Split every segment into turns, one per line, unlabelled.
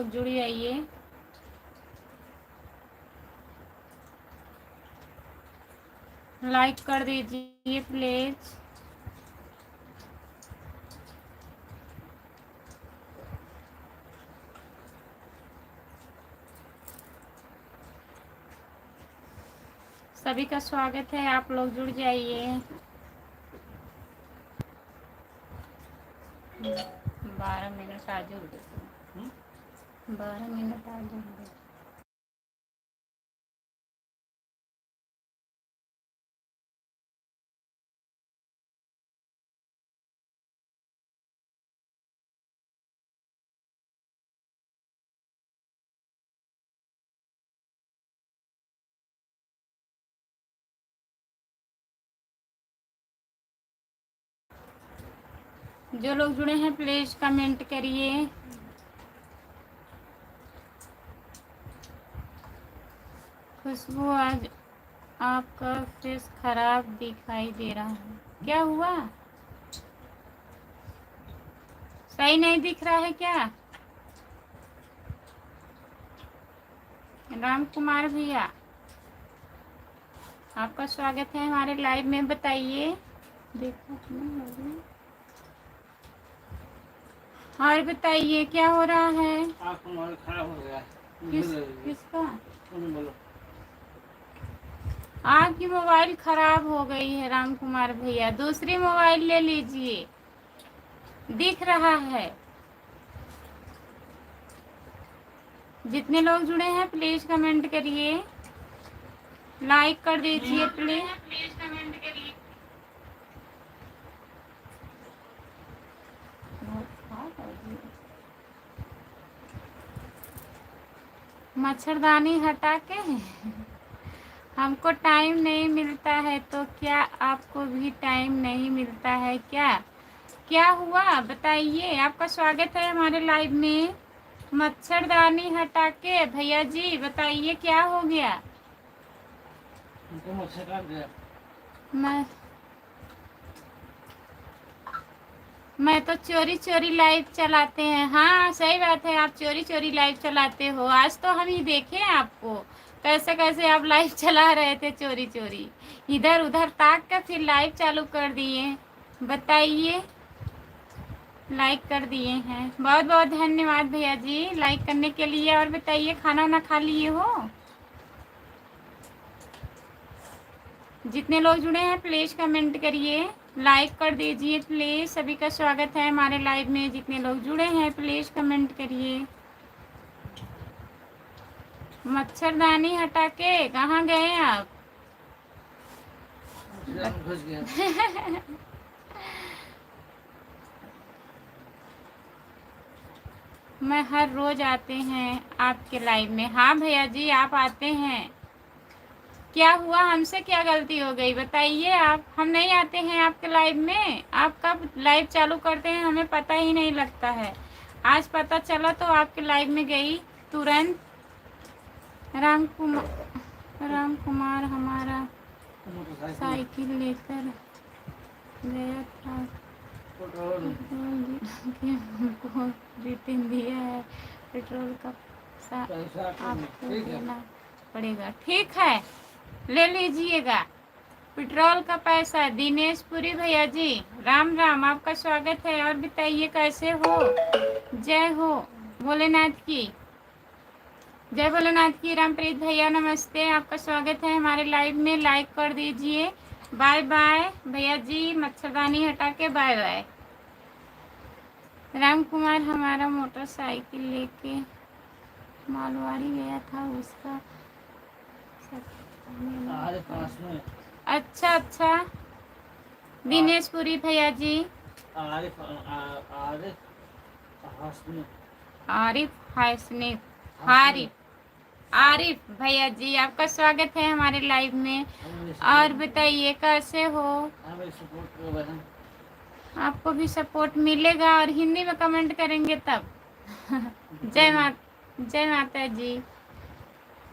लोग जुड़ जाइए। लाइक कर दीजिए प्लीज। सभी का स्वागत है, आप लोग जुड़ जाइए। 12 मिनट आज हो गए, 12 मिनट आज हो गए। जो लोग जुड़े हैं प्लीज कमेंट करिए। खुशबू, आज आपका फेस खराब दिखाई दे रहा है, क्या हुआ? सही नहीं दिख रहा है क्या? राम कुमार भैया, आपका स्वागत है हमारे लाइव में। बताइए, देखो और बताइए क्या हो रहा है?
आपका मोबाइल खराब हो गया।
किसका?
बोलो।
आपकी मोबाइल खराब हो गई है राम कुमार भैया, दूसरी मोबाइल ले लीजिए, दिख रहा है। जितने लोग जुड़े हैं प्लीज कमेंट करिए, लाइक कर दीजिए प्लीज कमेंट करिए। मच्छरदानी हटा के हमको टाइम नहीं मिलता है, तो क्या आपको भी टाइम नहीं मिलता है क्या? क्या हुआ बताइए। आपका स्वागत है हमारे लाइव में। मच्छरदानी हटा के भैया जी बताइए क्या हो गया?
मच्छर काट गया।
मैं तो चोरी चोरी लाइव चलाते हैं। हाँ सही बात है, आप चोरी चोरी लाइव चलाते हो। आज तो हम ही देखे आपको कैसे कैसे आप लाइव चला रहे थे चोरी चोरी, इधर उधर ताक कर फिर लाइव चालू कर दिए। बताइए, लाइक कर दिए हैं, बहुत बहुत धन्यवाद भैया जी लाइक करने के लिए। और बताइए, खाना वाना खा लिए हो? जितने लोग जुड़े हैं प्लीज कमेंट करिए, लाइक कर दीजिए प्लीज। सभी का स्वागत है हमारे लाइव में। जितने लोग जुड़े हैं प्लीज कमेंट करिए। मच्छरदानी हटा के कहाँ गए आप?
घुस गया।
मैं हर रोज आते हैं आपके लाइव में। हाँ भैया जी आप आते हैं। क्या हुआ, हमसे क्या गलती हो गई बताइए आप? हम नहीं आते हैं आपके लाइव में। आप कब लाइव चालू करते हैं हमें पता ही नहीं लगता है। आज पता चला तो आपके लाइव में गई तुरंत। राम कुमार हमारा साइकिल लेकर गया था, हमको रिटर्न दिया है। पेट्रोल का पैसा आपको देना पड़ेगा। ठीक है, ले लीजिएगा पेट्रोल का पैसा। दिनेश पुरी भैया जी राम राम, आपका स्वागत है। और बताइए कैसे हो? जय हो भोलेनाथ की, जय भोलेनाथ की। रामप्रीत भैया नमस्ते, आपका स्वागत है हमारे लाइव में। लाइक कर दीजिए। बाय बाय भैया जी, मच्छरदानी हटा के बाय बाय। राम कुमार हमारा मोटरसाइकिल लेके मालवाड़ी गया था, उसका
पास में।
अच्छा अच्छा, दिनेश पुरी भैया जी।
आरिफ
हासनिफ हारिफ आरिफ भैया जी आपका स्वागत है हमारे लाइव में। और बताइए कैसे हो? आपको भी सपोर्ट मिलेगा, और हिंदी में कमेंट करेंगे तब। जय माता जी,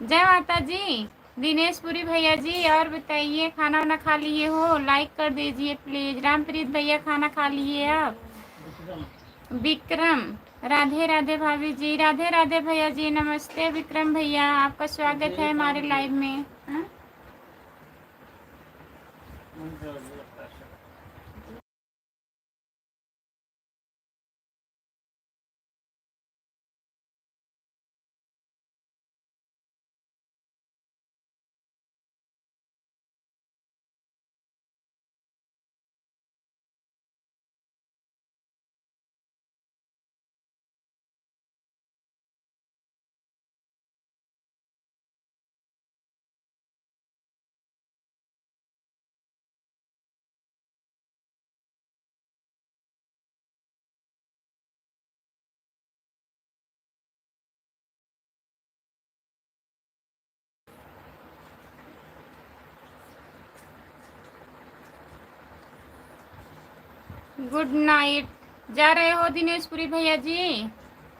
जय माता जी। दिनेश पुरी भैया जी और बताइए, खाना वाना खा लिए हो? लाइक कर दीजिए प्लीज। रामप्रीत भैया खाना खा लिए आप? विक्रम राधे राधे भाभी जी, राधे राधे भैया जी, नमस्ते विक्रम भैया, आपका स्वागत है हमारे लाइव में। हाँ? Good night. जा रहे हो दिनेशपुरी भैया जी?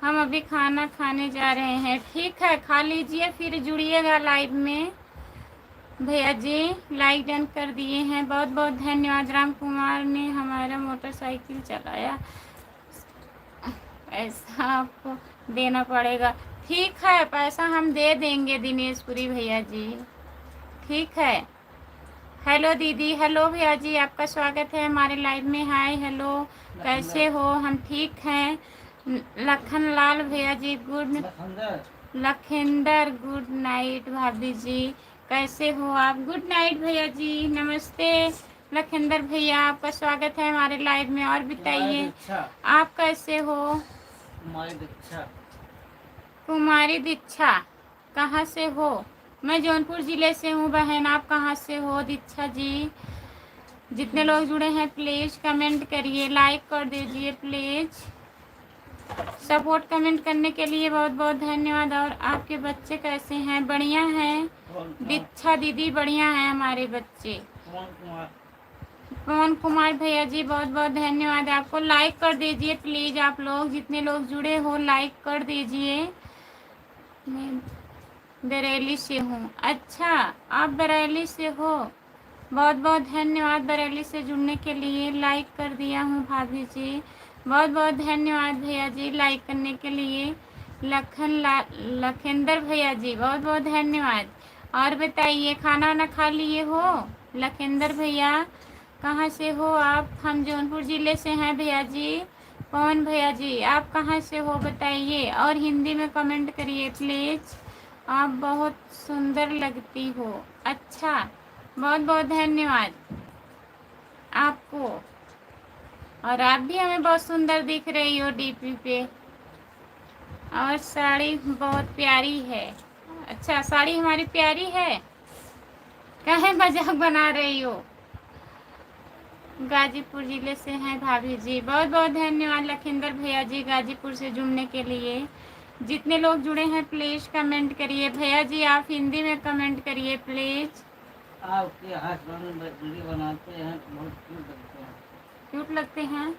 हम अभी खाना खाने जा रहे हैं। ठीक है, खा लीजिए फिर जुड़िएगा लाइव में। भैया जी लाइक डन कर दिए हैं, बहुत बहुत धन्यवाद। राम कुमार ने हमारा मोटरसाइकिल चलाया, ऐसा आपको देना पड़ेगा। ठीक है, पैसा हम दे देंगे दिनेशपुरी भैया जी। ठीक है। हेलो दीदी, हेलो भैया जी, आपका स्वागत है हमारे लाइव में। हाय हेलो, कैसे हो? हम ठीक हैं। लखन लाल भैया जी गुड, लखिंदर गुड नाइट। भाभी जी कैसे हो आप? गुड नाइट भैया जी, नमस्ते लखिंदर भैया, आपका स्वागत है हमारे लाइव में। और बताइए आप कैसे हो? कुमारी दीक्षा, कहाँ से हो? मैं जौनपुर जिले से हूँ बहन, आप कहाँ से हो दीक्षा जी? जितने लोग जुड़े हैं प्लीज कमेंट करिए, लाइक कर दीजिए प्लीज। सपोर्ट कमेंट करने के लिए बहुत बहुत धन्यवाद। और आपके बच्चे कैसे हैं? बढ़िया हैं दीक्षा दीदी, बढ़िया हैं हमारे बच्चे। पवन कुमार भैया जी बहुत बहुत धन्यवाद आपको। लाइक कर दीजिए प्लीज, आप लोग जितने लोग जुड़े हो लाइक कर दीजिए। मैं बरेली से हूँ। अच्छा, आप बरेली से हो, बहुत बहुत धन्यवाद बरेली से जुड़ने के लिए। लाइक कर दिया हूँ भाभी जी, बहुत बहुत धन्यवाद भैया जी लाइक करने के लिए। लखिंदर भैया जी बहुत बहुत धन्यवाद। और बताइए खाना वाना खा लिए हो? लखिंदर भैया कहाँ से हो आप? हम जौनपुर ज़िले से हैं भैया जी। पवन भैया जी आप कहाँ से हो बताइए, और हिंदी में कमेंट करिए प्लीज़। आप बहुत सुंदर लगती हो। अच्छा, बहुत बहुत धन्यवाद आपको। और आप भी हमें बहुत सुंदर दिख रही हो डीपी पे, और साड़ी बहुत प्यारी है। अच्छा, साड़ी हमारी प्यारी है, काहे मजाक बना रही हो? गाजीपुर जिले से हैं भाभी जी, बहुत बहुत धन्यवाद लखिंदर भैया जी गाजीपुर से जुड़ने के लिए। जितने लोग जुड़े हैं प्लीज कमेंट करिए। भैया जी आप हिंदी में कमेंट करिए प्लीज।
आपके हस्बैंड वीडियो बनाते हैं बहुत क्यूट लगते हैं।
क्यूट लगते हैं?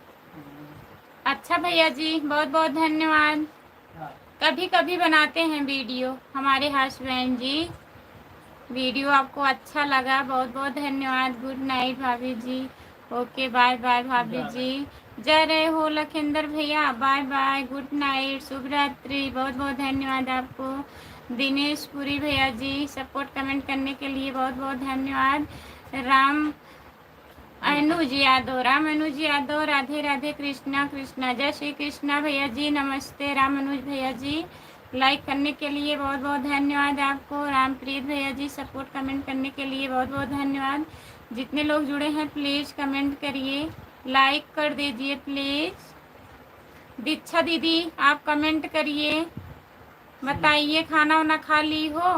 अच्छा भैया जी बहुत बहुत धन्यवाद। कभी कभी बनाते हैं वीडियो हमारे हस्बैंड जी। वीडियो आपको अच्छा लगा, बहुत बहुत धन्यवाद। गुड नाइट भाभी जी, ओके बाय बाय भाभी जी। जा रहे हो लखिंदर भैया, बाय बाय, गुड नाइट, शुभ रात्रि। बहुत बहुत धन्यवाद आपको। दिनेश पुरी भैया जी सपोर्ट कमेंट करने के लिए बहुत बहुत धन्यवाद। राम अनुज यादव, राम अनुज यादव, राधे राधे, कृष्णा कृष्णा, जय श्री कृष्णा भैया जी, नमस्ते राम अनुज भैया जी। लाइक करने के लिए बहुत बहुत धन्यवाद आपको। रामप्रीत भैया जी सपोर्ट कमेंट करने के लिए बहुत बहुत धन्यवाद। जितने लोग जुड़े हैं प्लीज़ कमेंट करिए, लाइक कर दीजिए प्लीज़। दीक्षा दीदी आप कमेंट करिए, बताइए खाना वाना खा ली हो?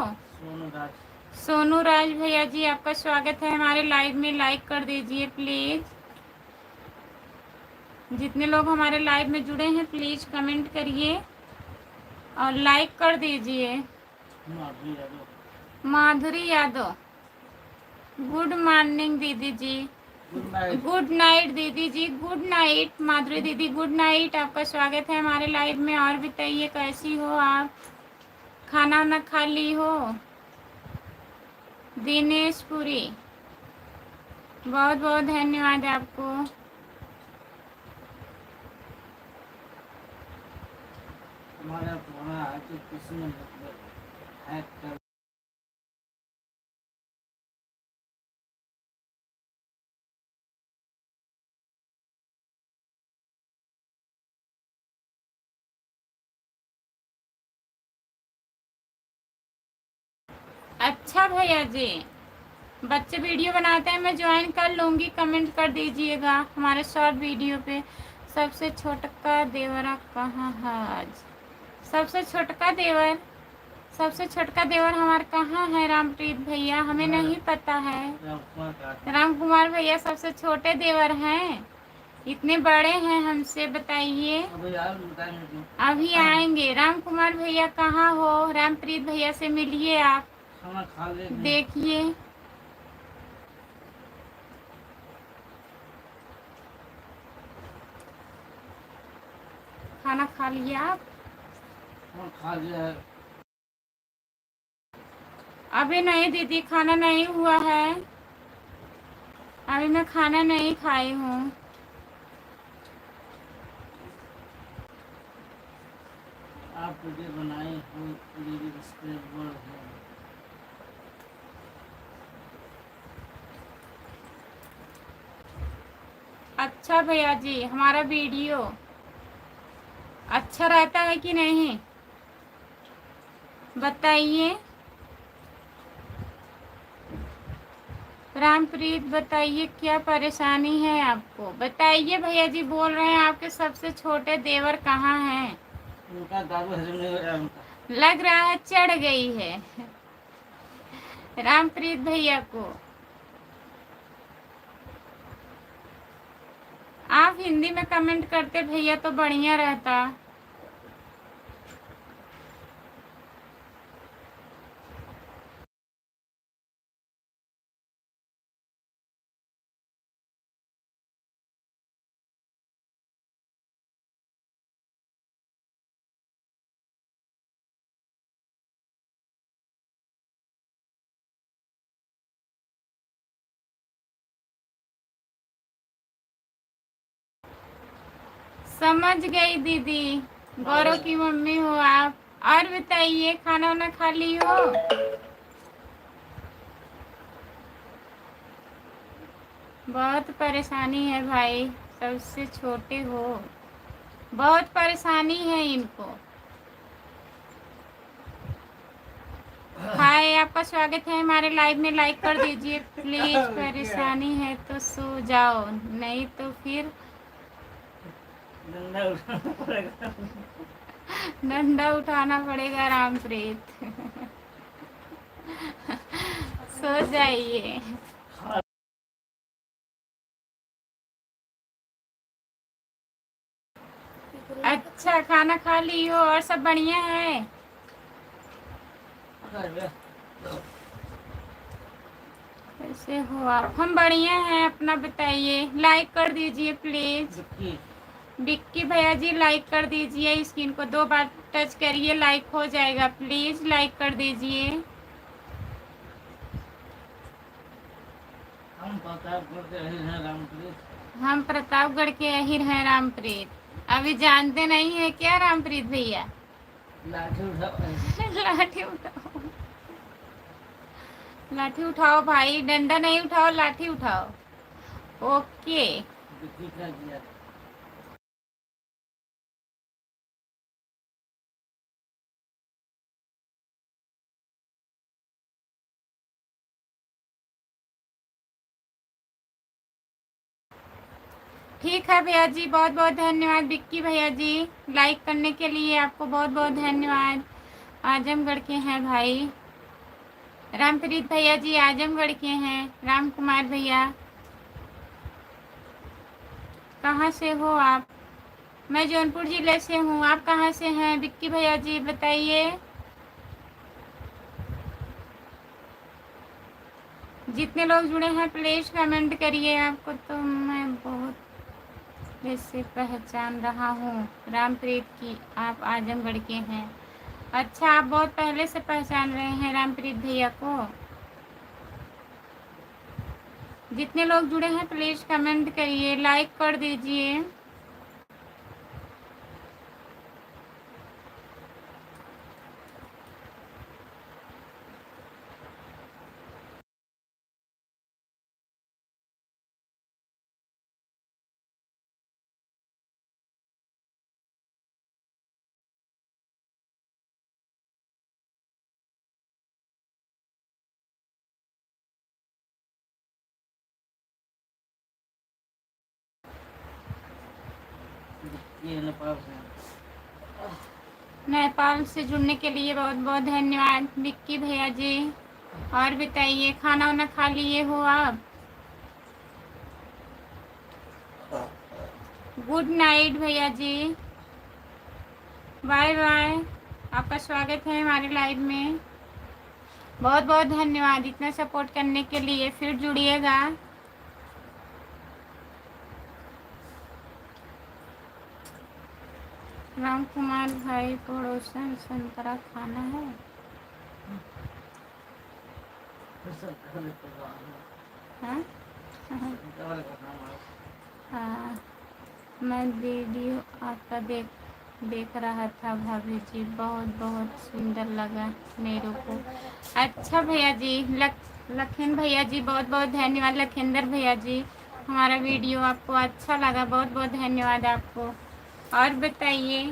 सोनू राज भैया जी आपका स्वागत है हमारे लाइव में, लाइक कर दीजिए प्लीज़। जितने लोग हमारे लाइव में जुड़े हैं प्लीज़ कमेंट करिए और लाइक कर दीजिए। माधुरी यादव गुड मॉर्निंग दीदी जी, गुड नाइट दीदी जी, गुड नाइट माधुरी दीदी, गुड नाइट, आपका स्वागत है हमारे लाइव में। और बताइए कैसी हो आप? खाना वाना खा ली हो? दिनेश पुरी बहुत बहुत धन्यवाद आपको।
तुम्हारा तुम्हारा आज किसी ने हैक कर
अच्छा भैया जी, बच्चे वीडियो बनाते हैं, मैं ज्वाइन कर लूँगी, कमेंट कर दीजिएगा हमारे शॉर्ट वीडियो पे। सबसे छोटका देवरा कहाँ है आज? सबसे छोटका देवर, सबसे छोटका देवर हमारे कहाँ है रामप्रीत भैया? हमें नहीं पता है। राम कुमार भैया सबसे छोटे देवर हैं, इतने बड़े हैं हमसे, बताइए। अभी आएंगे। राम कुमार भैया कहाँ हो? रामप्रीत भैया से मिलिए आप,
खाना खा ले।
देखिए खाना खा लिया आप?
खा लिया।
अभी नहीं दीदी, खाना नहीं हुआ है, अभी मैं खाना नहीं खाई हूँ।
आप वीडियो बनाए हो, मेरी सब्सक्राइबर है।
अच्छा भैया जी, हमारा वीडियो अच्छा रहता है कि नहीं, बताइए। रामप्रीत बताइए क्या परेशानी है आपको, बताइए। भैया जी बोल रहे हैं आपके सबसे छोटे देवर कहाँ हैं?
उनका दारू हजम नहीं हो रहा है उनका।
लग रहा है चढ़ गई है रामप्रीत भैया को। आप हिंदी में कमेंट करते भैया तो बढ़िया रहता। समझ गई दीदी, गौरव की मम्मी हो आप। और बताइए, खाना वाना खा ली हो? बहुत परेशानी है भाई, सबसे छोटे हो, बहुत परेशानी है इनको। हाय, आपका स्वागत है हमारे लाइव में, लाइक कर दीजिए प्लीज। परेशानी है तो सो जाओ, नहीं तो फिर
डंडा उठाना पड़ेगा।
डंडा उठाना पड़ेगा रामप्रीत सो जाइए। अच्छा, खाना खा ली हो और सब बढ़िया है? कैसे हो आप? हम बढ़िया हैं, अपना बताइए। लाइक कर दीजिए प्लीज। विक्की भैया जी लाइक कर दीजिए, स्क्रीन को 2 बार टच करिए, लाइक हो जाएगा, प्लीज लाइक कर दीजिए। हम प्रतापगढ़ के अहिर हैं रामप्रीत। अभी जानते नहीं है क्या रामप्रीत भैया?
लाठी उठाओ।
लाठी उठाओ, लाठी उठाओ भाई, डंडा नहीं उठाओ, लाठी उठाओ। ओके। ठीक है भैया जी, बहुत बहुत धन्यवाद। विक्की भैया जी लाइक करने के लिए आपको बहुत बहुत धन्यवाद। आजमगढ़ के हैं भाई। रामप्रीत भैया जी आजमगढ़ के हैं। राम कुमार भैया कहाँ से हो आप? मैं जौनपुर जिले से हूँ, आप कहाँ से हैं? विक्की भैया जी बताइए। जितने लोग जुड़े हैं प्लीज कमेंट करिए। आपको तो मैं बहुत जैसे पहचान रहा हूँ रामप्रीत की, आप आजमगढ़ के हैं। अच्छा, आप बहुत पहले से पहचान रहे हैं रामप्रीत भैया को। जितने लोग जुड़े हैं प्लीज कमेंट करिए, लाइक कर दीजिए।
ये नेपाल से।
नेपाल से जुड़ने के लिए बहुत बहुत धन्यवाद विक्की भैया जी। और बताइए, खाना वाना खा लिए हो आप? गुड नाइट भैया जी, बाय बाय। आपका स्वागत है हमारे लाइव में। बहुत बहुत धन्यवाद इतना सपोर्ट करने के लिए। फिर जुड़िएगा। राम कुमार भाई, पड़ोसन संतरा खाना है? हाँ? हाँ, मैं वीडियो आपका देख रहा था भाभी जी, बहुत बहुत सुंदर लगा मेरे को। अच्छा भैया जी, लखेन भैया जी, बहुत बहुत धन्यवाद। लखेंद्र भैया जी, हमारा वीडियो आपको अच्छा लगा, बहुत बहुत धन्यवाद आपको। और बताइए,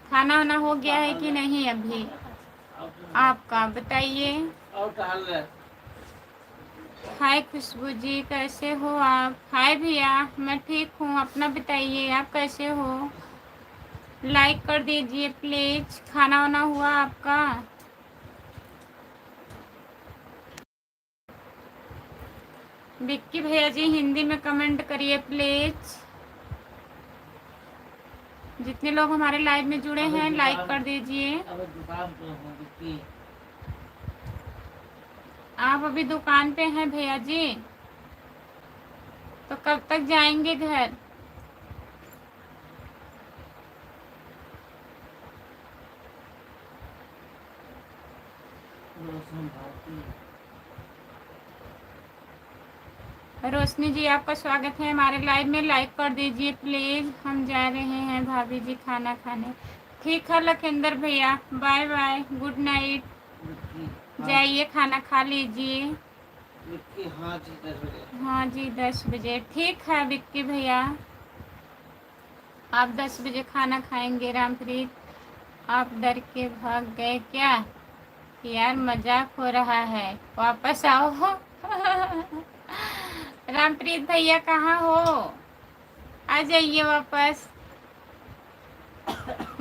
खाना वाना हो गया है कि नहीं अभी आपका? बताइए। हाय खुशबू जी, कैसे हो आप? हाय भैया, मैं ठीक हूँ, अपना बताइए, आप कैसे हो? लाइक कर दीजिए प्लीज। खाना वाना हुआ आपका? विक्की भैया जी, हिंदी में कमेंट करिए प्लीज। जितने लोग हमारे लाइव में जुड़े हैं लाइक कर दीजिए। आप अभी दुकान पे हैं भैया जी, तो कब तक जाएंगे घर? रोशनी जी, आपका स्वागत है हमारे लाइव में। लाइक कर दीजिए प्लीज। हम जा रहे हैं भाभी जी खाना खाने। ठीक है लखेंद्र भैया, बाय बाय, गुड नाइट। जाइए खाना खा लीजिए। हाँ जी 10 बजे, ठीक है विक्की भैया। आप 10 बजे खाना खाएंगे। रामप्रीत, आप डर के भाग गए क्या? यार मजाक हो रहा है, वापस आओ। रामप्रीत भैया कहाँ हो? आ जाइए वापस।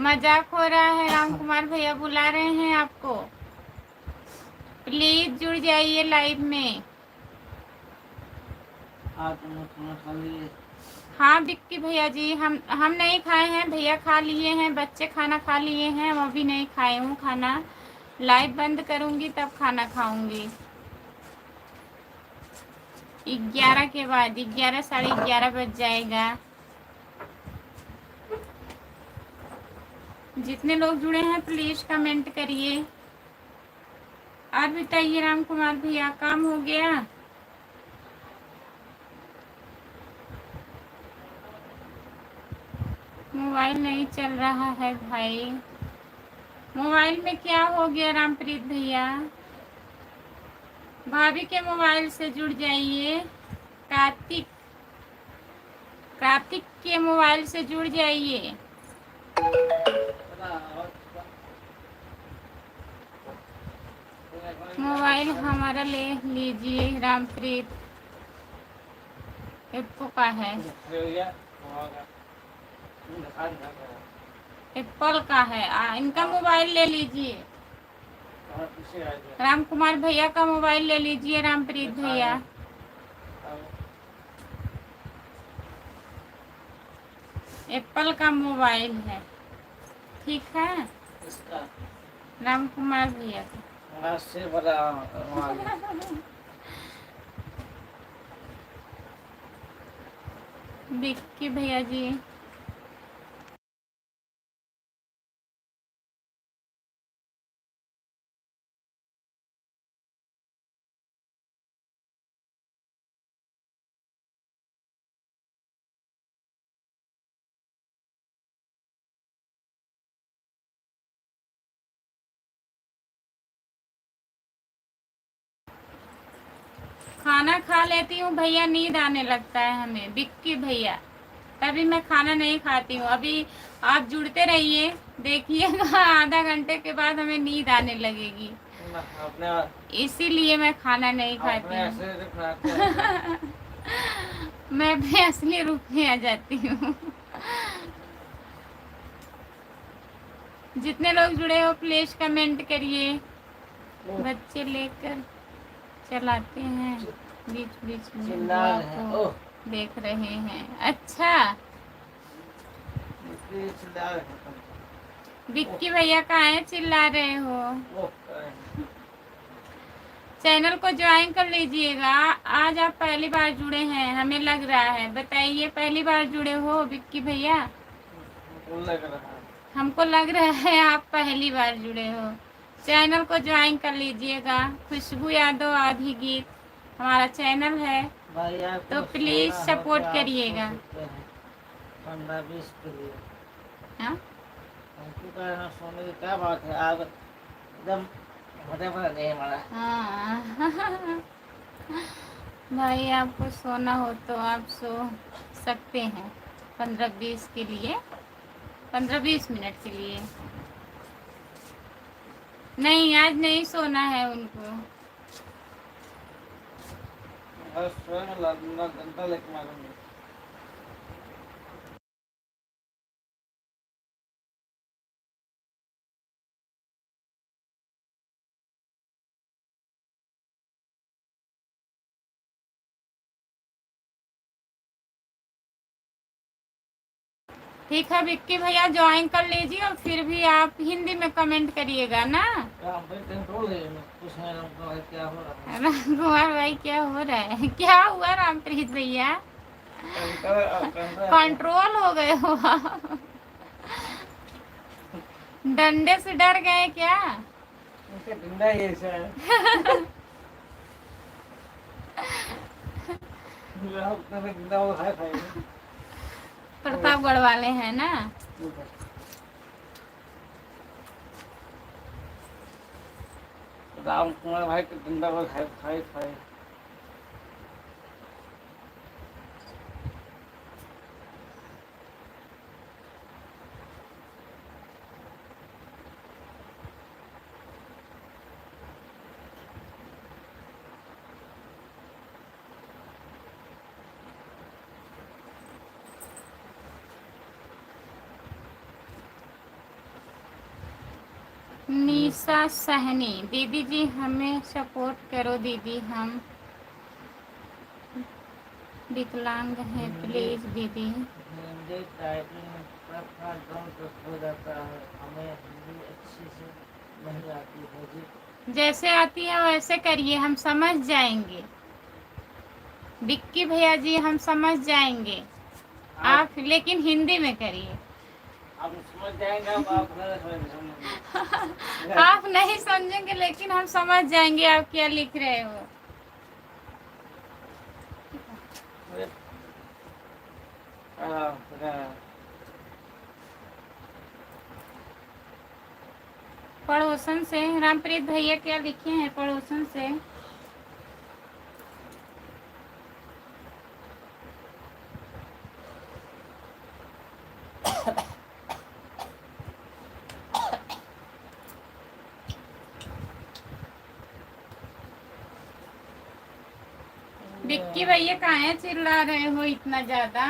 मजाक हो रहा है, राम कुमार भैया बुला रहे हैं आपको। प्लीज जुड़ जाइए लाइव में।
खाना खा लिए?
हाँ विक्की भैया जी, हम नहीं खाए हैं, भैया खा लिए हैं, बच्चे खाना खा लिए हैं, हम अभी नहीं खाए हूँ खाना। लाइव बंद करूँगी तब खाना खाऊंगी। 11 के बाद, 11 साढ़े 11 बज जाएगा। जितने लोग जुड़े हैं प्लीज कमेंट करिए। और बताइए राम कुमार भैया, काम हो गया? मोबाइल नहीं चल रहा है भाई। मोबाइल में क्या हो गया रामप्रीत भैया? भाभी के मोबाइल से जुड़ जाइए। कार्तिक के मोबाइल से जुड़ जाइए। मोबाइल हमारा ले लीजिए रामप्रीत। एप्पो का है, एप्पल का है। इनका मोबाइल ले लीजिए। राम कुमार भैया का मोबाइल ले लीजिए रामप्रीत भैया। एप्पल का मोबाइल है, ठीक है राम कुमार भैया का। विक्की भैया जी, खाना खा लेती हूँ भैया, नींद आने लगता है हमें विक्की भैया, तभी मैं खाना नहीं खाती हूँ। अभी आप जुड़ते रहिए, देखिएगा आधा घंटे के बाद हमें नींद आने लगेगी, इसीलिए मैं खाना नहीं खाती हूँ। मैं भी असली रूप में आ जाती हूँ। जितने लोग जुड़े हो प्लीज कमेंट करिए। बच्चे लेकर चलाते हैं, बीच बीच में
चिल्ला
बुआ
रहे हैं।
को
ओह,
देख रहे हैं। अच्छा,
इसलिए चिल्ला रहे हैं तुम।
विक्की भैया कहाँ है, चिल्ला रहे हो?
ओह, कर रहे हैं।
चैनल को ज्वाइन कर लीजिएगा। आज आप पहली बार जुड़े हैं हमें लग रहा है, बताइए पहली बार जुड़े हो विक्की भैया?
हमको लग रहा है।
हमको लग रहा है आप पहली बार जुड़े हो। चैनल को ज्वाइन कर लीजिएगा। खुशबू यादव आधी गीत हमारा चैनल है,
भाई आपको
तो प्लीज
सोना हो
सपोर्ट
तो आप
करिएगा।
सो सकते हैं 15-20 के लिए।
हाँ?
हमको कह रहे हैं सोने की क्या बात है, आप एकदम होने पर नहीं हमारा।
हाँ। भाई आपको सोना हो तो आप सो सकते हैं 15-20 के लिए, 15-20 मिनट के लिए। नहीं, आज नहीं सोना है उनको।
बस स्वयं डंडा लेके मारूंगी।
ठीक है विक्की भैया, ज्वाइन कर लीजिए और फिर भी आप हिंदी में कमेंट करिएगा ना।
राम भाई कंट्रोल है, कुछ है हमको भाई क्या हो रहा है।
रामकुमार भाई क्या हो रहा है, क्या हुआ रामप्रीत भैया?
कंट्रोल
कंट्रोल हो गए हो आप? डंडे से डर गए क्या?
उनका डंडा ही ऐसा है। उतना में डंडा वो है भाई।
प्रतापगढ़ वाले हैं ना?
राम कुमार भाई के डंडा वो है भाई।
निशा सहनी दीदी जी हमें सपोर्ट करो दीदी, हम विकलांग हैं प्लीज दीदी।
हिंदी टाइपिंग थोड़ा डाउन हो जाता है, हमें हिंदी अच्छी से नहीं आती है जी।
जैसे आती है वैसे करिए, हम समझ जाएंगे। विक्की भैया जी हम समझ जाएंगे, आप लेकिन हिंदी में करिए।
आप समझ जाएंगे, आप नहीं समझेंगे।
आप नहीं समझेंगे लेकिन हम समझ जाएंगे आप क्या लिख रहे हो। पड़ोसन से रामप्रीत भैया क्या लिखे हैं पड़ोसन से? विक्की भैया कहाँ चिल्ला रहे हो इतना ज्यादा?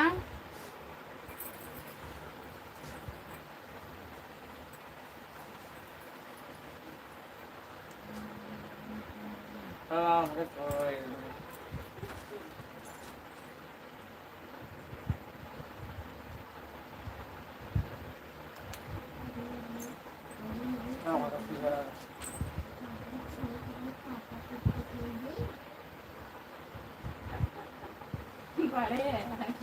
बड़े हैं।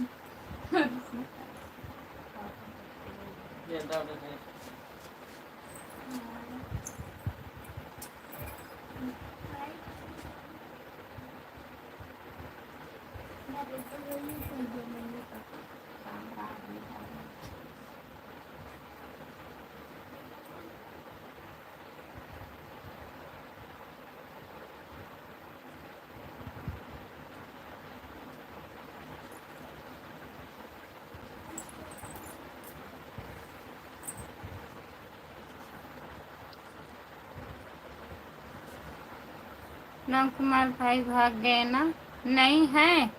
नव कुमार भाई भाग गए ना? नहीं है,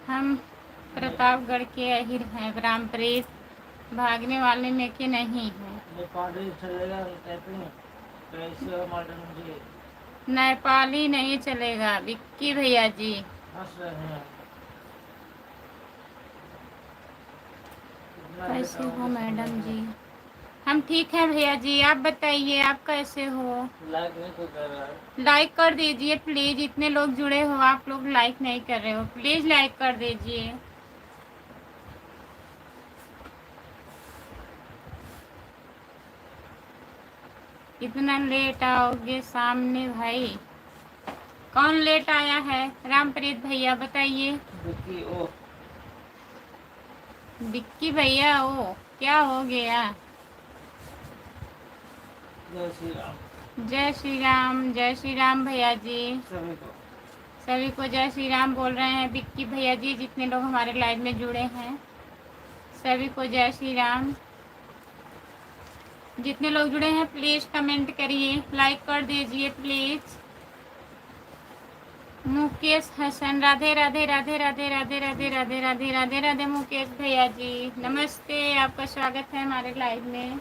हम प्रतापगढ़ के अहिर हैं। रामप्रीत भागने वाले में के नहीं है।
नेपाली चलेगा टाइपिंग? कैसे हो मैडम जी?
नेपाली नहीं चलेगा विक्की भैया जी।
हंस रहे हैं। कितना
कैसे हो
बताओगे समय
मैडम
है?
जी? हम ठीक हैं भैया जी, आप बताइए आप कैसे हो?
लाइक नहीं कोई कर रहा है।
लाइक कर दीजिए प्लीज, इतने लोग जुड़े हो आप लोग लाइक नहीं कर रहे हो, प्लीज लाइक कर दीजिए। इतना लेट आओगे सामने भाई? कौन लेट आया है? रामप्रीत भैया बताइए।
विक्की ओ।
विक्की भैया ओ, क्या हो गया?
जय श्री राम।
जय श्री राम, जय श्री राम भैया जी।
सभी को।
सभी को जय श्री राम बोल रहे हैं विक्की भैया जी, जितने लोग हमारे लाइव में जुड़े हैं सभी को जय श्री राम। जितने लोग जुड़े हैं प्लीज कमेंट करिए, लाइक कर दीजिए प्लीज। मुकेश हसन, राधे राधे राधे राधे राधे राधे राधे राधे राधे राधे मुकेश भैया जी नमस्ते, आपका स्वागत है हमारे लाइव में।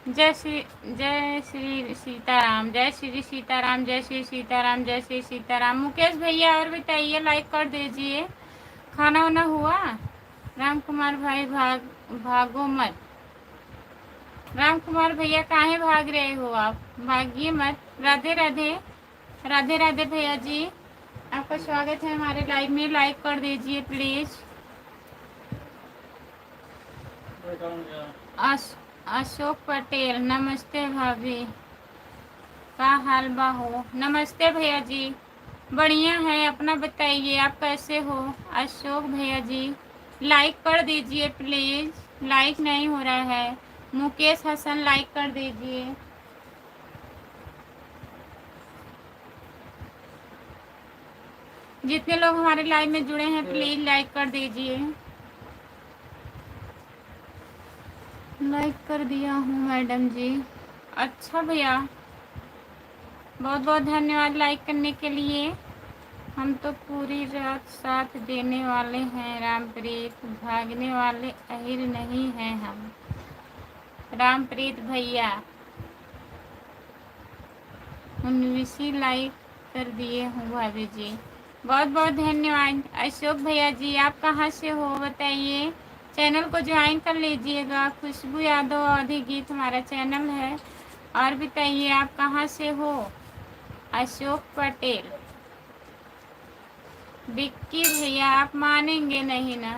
जय श्री सीताराम, जय श्री सीताराम, जय श्री सीताराम, जय श्री सीताराम। मुकेश भैया और बताइए, लाइक कर दीजिए। खाना वाना हुआ? राम कुमार भाई भागो मत। राम कुमार भैया काहे भाग रहे हो आप? भागिए मत। राधे राधे राधे राधे भैया जी, आपका स्वागत है हमारे लाइव में, लाइक कर दीजिए प्लीज। अशोक पटेल, नमस्ते भाभी, का हाल बा हो? नमस्ते भैया जी, बढ़िया है, अपना बताइए आप कैसे हो? अशोक भैया जी लाइक कर दीजिए प्लीज, लाइक नहीं हो रहा है। मुकेश हसन लाइक कर दीजिए। जितने लोग हमारे लाइव में जुड़े हैं प्लीज लाइक कर दीजिए। लाइक कर दिया हूँ मैडम जी। अच्छा भैया, बहुत बहुत धन्यवाद लाइक करने के लिए। हम तो पूरी रात साथ देने वाले हैं रामप्रीत, भागने वाले अहिर नहीं हैं हम। रामप्रीत भैया 19 लाइक कर दिए हूँ भाभी जी, बहुत बहुत धन्यवाद। अशोक भैया जी आप कहाँ से हो बताइए? चैनल को ज्वाइन कर लीजिएगा, खुशबू यादव अवधि गीत हमारा चैनल है। और बताइए आप कहाँ से हो? अशोक पटेल। विक्की भैया आप मानेंगे नहीं ना?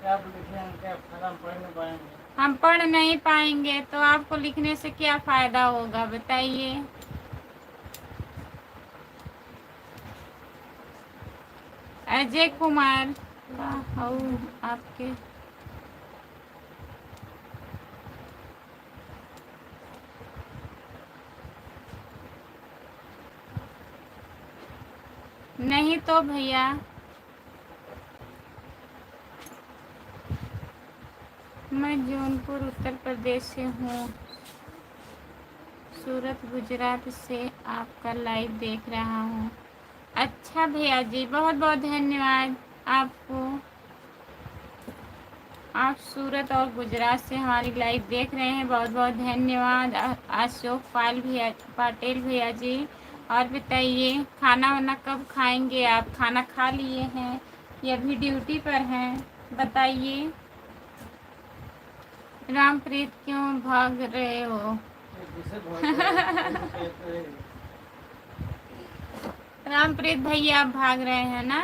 आप लिखे हैं क्या? हम पढ़ नहीं पाएंगे।
हम पढ़ नहीं पाएंगे तो आपको लिखने से क्या फायदा होगा बताइए? अजय कुमार का हूँ आपके। नहीं तो भैया मैं जौनपुर उत्तर प्रदेश से हूँ, सूरत गुजरात से आपका लाइव देख रहा हूँ। अच्छा भैया जी बहुत बहुत धन्यवाद आपको, आप सूरत और गुजरात से हमारी लाइव देख रहे हैं, बहुत बहुत धन्यवाद। अशोक पाटिल भैया जी। और बताइए खाना वाना कब खाएंगे आप? खाना खा लिए हैं या अभी ड्यूटी पर हैं बताइए? रामप्रीत क्यों भाग रहे हो? रामप्रीत भैया आप भाग रहे हैं ना?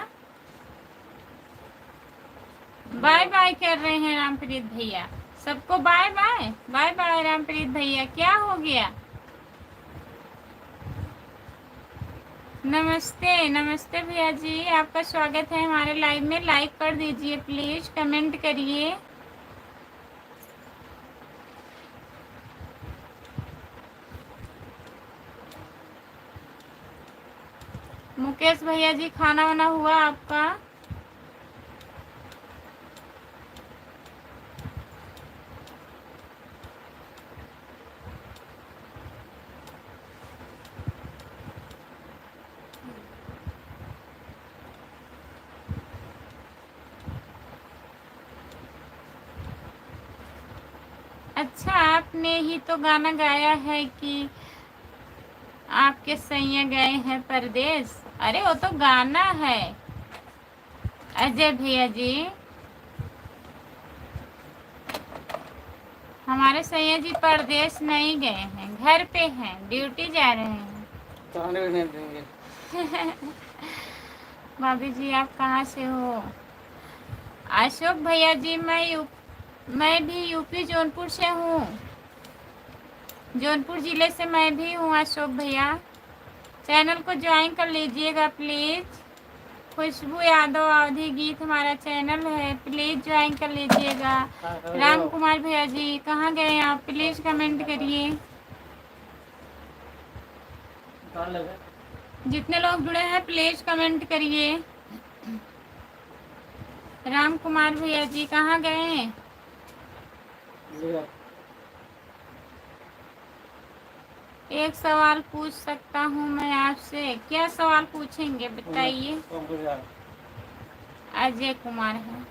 बाय बाय कर रहे हैं रामप्रीत भैया, सबको bye bye bye bye. Rampreet भैया क्या हो गया? नमस्ते नमस्ते भैया जी, आपका स्वागत है हमारे लाइव में, लाइक कर दीजिए प्लीज, कमेंट करिए। मुकेश भैया जी खाना वाना हुआ आपका? अच्छा, आपने ही तो गाना गाया है कि आपके सैया गए हैं परदेश। अरे वो तो गाना है अजय भैया जी। हमारे सैया जी परदेश नहीं गए हैं, घर पे हैं, ड्यूटी जा रहे हैं।
तो आने भी नहीं देंगे।
भाभी जी आप कहाँ से हो? अशोक भैया जी मैं भी यूपी जौनपुर से हूँ। जौनपुर जिले से मैं भी हूँ अशोक भैया। चैनल को ज्वाइन कर लीजिएगा प्लीज़। खुशबू यादव अवधि गीत हमारा चैनल है, प्लीज़ ज्वाइन कर लीजिएगा। राम कुमार भैया जी कहाँ गए आप? प्लीज़ कमेंट करिए। जितने लोग जुड़े हैं प्लीज़ कमेंट करिए। राम कुमार भैया जी कहाँ गए? एक सवाल पूछ सकता हूँ मैं आपसे? क्या सवाल पूछेंगे बताइए। अजय कुमार है।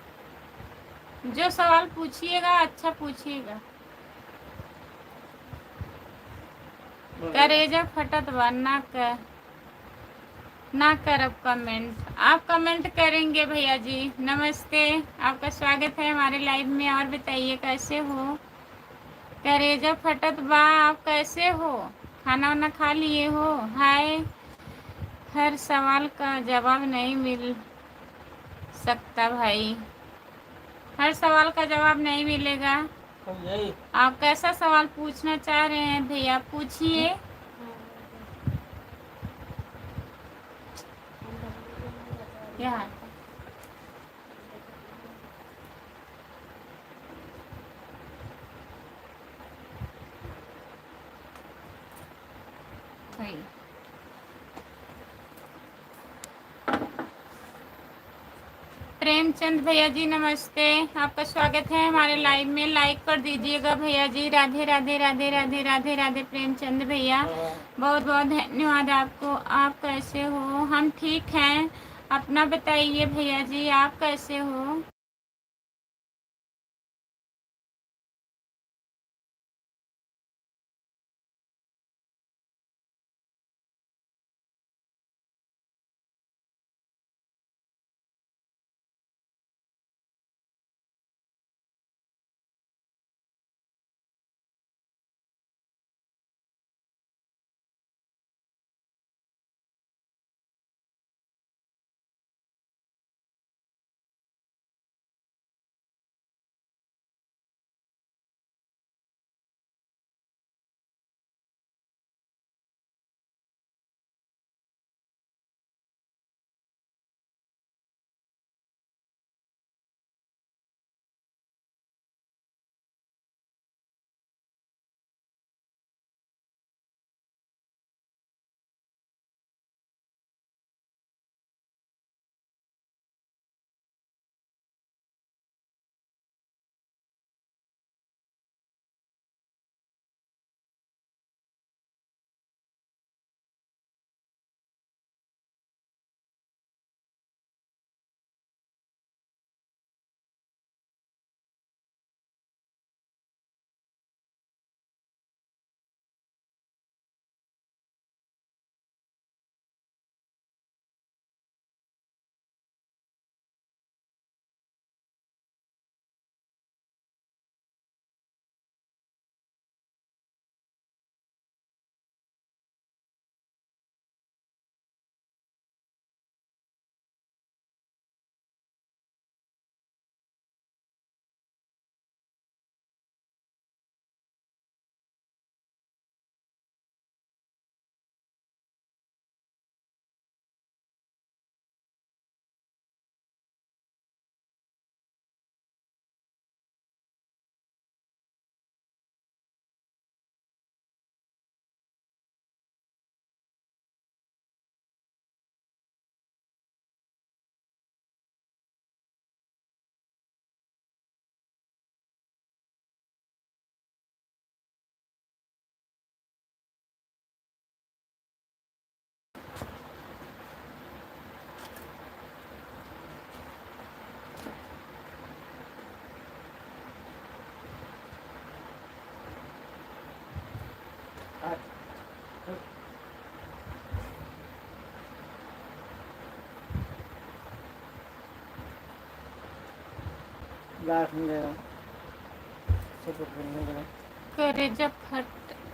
जो सवाल पूछिएगा अच्छा पूछिएगा। करेजा फटत बा ना करब कमेंट। आप कमेंट करेंगे भैया जी। नमस्ते, आपका स्वागत है हमारे लाइव में। और बताइए कैसे हो? करेजा फटत बा, आप कैसे हो? खाना वाना खा लिए हो? हाय। हर सवाल का जवाब नहीं मिल सकता भाई, हर सवाल का जवाब नहीं मिलेगा। आप कैसा सवाल पूछना चाह रहे हैं भैया, पूछिए। यहाँ वही। प्रेमचंद भैया जी नमस्ते, आपका स्वागत है हमारे लाइव में। लाइक कर दीजिएगा भैया जी। राधे राधे राधे राधे राधे राधे प्रेमचंद भैया, बहुत बहुत धन्यवाद आपको। आप कैसे हो? हम ठीक हैं। अपना बताइए भैया जी, आप कैसे हो?
गाठ मिलेगा सब मिलेगा
करे जब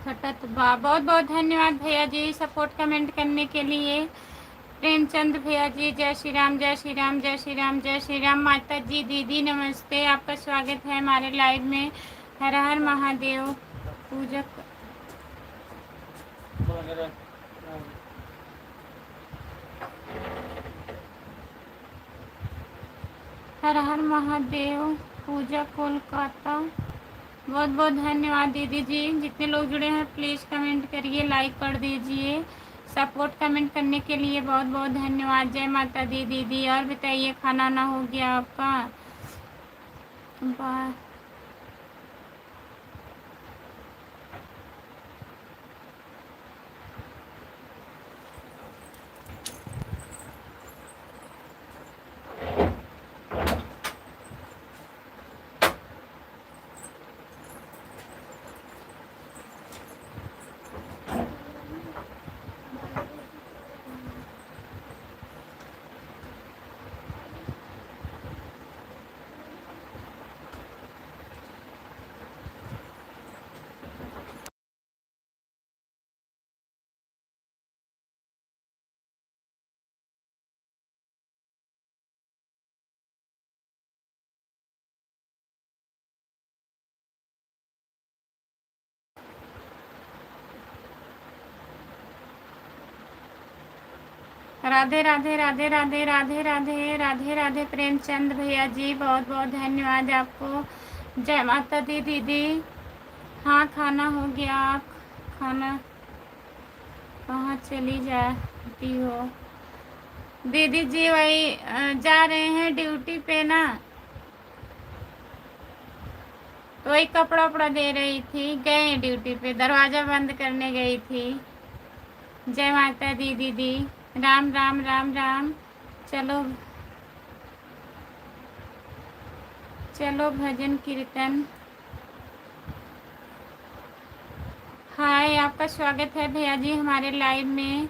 खटत बा। बहुत बहुत धन्यवाद भैया जी सपोर्ट कमेंट करने के लिए। प्रेमचंद भैया जी जय श्री राम जय श्री राम जय श्री राम जय श्री राम। माता जी दीदी नमस्ते, आपका स्वागत है हमारे लाइव में। हर हर महादेव। पूजक हर हर महादेव। पूजा कोलकाता। बहुत बहुत धन्यवाद दीदी जी। जितने लोग जुड़े हैं प्लीज़ कमेंट करिए, लाइक कर दीजिए। सपोर्ट कमेंट करने के लिए बहुत बहुत धन्यवाद। जय माता दी दीदी। और बताइए खाना ना हो गया आपका? बाय। राधे राधे राधे राधे राधे राधे राधे राधे। प्रेमचंद भैया जी बहुत बहुत धन्यवाद आपको। जय माता दी दीदी। हाँ खाना हो गया। आप खाना कहाँ चली जाती हो दीदी जी? वही जा रहे हैं ड्यूटी पे ना, तो वही कपड़ा उपड़ा दे रही थी। गए ड्यूटी पे, दरवाज़ा बंद करने गई थी। जय माता दी दीदी। राम राम राम राम। चलो चलो भजन कीर्तन। हाय, आपका स्वागत है भैया जी हमारे लाइव में।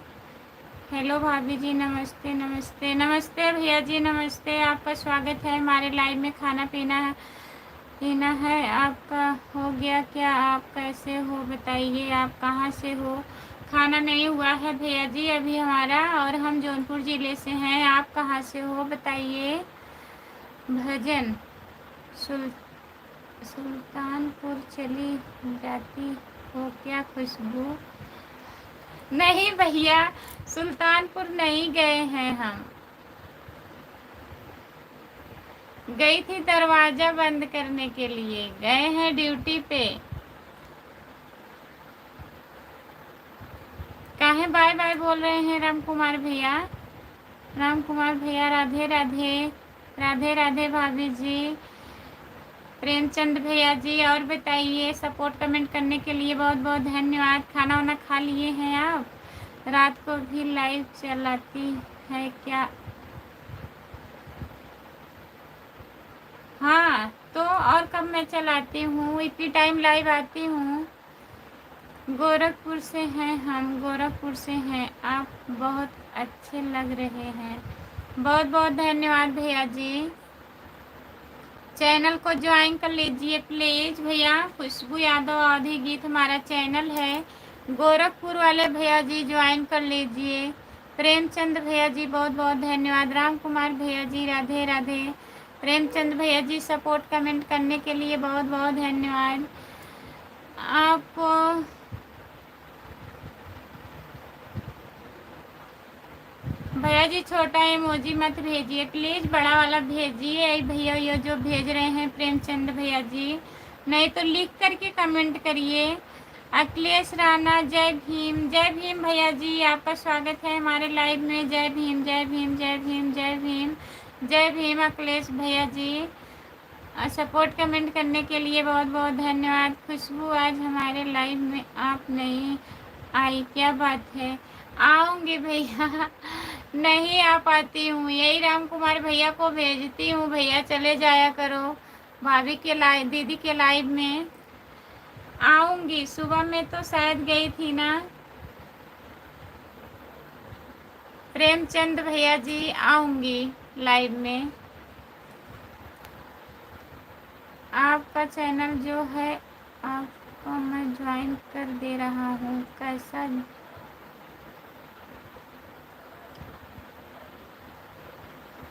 हेलो भाभी जी नमस्ते नमस्ते नमस्ते भैया जी नमस्ते। आपका स्वागत है हमारे लाइव में। खाना पीना है आपका हो गया क्या? आप कैसे हो बताइए, आप कहाँ से हो? खाना नहीं हुआ है भैया जी अभी हमारा, और हम जौनपुर ज़िले से हैं। आप कहाँ से हो बताइए? भजन सुल्तानपुर चली जाती हो क्या खुशबू? नहीं भैया, सुल्तानपुर नहीं गए हैं हम। गई थी दरवाज़ा बंद करने के लिए, गए हैं ड्यूटी पे। काहे बाय बाय बोल रहे हैं राम कुमार भैया? राम कुमार भैया राधे राधे राधे राधे भाभी जी। प्रेमचंद भैया जी और बताइए। सपोर्ट कमेंट करने के लिए बहुत बहुत धन्यवाद। खाना वाना खा लिए हैं आप? रात को भी लाइव चलाती है क्या? हाँ तो और कब मैं चलाती हूँ, इतनी टाइम लाइव आती हूँ। गोरखपुर से हैं हम, गोरखपुर से हैं। आप बहुत अच्छे लग रहे हैं। बहुत बहुत धन्यवाद भैया जी। चैनल को ज्वाइन कर लीजिए प्लीज़ भैया। खुशबू यादव आधी गीत हमारा चैनल है। गोरखपुर वाले भैया जी ज्वाइन कर लीजिए। प्रेमचंद भैया जी बहुत बहुत धन्यवाद। राम कुमार भैया जी राधे राधे। प्रेमचंद भैया जी सपोर्ट कमेंट करने के लिए बहुत बहुत धन्यवाद आपको। भैया जी छोटा इमोजी मत भेजिए प्लीज़, बड़ा वाला भेजिए। भैया ये जो भेज रहे हैं प्रेमचंद भैया जी, नहीं तो लिख करके कमेंट करिए। अखिलेश राणा जय भीम भैया जी। आपका स्वागत है हमारे लाइव में। जय भीम जय भीम जय भीम जय भीम जय भीम अखिलेश भैया जी। सपोर्ट कमेंट करने के लिए बहुत बहुत धन्यवाद। खुशबू आज हमारे लाइव में आप नहीं आई, क्या बात है? आऊँगी भैया। नहीं आ पाती हूँ, यही राम कुमार भैया को भेजती हूँ। भैया चले जाया करो भाभी के लाइव, दीदी के लाइव में। आऊँगी, सुबह में तो शायद गई थी ना। प्रेमचंद भैया जी आऊँगी लाइव में। आपका चैनल जो है आपको मैं ज्वाइन कर दे रहा हूँ,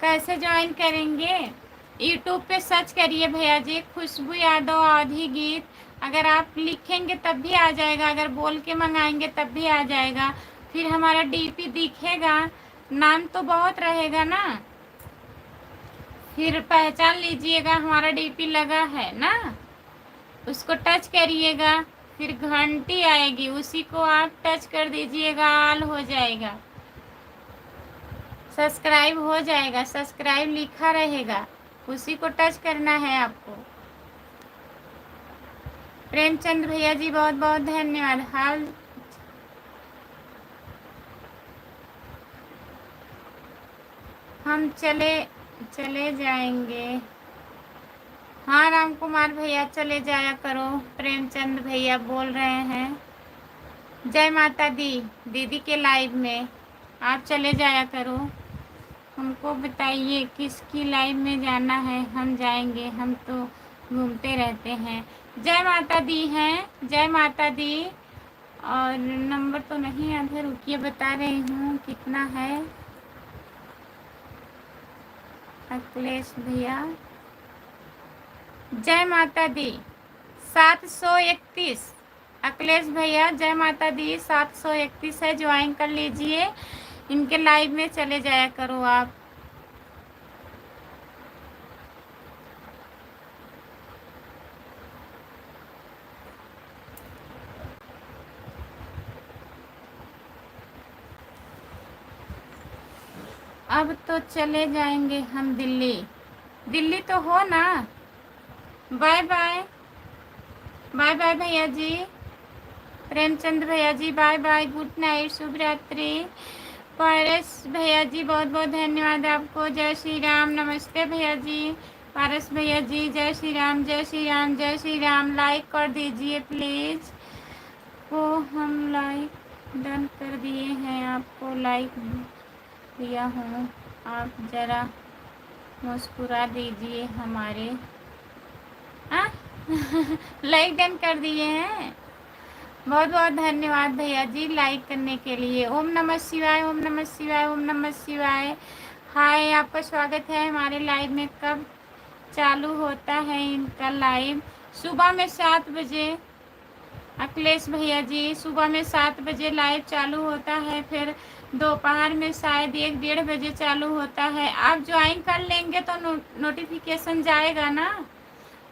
कैसे ज्वाइन करेंगे? यूट्यूब पे सर्च करिए भैया जी, खुशबू यादव आधी गीत। अगर आप लिखेंगे तब भी आ जाएगा, अगर बोल के मंगाएंगे तब भी आ जाएगा। फिर हमारा डीपी दिखेगा, नाम तो बहुत रहेगा ना, फिर पहचान लीजिएगा हमारा डीपी लगा है ना। उसको टच करिएगा, फिर घंटी आएगी, उसी को आप टच कर दीजिएगा, ऑल हो जाएगा, सब्सक्राइब हो जाएगा, सब्सक्राइब लिखा रहेगा, उसी को टच करना है आपको। प्रेमचंद भैया जी बहुत बहुत धन्यवाद। हाल हम चले जाएंगे। हाँ राम कुमार भैया चले जाया करो, प्रेमचंद भैया बोल रहे हैं। जय माता दी दीदी के लाइव में आप चले जाया करो। हमको बताइए किसकी लाइव में जाना है, हम जाएंगे, हम तो घूमते रहते हैं। जय माता दी हैं, जय माता दी। और नंबर तो नहीं याद है, रुकिए बता रही हूँ कितना है। अखिलेश भैया जय माता दी 731। अखिलेश भैया जय माता दी 731 है, ज्वाइन कर लीजिए, इनके लाइव में चले जाया करो आप। अब तो चले जाएंगे हम दिल्ली। दिल्ली तो हो ना। बाय बाय, बाय बाय भैया जी, प्रेमचंद भैया जी बाय बाय, गुड नाइट, शुभ रात्रि। पारस भैया जी बहुत बहुत धन्यवाद आपको। जय श्री राम, नमस्ते भैया जी। पारस भैया जी जय श्री राम, जय श्री राम, जय श्री राम। लाइक कर दीजिए प्लीज़। वो हम लाइक डन कर दिए हैं, आपको लाइक दिया हूँ, आप ज़रा मुस्कुरा दीजिए हमारे। लाइक डन कर दिए हैं, बहुत बहुत धन्यवाद भैया जी लाइक करने के लिए। ओम नमः शिवाय, ओम नमः शिवाय, ओम नमः शिवाय। हाय, आपका स्वागत है हमारे लाइव में। कब चालू होता है इनका लाइव? सुबह में 7 बजे। अखिलेश भैया जी सुबह में 7 बजे लाइव चालू होता है, फिर दोपहर में शायद 1-1:30 बजे चालू होता है। आप ज्वाइन कर लेंगे तो नोटिफिकेशन जाएगा ना।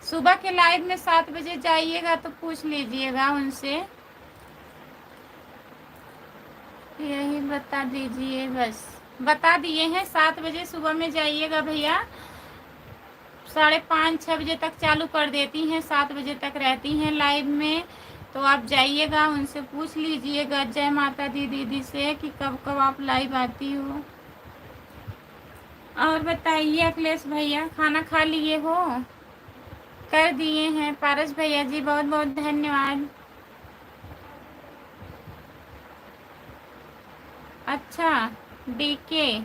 सुबह के लाइव में 7 बजे जाइएगा तो पूछ लीजिएगा उनसे, यही बता दीजिए, बस बता दिए हैं। 7 बजे सुबह में जाइएगा भैया, 5:30-6 बजे तक चालू कर देती हैं, 7 बजे तक रहती हैं लाइव में। तो आप जाइएगा, उनसे पूछ लीजिएगा जय माता दी दीदी से कि कब कब आप लाइव आती हो। और बताइए अखिलेश भैया, खाना खा लिए हो? कर दिए हैं। पारस भैया जी बहुत बहुत धन्यवाद। अच्छा डीके,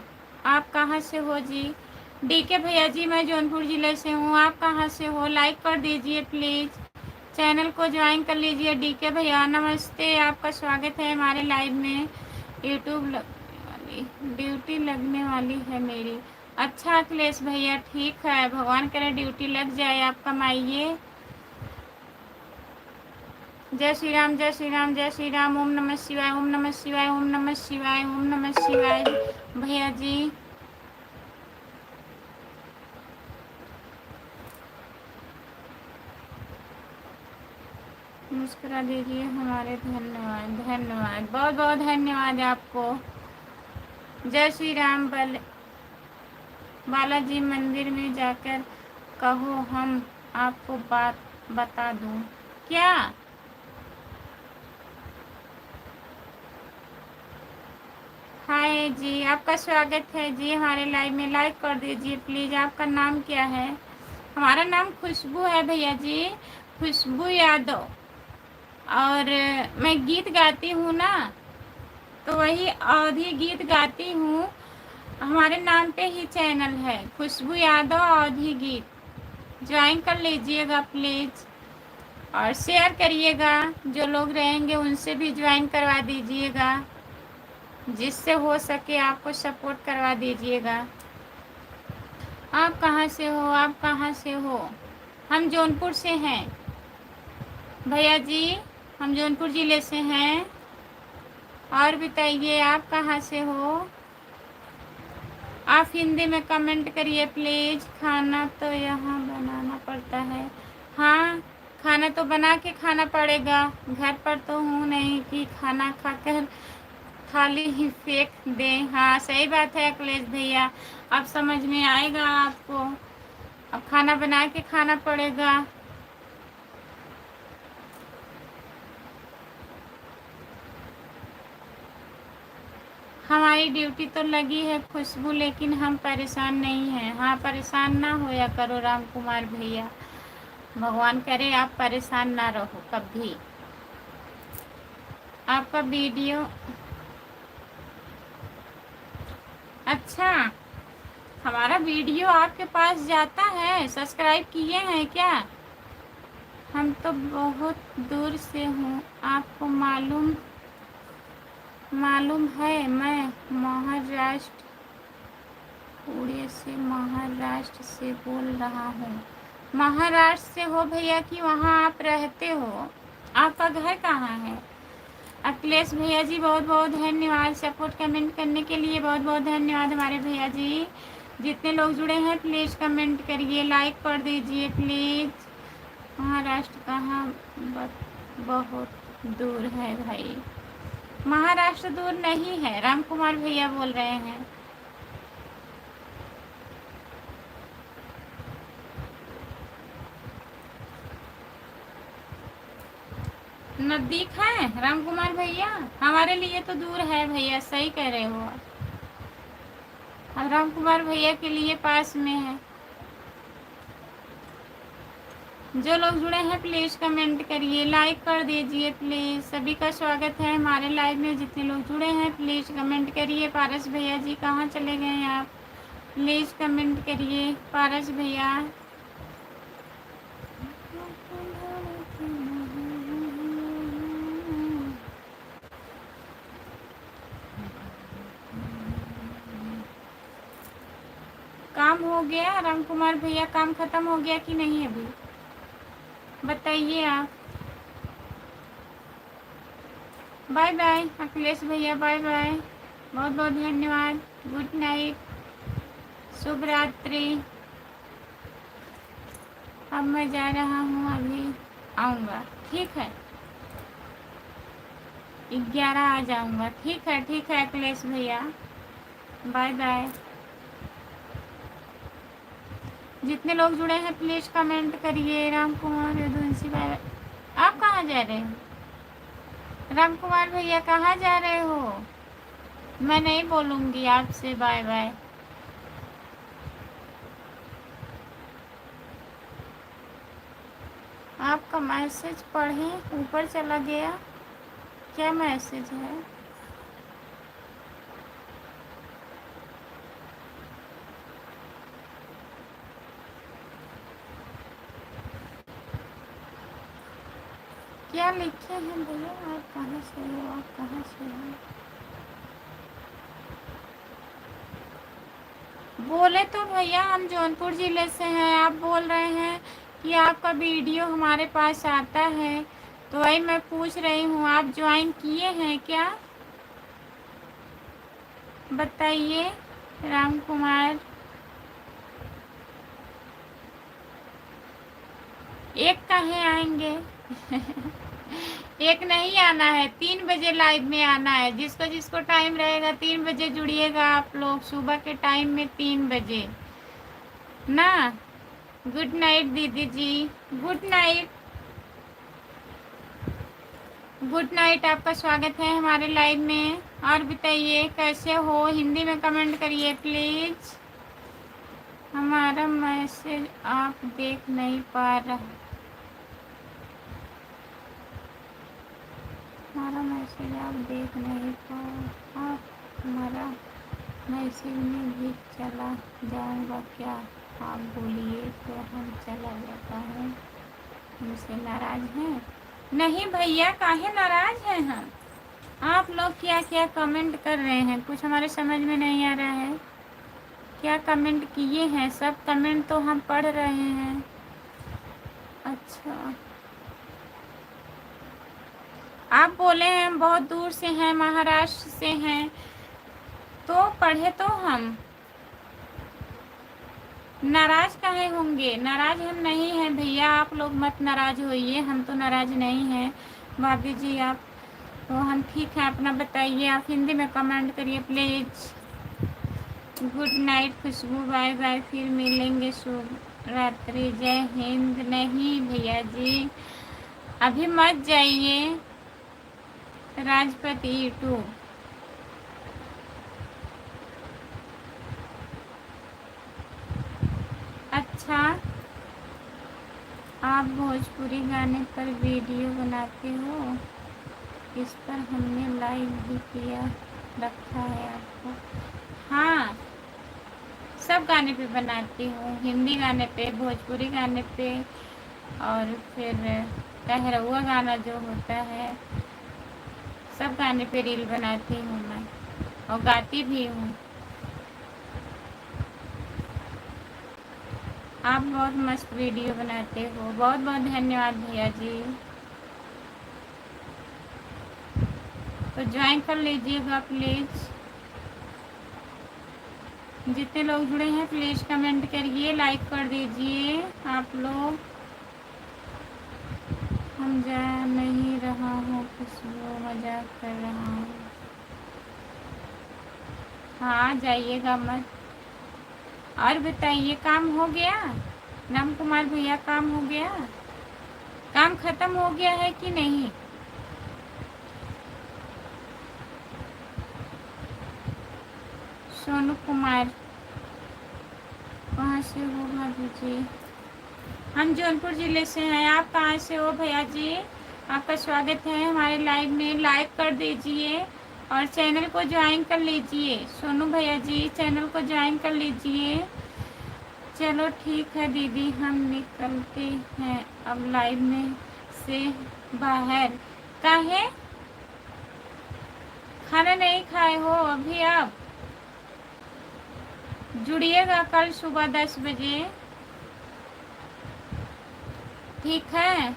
आप कहाँ से हो जी? डीके भैया जी मैं जौनपुर ज़िले से हूँ, आप कहाँ से हो? लाइक कर दीजिए प्लीज़, चैनल को ज्वाइन कर लीजिए। डीके भैया नमस्ते, आपका स्वागत है हमारे लाइव में। यूट्यूब ड्यूटी लगने वाली है मेरी। अच्छा अखिलेश भैया ठीक है, भगवान करे ड्यूटी लग जाए, आप कमाइए। जय श्री राम, जय श्री राम, जय श्री राम। ओम नमः शिवाय, ओम नमः शिवाय, ओम नमः शिवाय, ओम नमः शिवाय। भैया जी मुस्कुरा दीजिए हमारे। धन्यवाद, धन्यवाद, बहुत बहुत धन्यवाद आपको। जय श्री राम। बालाजी मंदिर में जाकर कहो हम आपको बात बता दूं क्या? हाय जी, आपका स्वागत है जी हमारे लाइव में। लाइक कर दीजिए प्लीज़। आपका नाम क्या है? हमारा नाम खुशबू है भैया जी, खुशबू यादव। और मैं गीत गाती हूँ ना, तो वही अवधी गीत गाती हूँ। हमारे नाम पे ही चैनल है, खुशबू यादव अवधी गीत। ज्वाइन कर लीजिएगा प्लीज़, और शेयर करिएगा। जो लोग रहेंगे उनसे भी ज्वाइन करवा दीजिएगा, जिससे हो सके आपको सपोर्ट करवा दीजिएगा। आप कहाँ से हो? आप कहाँ से हो? हम जौनपुर से हैं भैया जी, हम जौनपुर ज़िले से हैं। और बताइए आप कहाँ से हो? आप हिंदी में कमेंट करिए प्लीज़। खाना तो यहाँ बनाना पड़ता है। हाँ, खाना तो बना के खाना पड़ेगा। घर पर तो हूँ नहीं कि खाना खाकर थाली ही फेंक दें। हाँ सही बात है अखिलेश भैया, अब समझ में आएगा आपको। अब खाना बना के खाना पड़ेगा। हमारी ड्यूटी तो लगी है खुशबू, लेकिन हम परेशान नहीं हैं। हाँ परेशान ना होया करो राम कुमार भैया, भगवान करे आप परेशान ना रहो कभी। आपका वीडियो अच्छा, हमारा वीडियो आपके पास जाता है? सब्सक्राइब किए हैं क्या? हम तो बहुत दूर से हूँ, आपको मालूम है। मैं महाराष्ट्र, पुणे से, महाराष्ट्र से बोल रहा हूँ। महाराष्ट्र से हो भैया कि वहाँ आप रहते हो? आपका घर कहाँ है? अखिलेश भैया जी बहुत बहुत धन्यवाद सपोर्ट कमेंट करने के लिए, बहुत बहुत धन्यवाद हमारे भैया जी। जितने लोग जुड़े हैं प्लीज़ कमेंट करिए, लाइक कर दीजिए प्लीज़। महाराष्ट्र कहाँ? बहुत दूर है भाई। महाराष्ट्र दूर नहीं है, राम कुमार भैया बोल रहे हैं। नज़दीक है राम कुमार भैया? हमारे लिए तो दूर है भैया, सही कह रहे हो आप। और राम कुमार भैया के लिए पास में है। जो लोग जुड़े हैं प्लीज़ कमेंट करिए, लाइक कर दीजिए प्लीज़। सभी का स्वागत है हमारे लाइव में। जितने लोग जुड़े हैं प्लीज़ कमेंट करिए। पारस भैया जी कहाँ चले गए हैं आप? प्लीज़ कमेंट करिए पारस भैया। काम हो गया राम कुमार भैया? काम ख़त्म हो गया कि नहीं अभी? बताइए आप। बाय बाय अखिलेश भैया, बाय बाय, बहुत बहुत धन्यवाद। गुड नाइट, शुभ रात्रि। अब मैं जा रहा हूँ, अभी आऊँगा, ठीक है? 11 आ जाऊँगा, ठीक है अखिलेश भैया, बाय बाय। जितने लोग जुड़े हैं प्लीज़ कमेंट करिए। Ram Kumar Yaduvanshi, bye bye. आप कहाँ जा रहे हो राम कुमार भैया? कहाँ जा रहे हो? मैं नहीं बोलूँगी आपसे, बाय बाय। आपका मैसेज पढ़ें, ऊपर चला गया। क्या मैसेज है? क्या लिखे हैं भैया? आप कहाँ से हो? आप कहाँ से हो? बोले तो भैया हम जौनपुर ज़िले से हैं। आप बोल रहे हैं कि आपका वीडियो हमारे पास आता है, तो वही मैं पूछ रही हूँ। आप ज्वाइन किए हैं क्या? बताइए राम कुमार। एक कहाँ आएंगे? एक नहीं आना है, 3 बजे लाइव में आना है। जिसको जिसको टाइम रहेगा 3 बजे जुड़िएगा आप लोग, सुबह के टाइम में 3 बजे ना। गुड नाइट दीदी जी, गुड नाइट, गुड नाइट। आपका स्वागत है हमारे लाइव में। और बताइए कैसे हो? हिंदी में कमेंट करिए प्लीज़। हमारा मैसेज आप देख नहीं पा रहे, हमारा मैसेज आप देख नहीं पाओ। आप हमारा मैसेज में भी चला जाऊंगा क्या? आप बोलिए तो हम चला जाता हूँ। हमसे नाराज हैं? नहीं भैया, काहे नाराज हैं हम? आप लोग क्या क्या कमेंट कर रहे हैं, कुछ हमारे समझ में नहीं आ रहा है। क्या कमेंट किए हैं? सब कमेंट तो हम पढ़ रहे हैं। अच्छा, आप बोले हैं बहुत दूर से हैं, महाराष्ट्र से हैं, तो पढ़े तो हम। नाराज काहे होंगे? नाराज हम नहीं हैं भैया, आप लोग मत नाराज होइए, हम तो नाराज नहीं हैं। भाभी जी आप तो हम ठीक हैं, अपना बताइए। आप हिंदी में कमेंट करिए please. Good night Khushboo, bye bye, फिर मिलेंगे, शुभ रात्रि, जय हिंद। नहीं भैया जी, अभी मत जाइए। राजपति यूट्यूब, अच्छा आप भोजपुरी गाने पर वीडियो बनाते हो? इस पर हमने लाइव भी किया रखा है आपको। हाँ, सब गाने पे बनाती हूँ, हिंदी गाने पे, भोजपुरी गाने पे, और फिर कहरउआ गाना जो होता है, सब गाने पे रील बनाती हूँ मैं, और गाती भी हूँ। आप बहुत मस्त वीडियो बनाते हो, बहुत बहुत धन्यवाद भैया जी। तो ज्वाइन कर लीजिएगा प्लीज़। जितने लोग जुड़े हैं प्लीज़ कमेंट करिए, लाइक कर दीजिए आप लोग। हम जा नहीं रहा हूँ खुशबू, मजाक कर रहा हूँ। हाँ जाइएगा मत। और बताइए, काम हो गया? राम कुमार भैया काम हो गया? काम खत्म हो गया है कि नहीं? सोनू कुमार, कहाँ से हो भाभी जी? हम जौनपुर ज़िले से हैं। आप कहाँ से हो भैया जी? आपका स्वागत है हमारे लाइव में। लाइक कर दीजिए और चैनल को ज्वाइन कर लीजिए। सोनू भैया जी चैनल को ज्वाइन कर लीजिए। चलो ठीक है दीदी, हम निकलते हैं अब लाइव में से बाहर। काहे? खाना नहीं खाए हो अभी? आप जुड़िएगा कल सुबह 10 बजे, ठीक है?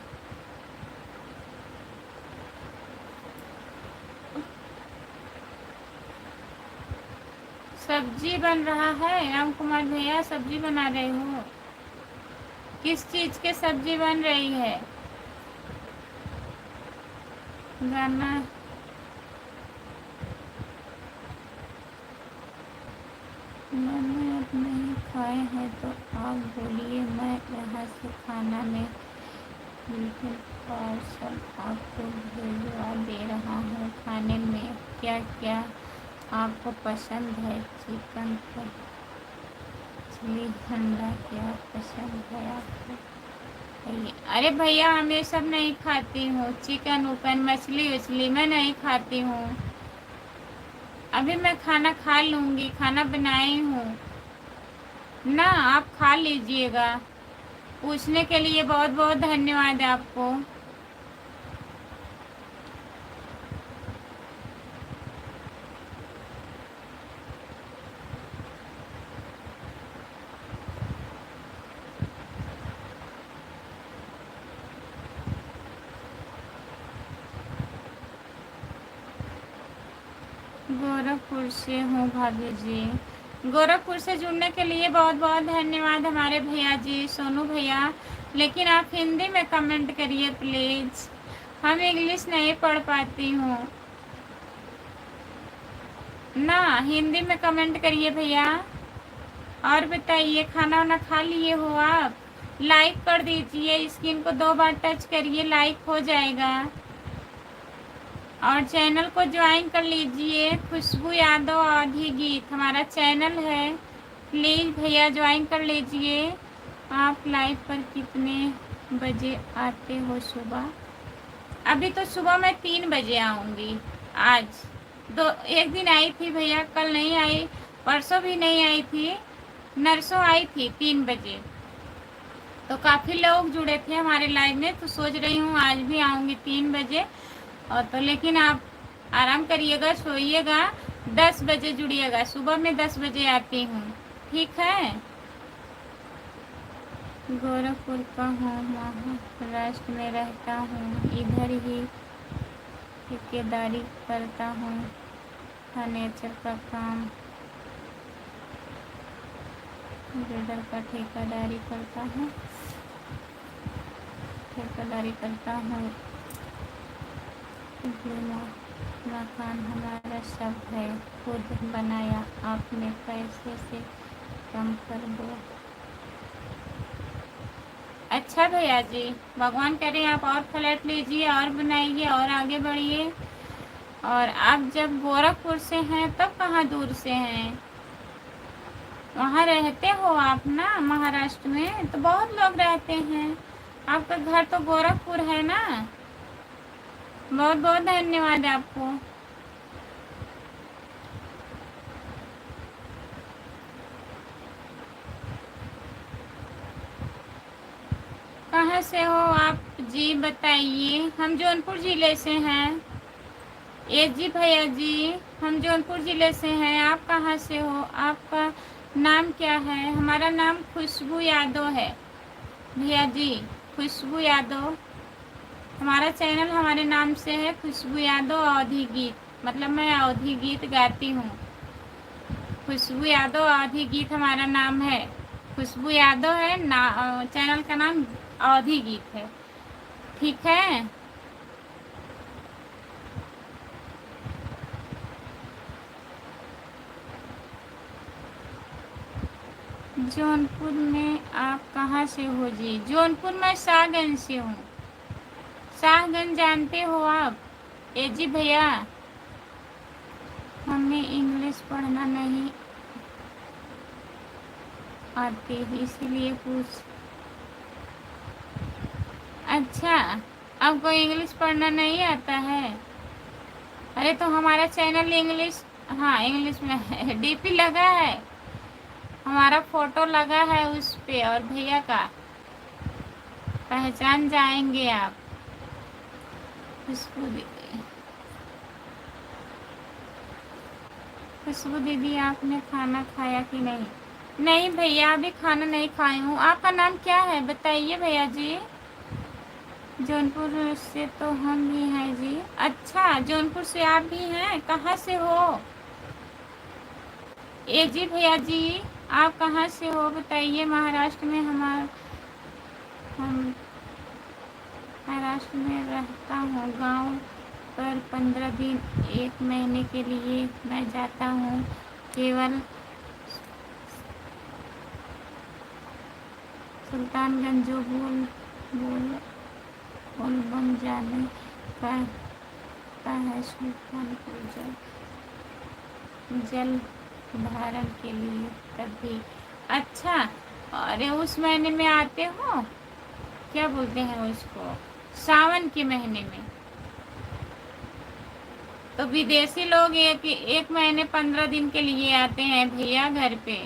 सब्जी बन रहा है राम कुमार भैया, सब्जी बना रहे हो? किस चीज़ के सब्जी बन रही है? गाना मैंने अब नहीं खाए हैं तो आप बोलिए, मैं यहाँ से खाना में बिल्कुल पार्सल आपको भिजवा दे रहा हूँ। खाने में क्या क्या आपको पसंद है? चिकन का चिली अंडा क्या पसंद है आपको? अरे भैया हम ये सब नहीं खाती हूँ, चिकन उकन मछली उछली मैं नहीं खाती हूँ। अभी मैं खाना खा लूँगी, खाना बनाई हूँ ना, आप खा लीजिएगा। पूछने के लिए बहुत बहुत धन्यवाद आपको। गोरखपुर से हूँ भाभी जी। गोरखपुर से जुड़ने के लिए बहुत बहुत धन्यवाद हमारे भैया जी, सोनू भैया। लेकिन आप हिंदी में कमेंट करिए प्लीज़, हम इंग्लिश नहीं पढ़ पाती हूँ ना, हिंदी में कमेंट करिए भैया। और बताइए, खाना वाना खा लिए हो आप? लाइक कर दीजिए, स्क्रीन को 2 बार टच करिए, लाइक हो जाएगा। और चैनल को ज्वाइन कर लीजिए, खुशबू यादव आधी गीत हमारा चैनल है, प्लीज़ भैया ज्वाइन कर लीजिए। आप लाइव पर कितने बजे आते हो सुबह? अभी तो सुबह मैं 3 बजे आऊँगी। आज एक दिन आई थी भैया, कल नहीं आई, परसों भी नहीं आई थी, नरसों आई थी 3 बजे, तो काफ़ी लोग जुड़े थे हमारे लाइव में, तो सोच रही हूँ आज भी आऊँगी 3 बजे। और तो लेकिन आप आराम करिएगा, सोइएगा, 10 बजे जुड़िएगा, सुबह में 10 बजे आती हूँ, ठीक है। गोरखपुर का हूँ, महाराष्ट्र में रहता हूँ, इधर ही ठेकेदारी करता हूँ, फर्नीचर का काम, बिल्डर का ठेकेदारी करता हूँ, मकान हमारा सब है, खुद बनाया, आपने पैसे से कम कर दो। अच्छा भैया जी, भगवान करे आप और फ्लैट लीजिए और बनाइए और आगे बढ़िए। और आप जब गोरखपुर से हैं तब कहाँ दूर से हैं, वहाँ रहते हो आप ना, महाराष्ट्र में तो बहुत लोग रहते हैं, आपका घर तो गोरखपुर है ना। बहुत बहुत धन्यवाद आपको। कहाँ से हो आप जी बताइए। हम जौनपुर ज़िले से हैं। ये जी भैया जी, हम जौनपुर ज़िले से हैं। आप कहाँ से हो, आपका नाम क्या है? हमारा नाम खुशबू यादव है भैया जी, खुशबू यादव। हमारा चैनल हमारे नाम से है, खुशबू यादव अवधी गीत, मतलब मैं अवधी गीत गाती हूँ। खुशबू यादव अवधी गीत हमारा नाम है, खुशबू यादव है ना, चैनल का नाम अवधी गीत है, ठीक है। जौनपुर में आप कहाँ से हो जी? जौनपुर में शाहगंज से हूँ। शाहगंज जानते हो आप? ए जी भैया, हमें इंग्लिश पढ़ना नहीं आती, इसीलिए पूछ। अच्छा, आपको इंग्लिश पढ़ना नहीं आता है? अरे तो हमारा चैनल इंग्लिश, हाँ इंग्लिश में है, डीपी लगा है, हमारा फोटो लगा है उस पे, और भैया का पहचान जाएंगे आप। खुशबू दीदी, आपने खाना खाया कि नहीं? नहीं भैया, अभी खाना नहीं खाई हूँ। आपका नाम क्या है बताइए भैया जी? जौनपुर से तो हम भी हैं जी। अच्छा, जौनपुर से आप भी हैं, कहाँ से हो? ए जी भैया जी, आप कहाँ से हो बताइए? महाराष्ट्र में हम महाराष्ट्र में रहता हूँ, गांव पर 15 दिन 1 महीने के लिए मैं जाता हूँ, केवल सुल्तानगंज जो बोल बम जाने का है, सुल्तानपुर जल धारण के लिए तभी। अच्छा, अरे उस महीने में आते हो, क्या बोलते हैं उसको, सावन के महीने में। तो विदेशी लोग एक महीने 15 दिन के लिए आते हैं भैया घर पे।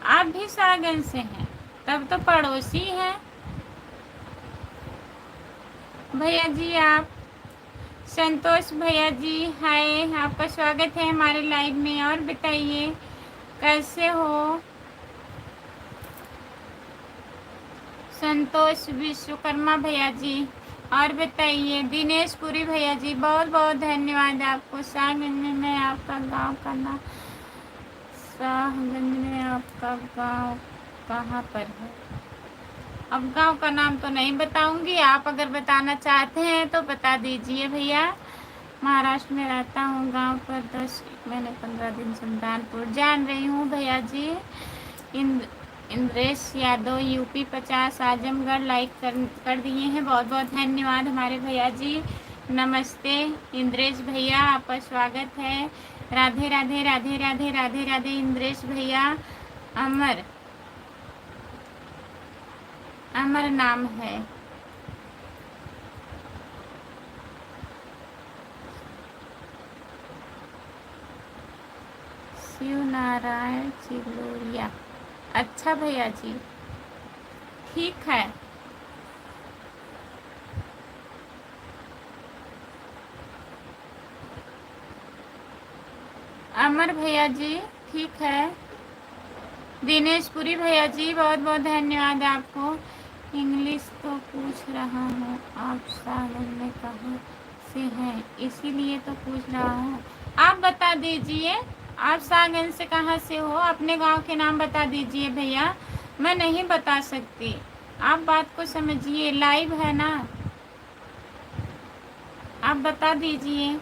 आप भी शाहगंज से हैं, तब तो पड़ोसी हैं भैया जी आप। संतोष भैया जी हाय, आपका स्वागत है हमारे लाइव में। और बताइए कैसे हो? संतोष विश्वकर्मा भैया जी। और बताइए दिनेश पुरी भैया जी, बहुत बहुत धन्यवाद आपको। शाहगंज में आपका गांव का नाम, शाहगंज में आपका गांव कहाँ पर है? अब गांव का नाम तो नहीं बताऊंगी, आप अगर बताना चाहते हैं तो बता दीजिए भैया। महाराष्ट्र में रहता हूँ, गांव पर 10 महीने 15 दिन, सुल्तानपुर। जान रही हूँ भैया जी। इंद्रेश यादव यूपी 50 आजमगढ़ लाइक कर दिए हैं, बहुत बहुत धन्यवाद हमारे भैया जी। नमस्ते इंद्रेश भैया, आपका स्वागत है। राधे राधे राधे राधे राधे राधे इंद्रेश भैया। अमर नाम है। शिव नारायण चिलोरिया। अच्छा भैया जी, ठीक है। अमर भैया जी, ठीक है। दिनेश पुरी भैया जी, बहुत बहुत धन्यवाद आपको। इंग्लिश तो पूछ रहा हूँ, आप सागर में कहाँ से हैं, इसीलिए तो पूछ रहा हूँ। आप बता दीजिए, आप सागन से कहाँ से हो, अपने गांव के नाम बता दीजिए भैया। मैं नहीं बता सकती, आप बात को समझिए, लाइव है ना, आप बता दीजिए।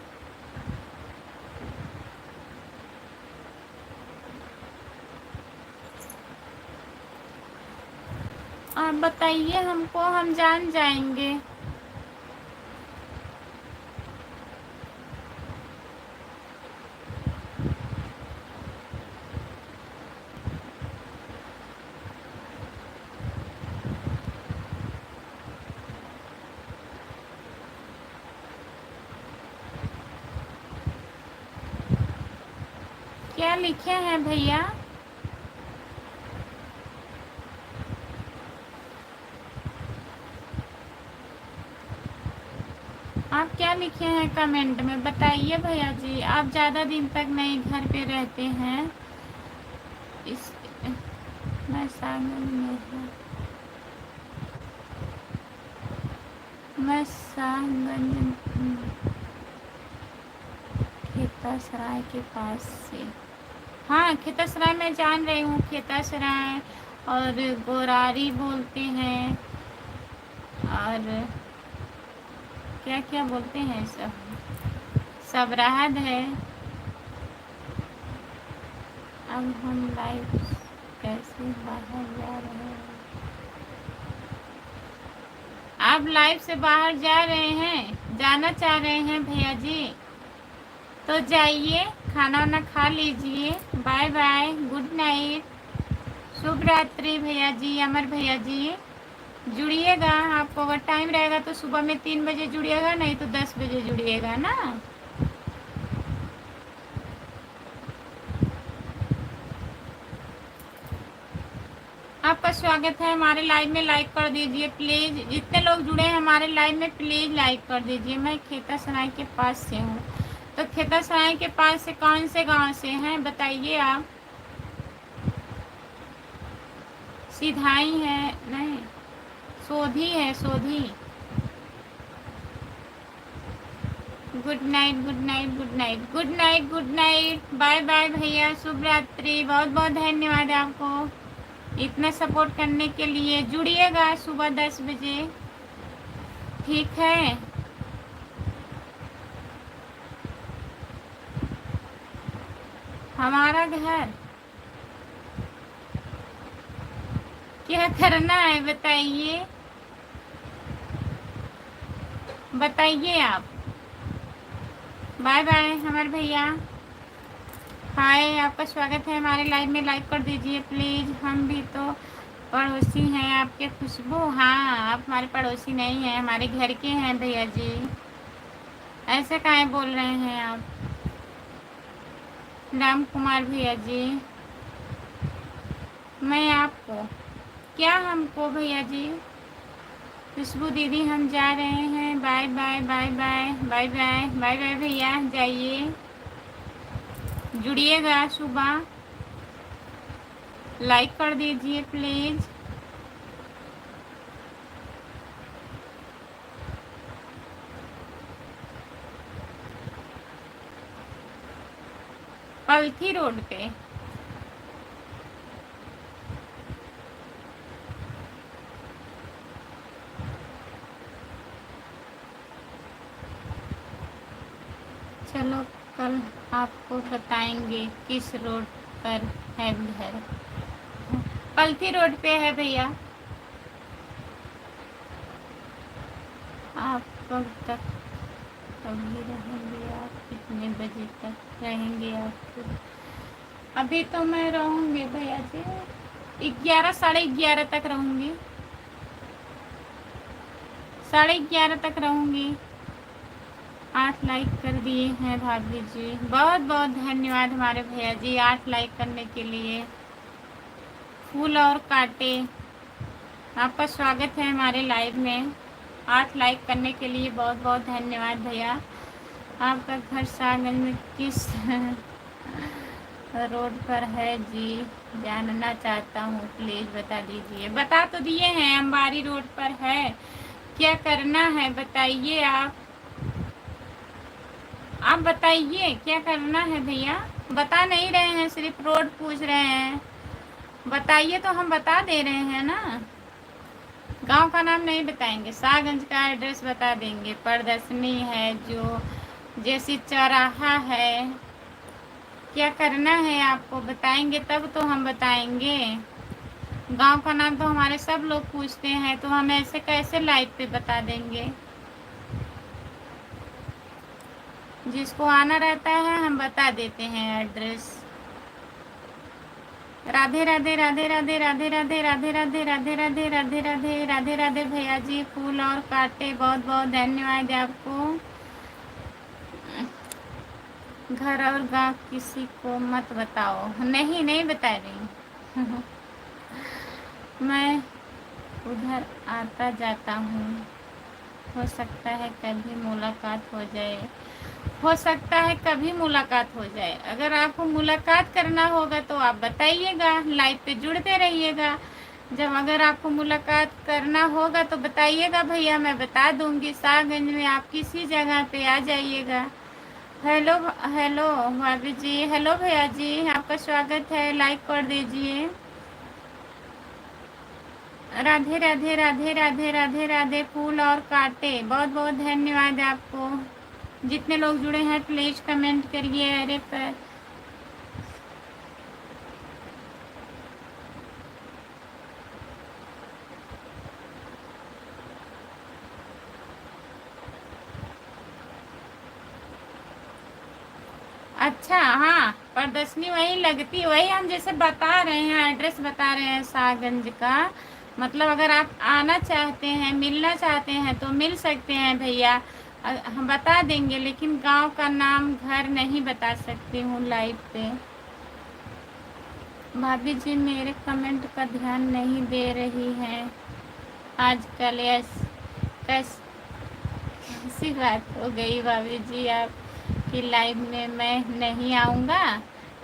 आप बताइए हमको, हम जान जाएंगे। क्या लिखे हैं भैया? आप क्या लिखे हैं कमेंट में बताइए भैया जी। आप ज़्यादा दिन तक नहीं घर पे रहते हैं, इस मैं सागन में हूँ, मैं सागन खेतासराय के पास से। हाँ, खेतासराय मैं जान रही हूँ, खेतासराय और गोरारी बोलते हैं, और क्या क्या बोलते हैं, सब राहत है। अब हम लाइव कैसे बाहर जा रहे हैं? आप लाइव से बाहर जा रहे हैं, जाना चाह रहे हैं भैया जी, तो जाइए, खाना वाना खा लीजिए। बाय बाय, गुड नाइट, शुभ रात्रि भैया जी। अमर भैया जी, जुड़िएगा, आपको अगर टाइम रहेगा तो सुबह में 3 बजे जुड़िएगा, नहीं तो 10 बजे जुड़िएगा ना। आपका स्वागत है हमारे लाइव में, लाइक कर दीजिए प्लीज़। जितने लोग जुड़े हैं हमारे लाइव में प्लीज़ लाइक कर दीजिए। मैं खेतासराय के पास से हूँ, तो खेतासराय के पास से कौन से गांव से हैं बताइए आप? सिधाई है? नहीं, सोधी है, Sodhi. Good night, good night, good night, good night, good night, bye bye भैया, शुभ रात्रि। बहुत बहुत धन्यवाद आपको इतना सपोर्ट करने के लिए। जुड़िएगा सुबह 10 बजे, ठीक है। हमारा घर क्या करना है बताइए, बताइए आप। बाय बाय हमारे भैया, हाय, आपका स्वागत है हमारे लाइव में, लाइक कर दीजिए प्लीज़। हम भी तो पड़ोसी हैं आपके खुशबू। हाँ, आप हमारे पड़ोसी नहीं हैं, हमारे घर के हैं भैया जी, ऐसे काहे बोल रहे हैं आप? राम कुमार भैया जी, मैं आपको, क्या हमको भैया जी? खुशबू दीदी, हम जा रहे हैं, bye bye, bye bye, bye bye, bye bye भैया, जाइए, जुड़िएगा सुबह, लाइक कर दीजिए प्लीज़। पलथी रोड पे। चलो कल आपको बताएंगे किस रोड पर है घर। पलथी रोड पे है भैया। आप कब तक अभी रहेंगे, आप कितने बजे तक रहेंगे आप? अभी तो मैं रहूँगी भैया जी 11, साढ़े 11 तक रहूँगी, 11:30 तक रहूँगी। 8 लाइक कर दिए हैं भाभी जी, बहुत बहुत धन्यवाद हमारे भैया जी 8 लाइक करने के लिए। फूल और कांटे, आपका स्वागत है हमारे लाइव में। 8 लाइक करने के लिए बहुत बहुत धन्यवाद भैया। आपका घर सागंज में किस रोड पर है जी, जानना चाहता हूँ, प्लीज़ बता दीजिए। बता तो दिए हैं, अंबारी रोड पर है। क्या करना है बताइए आप बताइए क्या करना है भैया। बता नहीं रहे हैं, सिर्फ रोड पूछ रहे हैं। बताइए तो हम बता दे रहे हैं ना। गांव का नाम नहीं बताएंगे, सागंज का एड्रेस बता देंगे। प्रदर्शनी है जो, जैसी चौराहा है। क्या करना है आपको बताएंगे तब तो हम बताएंगे। गांव का नाम तो हमारे सब लोग पूछते हैं, तो हम ऐसे कैसे लाइव पे बता देंगे। जिसको आना रहता है हम बता देते हैं एड्रेस। राधे राधे राधे राधे राधे राधे राधे राधे राधे राधे राधे राधे राधे राधे भैया जी। फूल और कांटे, बहुत बहुत धन्यवाद आपको। घर और गांव किसी को मत बताओ। नहीं नहीं बता रही मैं उधर आता जाता हूँ, हो सकता है कभी मुलाकात हो जाए। हो सकता है कभी मुलाकात हो जाए। अगर आपको मुलाकात करना होगा तो आप बताइएगा, लाइव पे जुड़ते रहिएगा। जब अगर आपको मुलाकात करना होगा तो बताइएगा भैया, मैं बता दूंगी। सागंज में आप किसी जगह पे आ जाइएगा। हेलो हेलो भाभी जी, हेलो भैया जी, आपका स्वागत है। लाइक कर दीजिए। राधे राधे राधे राधे राधे राधे। फूल और कांटे, बहुत बहुत धन्यवाद आपको। जितने लोग जुड़े हैं प्लीज कमेंट करिए। अरे पर अच्छा, हाँ प्रदर्शनी वही लगती, वही हम जैसे बता रहे हैं, एड्रेस बता रहे हैं सागंज का। मतलब अगर आप आना चाहते हैं, मिलना चाहते हैं तो मिल सकते हैं भैया। हम बता देंगे, लेकिन गांव का नाम घर नहीं बता सकती हूँ लाइव पे। भाभी जी मेरे कमेंट का ध्यान नहीं दे रही हैं आजकल। कैसी बात हो गई भाभी जी, आपकी लाइव में मैं नहीं आऊँगा।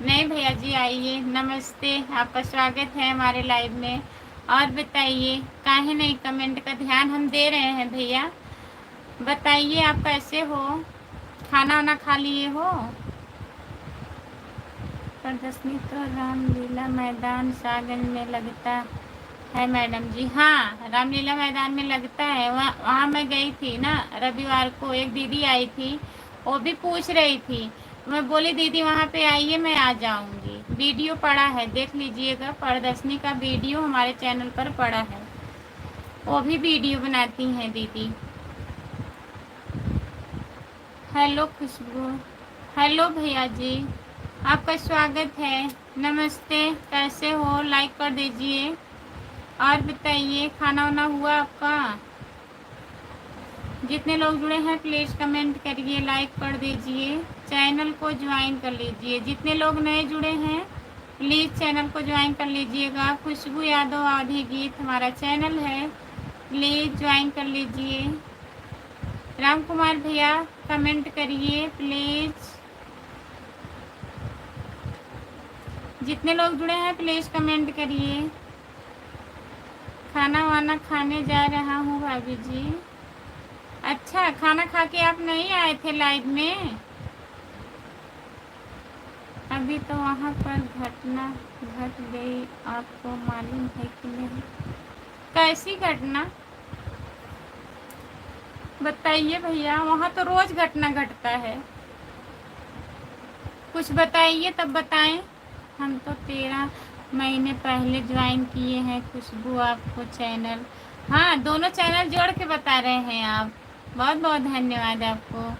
नहीं भैया जी आइए, नमस्ते, आपका स्वागत है हमारे लाइव में। और बताइए, काहे नहीं कमेंट का ध्यान हम दे रहे हैं भैया। बताइए आप कैसे हो, खाना वाना खा लिए हो। प्रदर्शनी तो रामलीला मैदान सागंज में लगता है मैडम जी। हाँ रामलीला मैदान में लगता है। वहाँ मैं गई थी ना रविवार को, एक दीदी आई थी, वो भी पूछ रही थी। मैं बोली दीदी वहाँ पे आइए, मैं आ जाऊँगी। वीडियो पड़ा है, देख लीजिएगा। प्रदर्शनी का वीडियो हमारे चैनल पर पड़ा है, वो भी वीडियो बनाती हैं दीदी। हेलो खुशबू, हेलो भैया जी, आपका स्वागत है। नमस्ते, कैसे हो, लाइक कर दीजिए। और बताइए खाना वाना हुआ आपका। जितने लोग जुड़े हैं प्लीज़ कमेंट करिए, लाइक कर दीजिए, चैनल को ज्वाइन कर लीजिए। जितने लोग नए जुड़े हैं प्लीज़ चैनल को ज्वाइन कर लीजिएगा। खुशबू यादव आधी गीत हमारा चैनल है, प्लीज़ ज्वाइन कर लीजिए। राम कुमार भैया कमेंट करिए प्लीज़। जितने लोग जुड़े हैं प्लीज़ कमेंट करिए। खाना वाना खाने जा रहा हूँ भाभी जी। अच्छा, खाना खा के आप नहीं आए थे लाइव में। अभी तो वहाँ पर घटना घट गई, आपको मालूम है कि नहीं। कैसी घटना बताइए भैया, वहाँ तो रोज घटना घटता है। कुछ बताइए तब बताएं। हम तो 13 महीने पहले ज्वाइन किए हैं खुशबू आपको चैनल। हाँ दोनों चैनल जोड़ के बता रहे हैं आप, बहुत बहुत धन्यवाद आपको।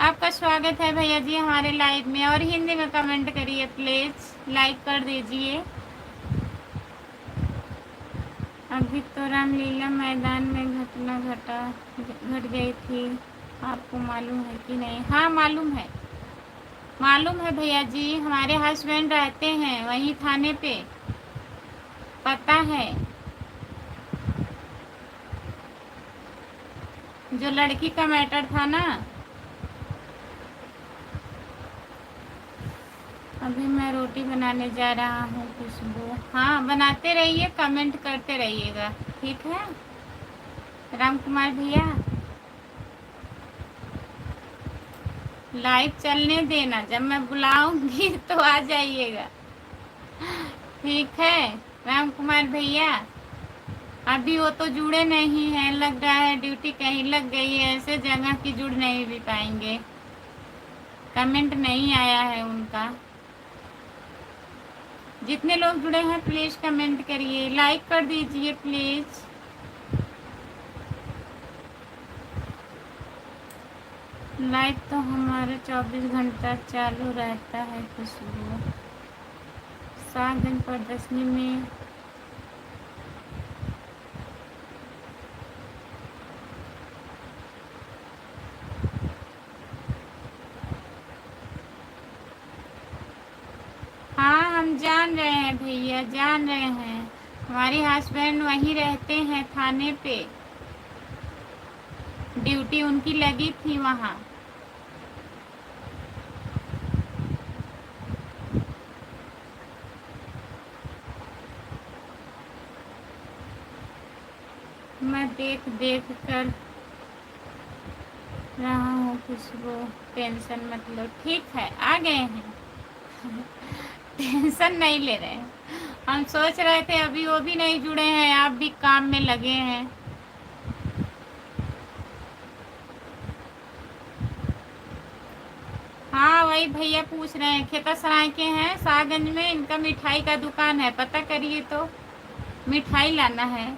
आपका स्वागत है भैया जी हमारे लाइव में। और हिंदी में कमेंट करिए प्लीज़, लाइक कर दीजिए। अभी तो रामलीला मैदान में घटना घट गई थी, आपको मालूम है कि नहीं? हाँ मालूम है, मालूम है भैया जी, हमारे हस्बैंड रहते हैं वहीं थाने पे, पता है। जो लड़की का मैटर था ना, अभी मैं रोटी बनाने जा रहा हूँ खुशबू। हाँ बनाते रहिए, कमेंट करते रहिएगा, ठीक है राम कुमार भैया। लाइव चलने देना, जब मैं बुलाऊंगी तो आ जाइएगा, ठीक है राम कुमार भैया। अभी वो तो जुड़े नहीं हैं, लग रहा है ड्यूटी कहीं लग गई है, ऐसे जगह की जुड़ नहीं भी पाएंगे, कमेंट नहीं आया है उनका। जितने लोग जुड़े हैं प्लीज कमेंट करिए, लाइक कर दीजिए प्लीज। लाइव तो हमारे 24 घंटा चालू रहता है खुशबू। सागन प्रदर्शनी में हाँ हम जान रहे हैं भैया, जान रहे हैं, हमारे हस्बैंड वहीं रहते हैं थाने पे, ड्यूटी उनकी लगी थी वहाँ। मैं देख देख कर रहा हूँ खुशबू, टेंशन मत लो, ठीक है आ गए हैं टेंशन नहीं ले रहे हैं, हम सोच रहे थे अभी वो भी नहीं जुड़े हैं, आप भी काम में लगे हैं। हाँ वही भैया पूछ रहे हैं, खेता सराय के हैं, शाहगंज में इनका मिठाई का दुकान है, पता करिए तो मिठाई लाना है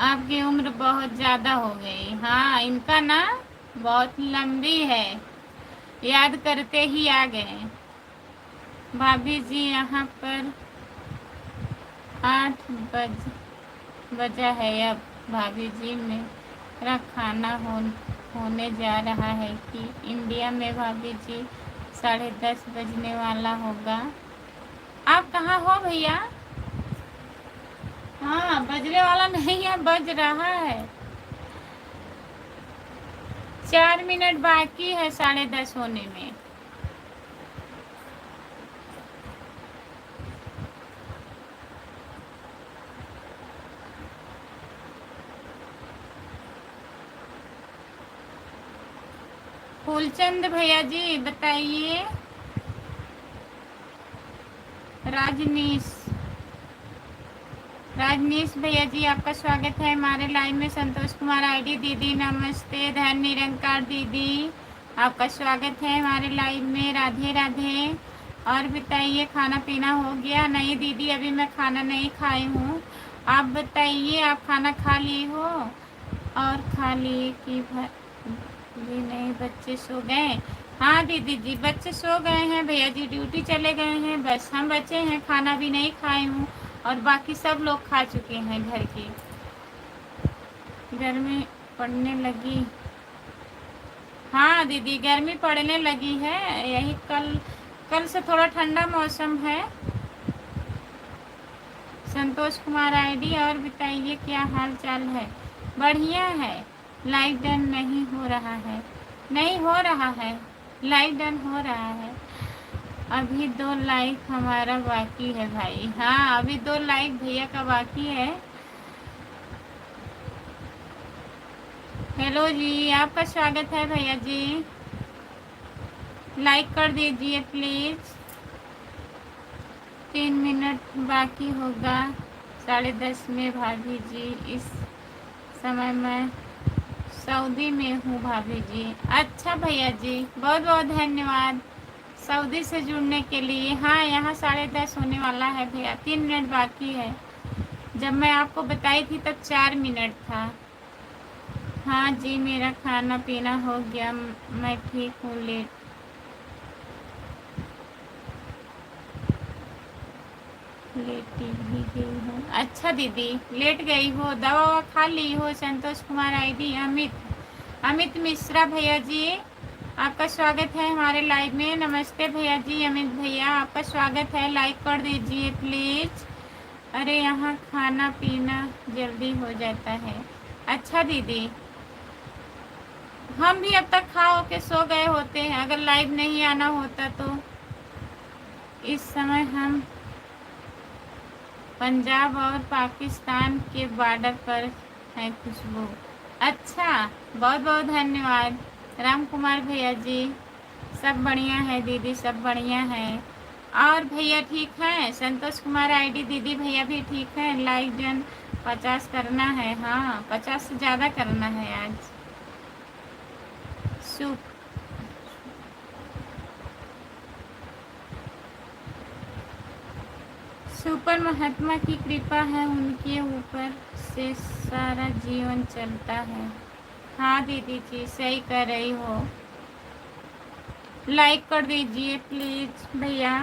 आपकी उम्र बहुत ज़्यादा हो गई। हाँ इनका ना बहुत लंबी है, याद करते ही आ गए। भाभी जी यहाँ पर 8 बजा है अब, भाभी जी मेरा खाना होने जा रहा है कि इंडिया में भाभी जी 10:30 बजने वाला होगा। आप कहाँ हो भैया? हाँ बजने वाला नहीं है, बज रहा है, 4 मिनट बाकी है 10:30 होने में। फूलचंद भैया जी बताइए। राजनीश भैया जी आपका स्वागत है हमारे लाइव में। संतोष कुमार आईडी दीदी नमस्ते। धन निरंकार दीदी आपका स्वागत है हमारे लाइव में, राधे राधे। और बताइए खाना पीना हो गया? नहीं दीदी अभी मैं खाना नहीं खाई हूँ, आप बताइए आप खाना खा ली हो? और खा लिए कि भी नहीं, बच्चे सो गए? हाँ दीदी जी बच्चे सो गए हैं, भैया जी ड्यूटी चले गए हैं, बस हम बचे हैं, खाना भी नहीं खाए हूँ और बाकी सब लोग खा चुके हैं घर की। गर्मी पड़ने लगी? हाँ दीदी गर्मी पड़ने लगी है, यही कल से थोड़ा ठंडा मौसम है। संतोष कुमार आईडी और बताइए क्या हाल चाल है? बढ़िया है। लाइव डन नहीं हो रहा है? नहीं हो रहा है, लाइव डन हो रहा है। अभी 2 लाइक हमारा बाकी है भाई। हाँ अभी 2 लाइक भैया का बाकी है। हेलो जी आपका स्वागत है भैया जी, लाइक कर दीजिए प्लीज। 3 मिनट बाकी होगा 10:30 में भाभी जी। इस समय मैं सऊदी में हूँ भाभी जी। अच्छा भैया जी बहुत बहुत धन्यवाद सऊदी से जुड़ने के लिए। हाँ यहाँ 10:30 होने वाला है भैया, 3 मिनट बाकी है। जब मैं आपको बताई थी तब 4 मिनट था। हाँ जी, मेरा खाना पीना हो गया, मैं ठीक हूँ, लेटी भी गई हूँ। अच्छा दीदी, लेट गई हो, दवा ववा खा ली हो? संतोष कुमार आईडी, अमित मिश्रा भैया जी, आपका स्वागत है हमारे लाइव में। नमस्ते भैया जी, अमित भैया आपका स्वागत है, लाइक कर दीजिए प्लीज। अरे यहाँ खाना पीना जल्दी हो जाता है। अच्छा दीदी, हम भी अब तक खा हो के सो गए होते हैं अगर लाइव नहीं आना होता तो। इस समय हम पंजाब और पाकिस्तान के बॉर्डर पर हैं खुशबू। अच्छा, बहुत बहुत धन्यवाद राम कुमार भैया जी। सब बढ़िया है दीदी, सब बढ़िया है। और भैया ठीक हैं? संतोष कुमार आईडी दीदी भैया भी ठीक है। लाइक जन 50 करना है। हाँ, 50 से ज़्यादा करना है आज। सुपर महात्मा की कृपा है, उनके ऊपर से सारा जीवन चलता है। हाँ दीदी जी, सही कर रही हो। लाइक कर दीजिए प्लीज भैया।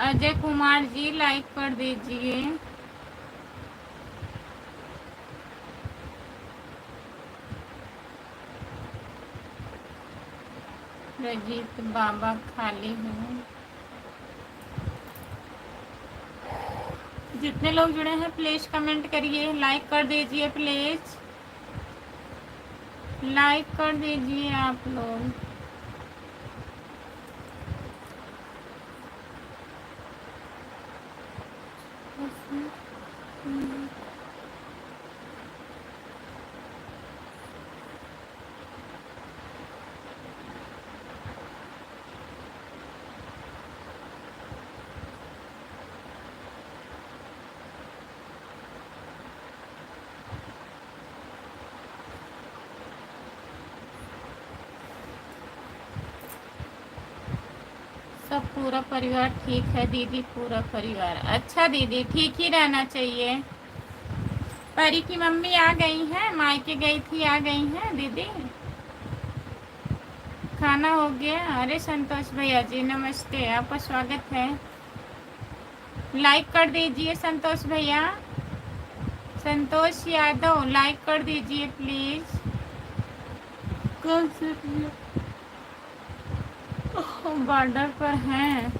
अजय कुमार जी लाइक कर दीजिए। रजीत बाबा खाली हूँ। जितने लोग जुड़े हैं प्लीज कमेंट करिए, लाइक कर दीजिए प्लीज, लाइक कर दीजिए आप लोग। सब पूरा परिवार ठीक है दीदी, पूरा परिवार। अच्छा दीदी, ठीक ही रहना चाहिए। परी की मम्मी आ गई हैं, मायके गई थी, आ गई हैं दीदी। खाना हो गया? अरे संतोष भैया जी नमस्ते, आपका स्वागत है। लाइक कर दीजिए संतोष भैया। संतोष यादव लाइक कर दीजिए प्लीज। कौन से बॉर्डर पर हैं?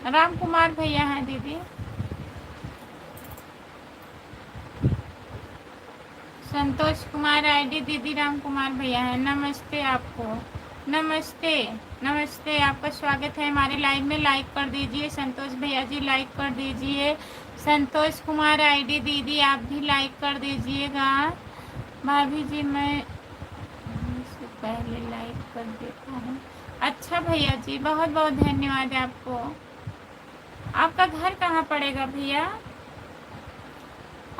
राम कुमार भैया हैं दीदी। संतोष कुमार आईडी दीदी राम कुमार भैया हैं। नमस्ते आपको, नमस्ते नमस्ते, आपका स्वागत है हमारे लाइव में। लाइक कर दीजिए संतोष भैया जी, लाइक कर दीजिए। संतोष कुमार आईडी दीदी आप भी लाइक कर दीजिएगा। भाभी जी मैं इससे पहले लाइक कर देता हूँ। अच्छा भैया जी, बहुत बहुत धन्यवाद आपको। आपका घर कहाँ पड़ेगा भैया?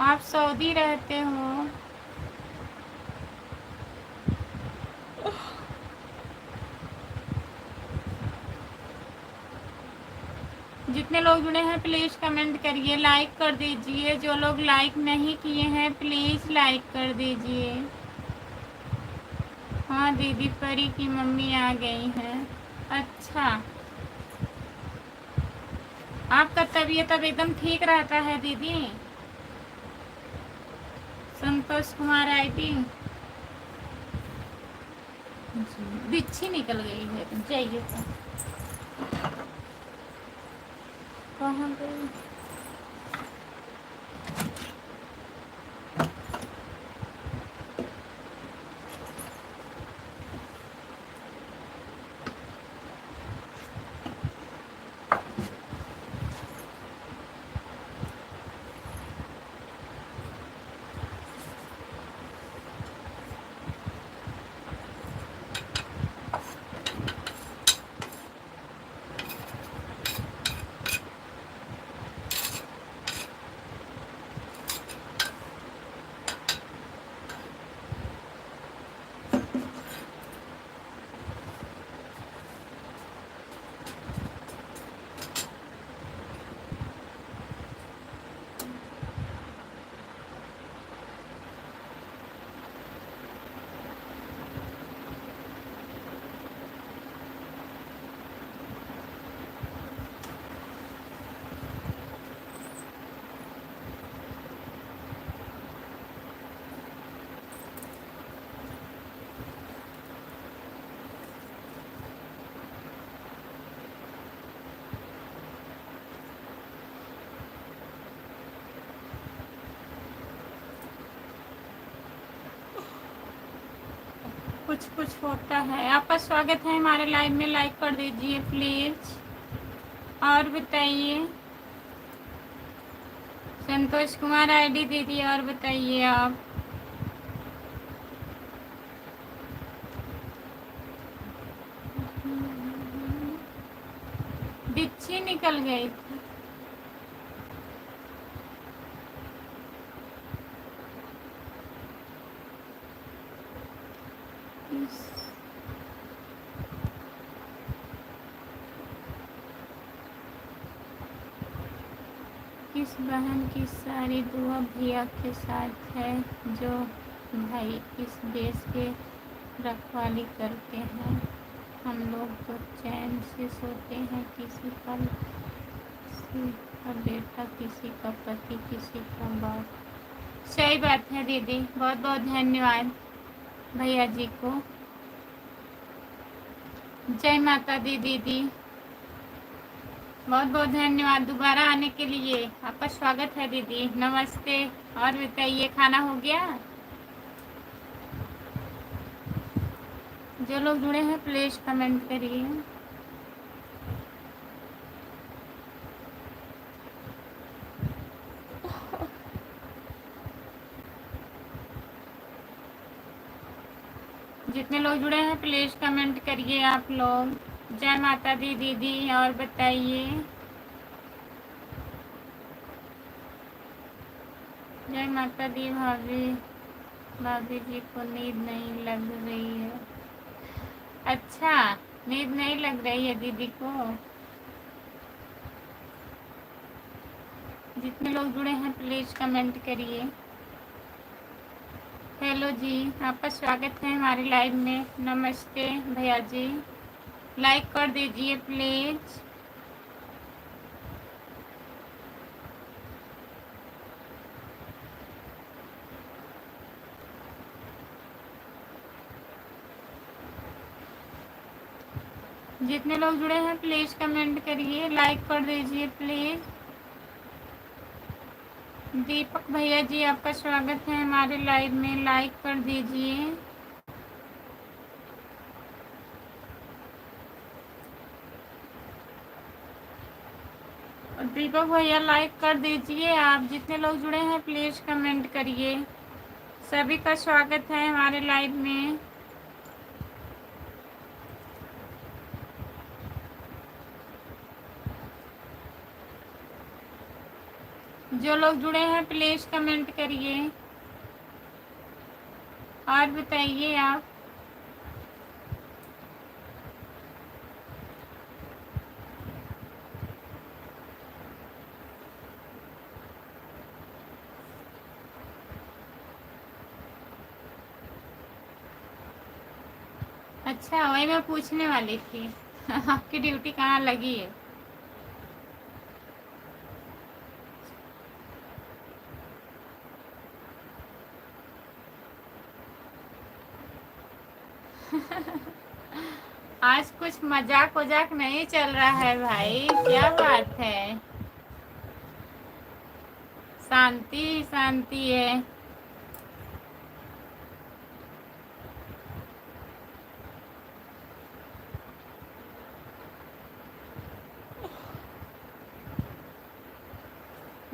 आप सऊदी रहते हो? जितने लोग जुड़े हैं प्लीज कमेंट करिए, लाइक कर दीजिए। जो लोग लाइक नहीं किए हैं प्लीज लाइक कर दीजिए। हाँ दीदी, परी की मम्मी आ गई हैं। अच्छा, आपका तबीयत अब एकदम ठीक रहता है दीदी? संतोष कुमार आईडी बिच्छी निकल गई है, चाहिए था। कहाँ गई? कुछ कुछ होता है। आपका स्वागत है हमारे लाइव में, लाइक कर दीजिए प्लीज। और बताइए संतोष कुमार आईडी दीदी, और बताइए आप। बिच्छी निकल गई थी। किस बहन की सारी दुआ भैया के साथ है, जो भाई इस देश के रखवाली करते हैं। हम लोग तो चैन से सोते हैं, किसी का बेटा, किसी का पति, किसी का बाप। सही बात है दीदी, बहुत बहुत धन्यवाद भैया जी को। जय माता दी दीदी, बहुत बहुत धन्यवाद दोबारा आने के लिए। आपका स्वागत है दीदी, नमस्ते। और बताइए खाना हो गया? जो लोग जुड़े हैं प्लीज कमेंट करिए। जितने लोग जुड़े हैं प्लीज कमेंट करिए आप लोग। जय माता दी दीदी, और बताइए। जय माता दी भाभी। भाभी जी को नींद नहीं लग रही है? अच्छा, नींद नहीं लग रही है दीदी को? जितने लोग जुड़े हैं प्लीज कमेंट करिए। हेलो जी, आपका स्वागत है हमारे लाइव में, नमस्ते भैया जी। लाइक कर दीजिए प्लीज। जितने लोग जुड़े हैं प्लीज कमेंट करिए, लाइक कर दीजिए प्लीज। दीपक भैया जी, आपका स्वागत है हमारे लाइव में, लाइक कर दीजिए। दीपक भैया लाइक कर दीजिए। आप जितने लोग जुड़े हैं प्लीज कमेंट करिए। सभी का स्वागत है हमारे लाइव में। जो लोग जुड़े हैं प्लीज कमेंट करिए और बताइए आप। अच्छा, वही मैं पूछने वाली थी आपकी ड्यूटी कहाँ लगी है? आज कुछ मजाक वजाक नहीं चल रहा है भाई, क्या बात है? शांति शांति है।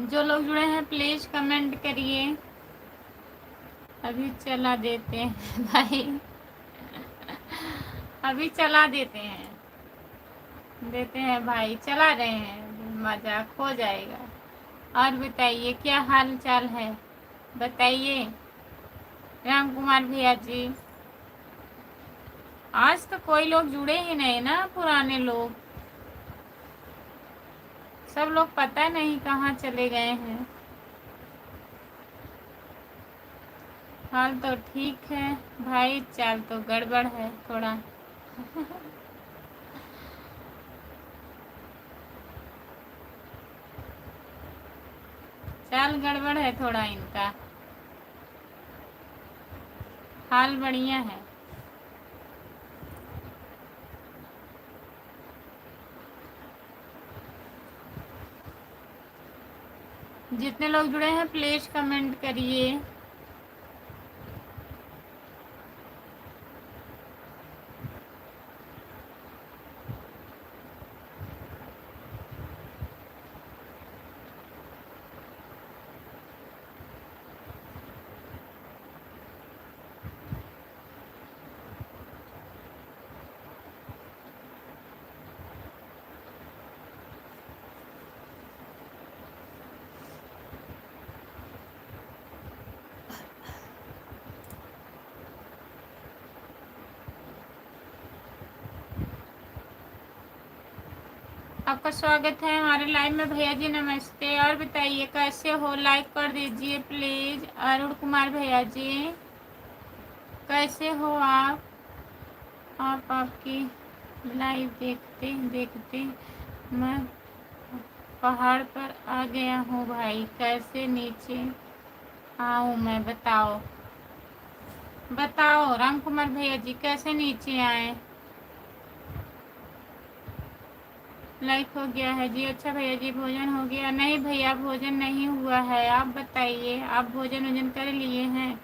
जो लोग जुड़े हैं प्लीज कमेंट करिए। अभी चला देते हैं भाई, अभी चला देते हैं भाई, चला रहे हैं, मजाक हो जाएगा। और बताइए क्या हाल चाल है, बताइए राम कुमार भैया जी। आज तो कोई लोग जुड़े ही नहीं ना, पुराने लोग सब लोग पता नहीं कहाँ चले गए हैं। हाल तो ठीक है भाई, चाल तो गड़बड़ है थोड़ा चाल गड़बड़ है थोड़ा इनका, हाल बढ़िया है। जितने लोग जुड़े हैं प्लीज कमेंट करिए। आपका स्वागत है हमारे लाइव में भैया जी, नमस्ते। और बताइए कैसे हो, लाइक कर दीजिए प्लीज। अरुण कुमार भैया जी कैसे हो आप आपकी लाइव देखते देखते मैं पहाड़ पर आ गया हूँ भाई, कैसे नीचे आऊँ मैं, बताओ बताओ राम कुमार भैया जी कैसे नीचे आए। लाइक हो गया है जी, अच्छा भैया जी भोजन हो गया? नहीं भैया भोजन नहीं हुआ है, आप बताइए आप भोजन वोजन कर लिए हैं?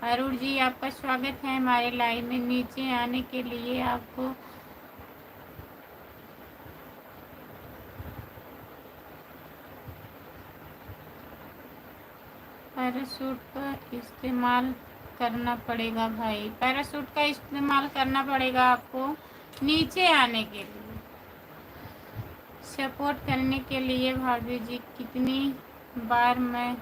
अरुण जी आपका स्वागत है हमारे लाइव में, नीचे आने के लिए आपको पैराशूट का इस्तेमाल करना पड़ेगा भाई, पैराशूट का इस्तेमाल करना पड़ेगा आपको नीचे आने के लिए, सपोर्ट करने के लिए। भाभी जी कितनी बार मैं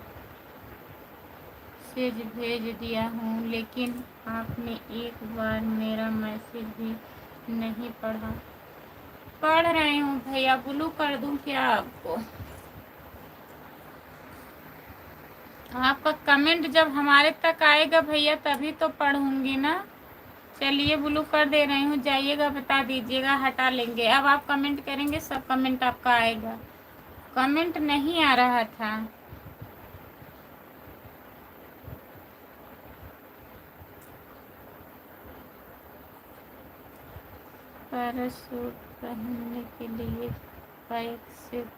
मैसेज भेज दिया हूँ लेकिन आपने एक बार मेरा मैसेज भी नहीं पढ़ा। पढ़ रही हूँ भैया, ब्लू कर दूँ क्या आपको? आपका कमेंट जब हमारे तक आएगा भैया तभी तो पढ़ूंगी ना। चलिए ब्लू कर दे रही हूँ, जाइएगा बता दीजिएगा, हटा लेंगे। अब आप कमेंट करेंगे सब कमेंट आपका आएगा। कमेंट नहीं आ रहा था। पैराशूट पहनने के लिए पैक सेट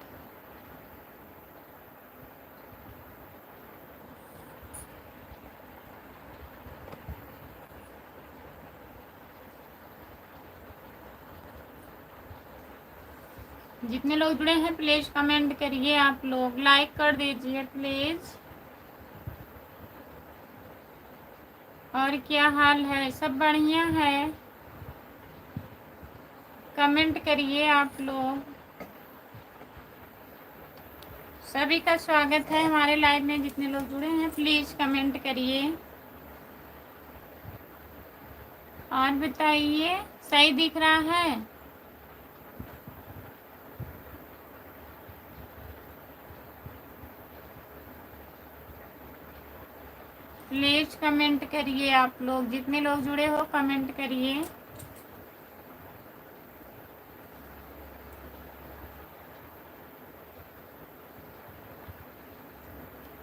जितने लोग जुड़े हैं प्लीज कमेंट करिए, आप लोग लाइक कर दीजिए प्लीज। और क्या हाल है, सब बढ़िया है? कमेंट करिए आप लोग। सभी का स्वागत है हमारे लाइव में, जितने लोग जुड़े हैं प्लीज कमेंट करिए। और बताइए सही दिख रहा है? प्लीज कमेंट करिए आप लोग, जितने लोग जुड़े हो कमेंट करिए।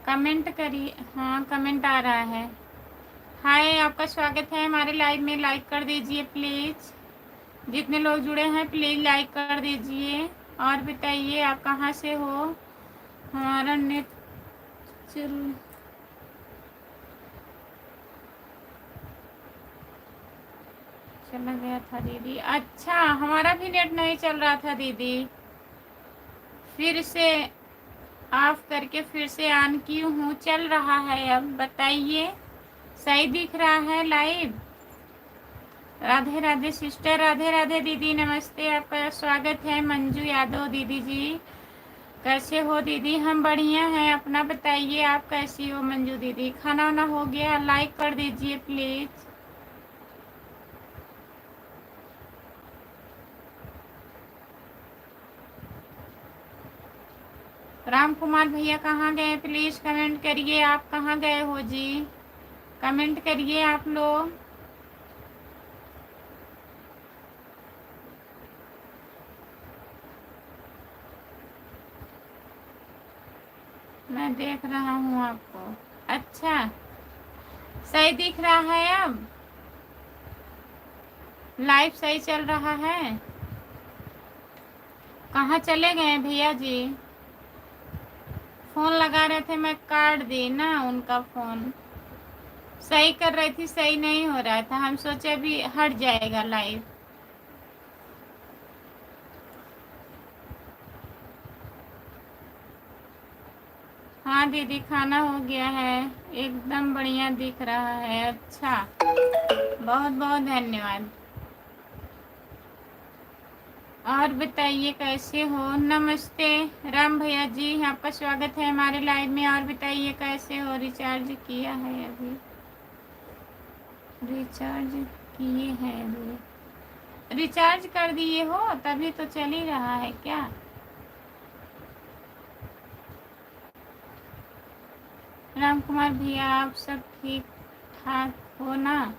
कमेंट करिए, हाँ कमेंट आ रहा है। हाय आपका स्वागत है हमारे लाइव में, लाइक कर दीजिए प्लीज। जितने लोग जुड़े हैं प्लीज लाइक कर दीजिए। और बताइए आप कहाँ से हो? हमारा नेट चला गया था दीदी। अच्छा हमारा भी नेट नहीं चल रहा था दीदी, फिर से ऑफ करके फिर से ऑन की हूँ, चल रहा है। अब बताइए सही दिख रहा है लाइव? राधे राधे सिस्टर, राधे राधे दीदी, नमस्ते। आपका स्वागत है मंजू यादव दीदी जी, कैसे हो दीदी? हम बढ़िया हैं, अपना बताइए आप कैसी हो मंजू दीदी? खाना वाना हो गया? लाइक कर दीजिए प्लीज। राम कुमार भैया कहाँ गए? प्लीज कमेंट करिए, आप कहाँ गए हो जी? कमेंट करिए आप लोग। मैं देख रहा हूँ आपको। अच्छा सही दिख रहा है? अब लाइव सही चल रहा है? कहाँ चले गए भैया जी? फोन लगा रहे थे, मैं काट दी ना उनका फोन। सही कर रही थी, सही नहीं हो रहा था, हम सोचे अभी हट जाएगा लाइव। हाँ दीदी खाना हो गया है, एकदम बढ़िया दिख रहा है। अच्छा बहुत बहुत धन्यवाद। और बताइए कैसे हो? नमस्ते राम भैया जी, आपका स्वागत है हमारे लाइव में। और बताइए कैसे हो? रिचार्ज किया है अभी? रिचार्ज किए हैं अभी? रिचार्ज कर दिए हो तभी तो चल ही रहा है क्या? राम कुमार भैया आप सब ठीक ठाक हो ना?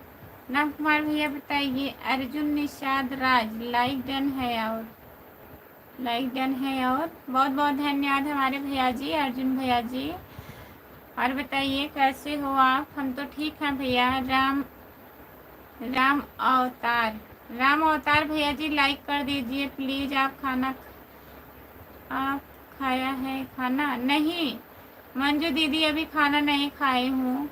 राम कुमार भैया बताइए। अर्जुन निषाद राज लाइक डन है और बहुत बहुत धन्यवाद हमारे भैया जी, अर्जुन भैया जी। और बताइए कैसे हो आप? हम तो ठीक हैं भैया। राम अवतार भैया जी लाइक कर दीजिए प्लीज। आप खाया है खाना? नहीं मंजू दीदी अभी खाना नहीं खाई हूँ।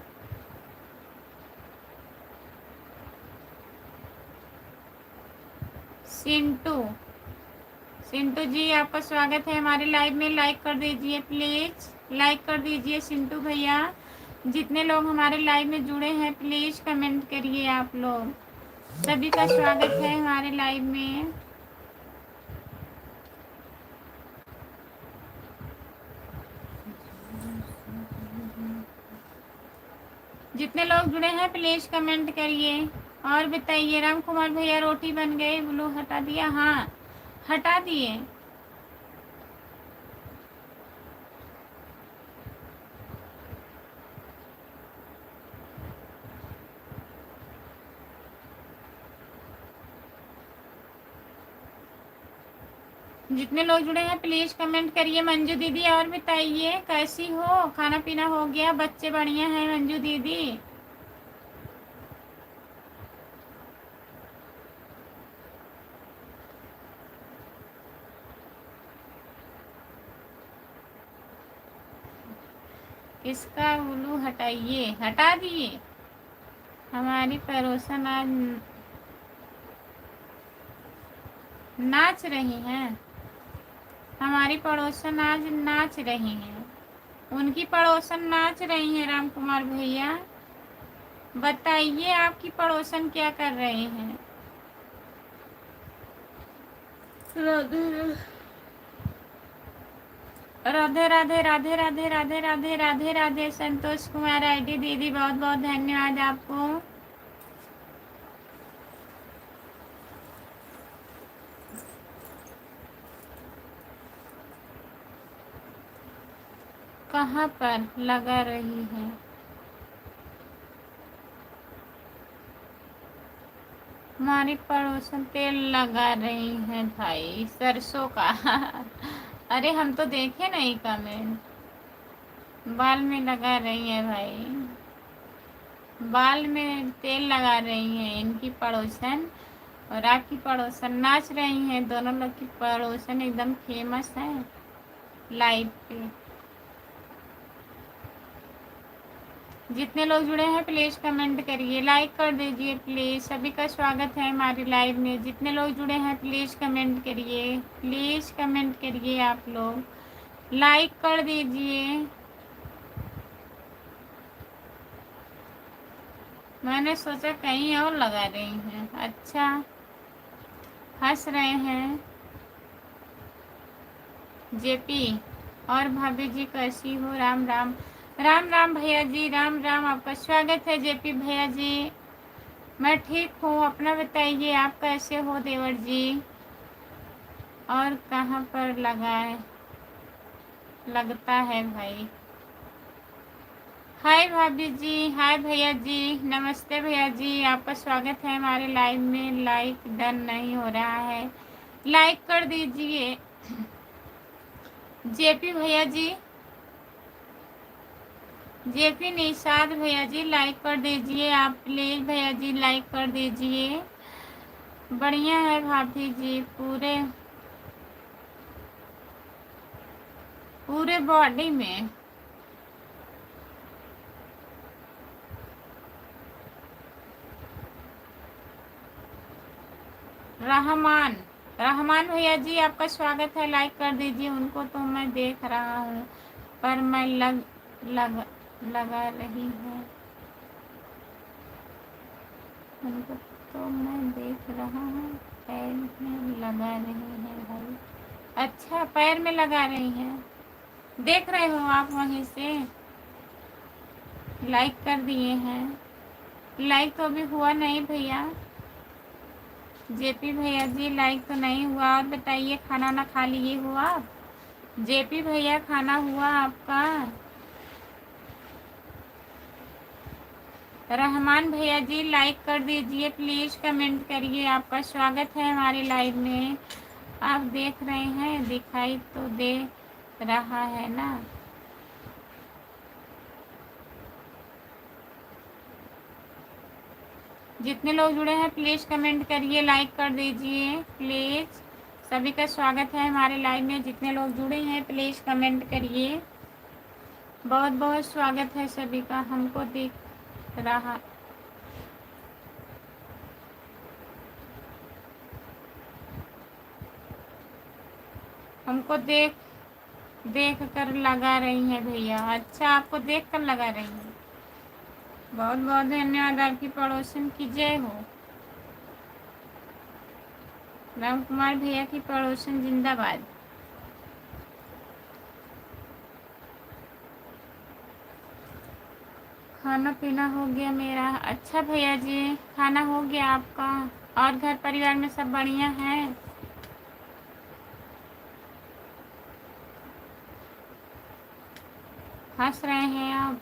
सिंटू जी आपका स्वागत है हमारे लाइव में। लाइक कर दीजिए प्लीज, लाइक कर दीजिए सिंटू भैया। जितने लोग हमारे लाइव में जुड़े हैं प्लीज कमेंट करिए। आप लोग सभी का स्वागत है हमारे लाइव में। जितने लोग जुड़े हैं प्लीज कमेंट करिए और बताइए। राम कुमार भैया रोटी बन गई, ब्लू हटा दिया? हाँ हटा दिए। जितने लोग जुड़े हैं प्लीज कमेंट करिए। मंजू दीदी और बताइए कैसी हो? खाना पीना हो गया? बच्चे बढ़िया हैं मंजू दीदी? किसका उल्लू हटाइए? हटा दिए। हमारी पड़ोसन आज नाच रही हैं। हमारी पड़ोसन आज नाच रही हैं। उनकी पड़ोसन नाच रही हैं। राम कुमार भैया बताइए आपकी पड़ोसन क्या कर रहे हैं? राधे राधे राधे राधे राधे राधे राधे राधे। संतोष कुमार आईडी दीदी बहुत बहुत धन्यवाद आपको। कहाँ पर लगा रही है? हमारी पड़ोसन तेल लगा रही है भाई सरसों का। अरे हम तो देखे नहीं कमेंट। बाल में लगा रही है भाई, बाल में तेल लगा रही है इनकी पड़ोसन। और आपकी पड़ोसन नाच रही हैं। दोनों लोग की पड़ोसन एकदम फेमस है लाइव पे। जितने लोग जुड़े हैं प्लीज कमेंट करिए, लाइक कर दीजिए प्लीज। सभी का स्वागत है हमारी लाइव में। जितने लोग जुड़े हैं प्लीज कमेंट करिए, प्लीज कमेंट करिए। आप लोग लाइक कर दीजिए। मैंने सोचा कहीं और लगा रही हैं। अच्छा हंस रहे हैं। जेपी और भाभी जी कैसी हो? राम राम। राम राम भैया जी, राम राम। आपका स्वागत है जेपी भैया जी। मैं ठीक हूँ, अपना बताइए आप कैसे हो देवर जी? और कहाँ पर लगता है भाई? हाय भाभी जी, हाय भैया जी, नमस्ते भैया जी। आपका स्वागत है हमारे लाइव में। लाइक डन नहीं हो रहा है, लाइक कर दीजिए जेपी भैया जी। जेपी निषाद भैया जी लाइक कर दीजिए आप प्लीज। भैया जी लाइक कर दीजिए। बढ़िया है भाभी जी। पूरे बॉडी में रहमान भैया जी आपका स्वागत है। लाइक कर दीजिए। उनको तो मैं देख रहा हूँ पर मैं लगा रही है। उनको तो मैं देख रहा हूँ पैर में लगा रही है भाई। अच्छा पैर में लगा रही हैं, देख रहे हो आप वहीं से? लाइक कर दिए हैं। लाइक तो अभी हुआ नहीं भैया। जेपी भैया जी लाइक तो नहीं हुआ। और बताइए खाना ना खा लिए हुआ आप? जेपी भैया खाना हुआ आपका? रहमान भैया जी लाइक कर दीजिए प्लीज़, कमेंट करिए। आपका स्वागत है हमारी लाइव में। आप देख रहे हैं, दिखाई तो दे रहा है ना। जितने लोग जुड़े हैं प्लीज़ कमेंट करिए, लाइक कर दीजिए प्लीज़। सभी का स्वागत है हमारे लाइव में। जितने लोग जुड़े हैं प्लीज़ कमेंट करिए। बहुत बहुत स्वागत है सभी का। हमको दिख रहा, हमको देख देख कर लगा रही हैं भैया। अच्छा, आपको देख कर लगा रही हैं। बहुत बहुत धन्यवाद। आपकी पड़ोसन की जय हो। राम कुमार भैया की पड़ोसन जिंदाबाद। खाना पीना हो गया मेरा। अच्छा भैया जी, खाना हो गया आपका? और घर परिवार में सब बढ़िया है? हंस रहे हैं आप?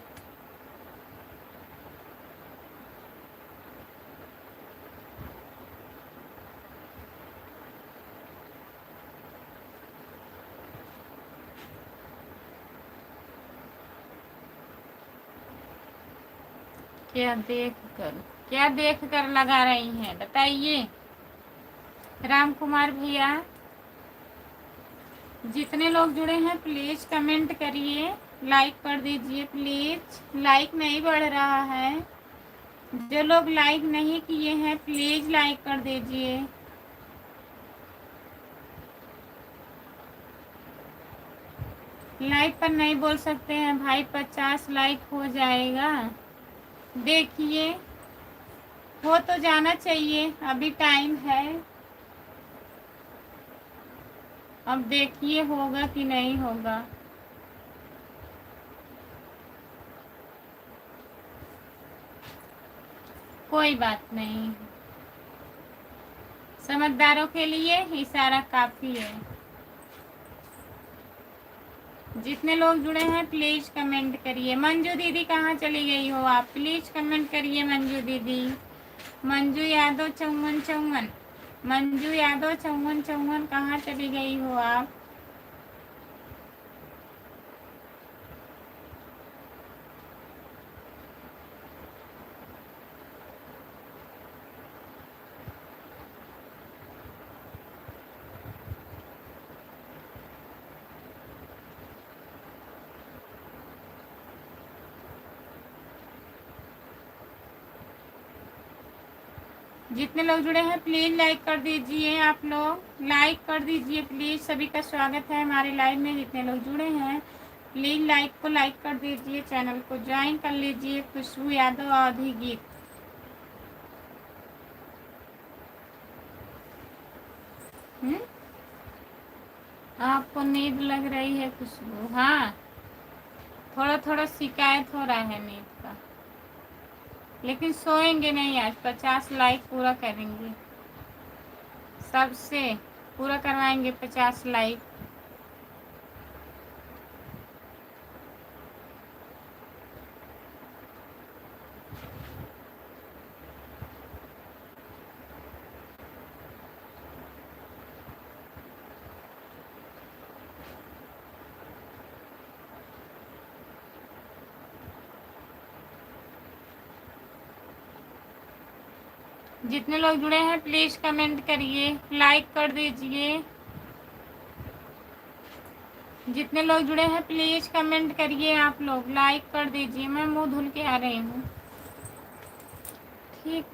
क्या देख कर लगा रही हैं बताइए राम कुमार भैया। जितने लोग जुड़े हैं प्लीज कमेंट करिए, लाइक कर दीजिए प्लीज। लाइक नहीं बढ़ रहा है। जो लोग लाइक नहीं किए हैं प्लीज लाइक कर दीजिए। लाइक पर नहीं बोल सकते हैं भाई, 50 लाइक हो जाएगा। देखिए, हो तो जाना चाहिए, अभी टाइम है। अब देखिए होगा कि नहीं होगा। कोई बात नहीं, समझदारों के लिए इशारा काफी है। जितने लोग जुड़े हैं प्लीज कमेंट करिए। मंजू दीदी कहाँ चली गई हो आप? प्लीज कमेंट करिए मंजू दीदी। मंजू यादव 5454, मंजू यादव 5454 कहाँ चली गई हो आप? जितने लोग जुड़े हैं प्लीज लाइक कर दीजिए। आप लोग लाइक कर दीजिए प्लीज। सभी का स्वागत है हमारे लाइव में। जितने लोग जुड़े हैं प्लीज लाइक को लाइक कर दीजिए, चैनल को ज्वाइन कर लीजिए। खुशबू यादव अवधि गीत। आपको नींद लग रही है खुशबू? हाँ, थोड़ा थोड़ा शिकायत हो रहा है नींद का, लेकिन सोएंगे नहीं आज। 50 लाइक पूरा करेंगे, सबसे पूरा करवाएंगे 50 लाइक। जितने लोग जुड़े हैं प्लीज कमेंट करिए, लाइक कर दीजिए। जितने लोग जुड़े हैं प्लीज कमेंट करिए, आप लोग लाइक कर दीजिए। मैं मुंह धुल के आ रही हूँ। ठीक।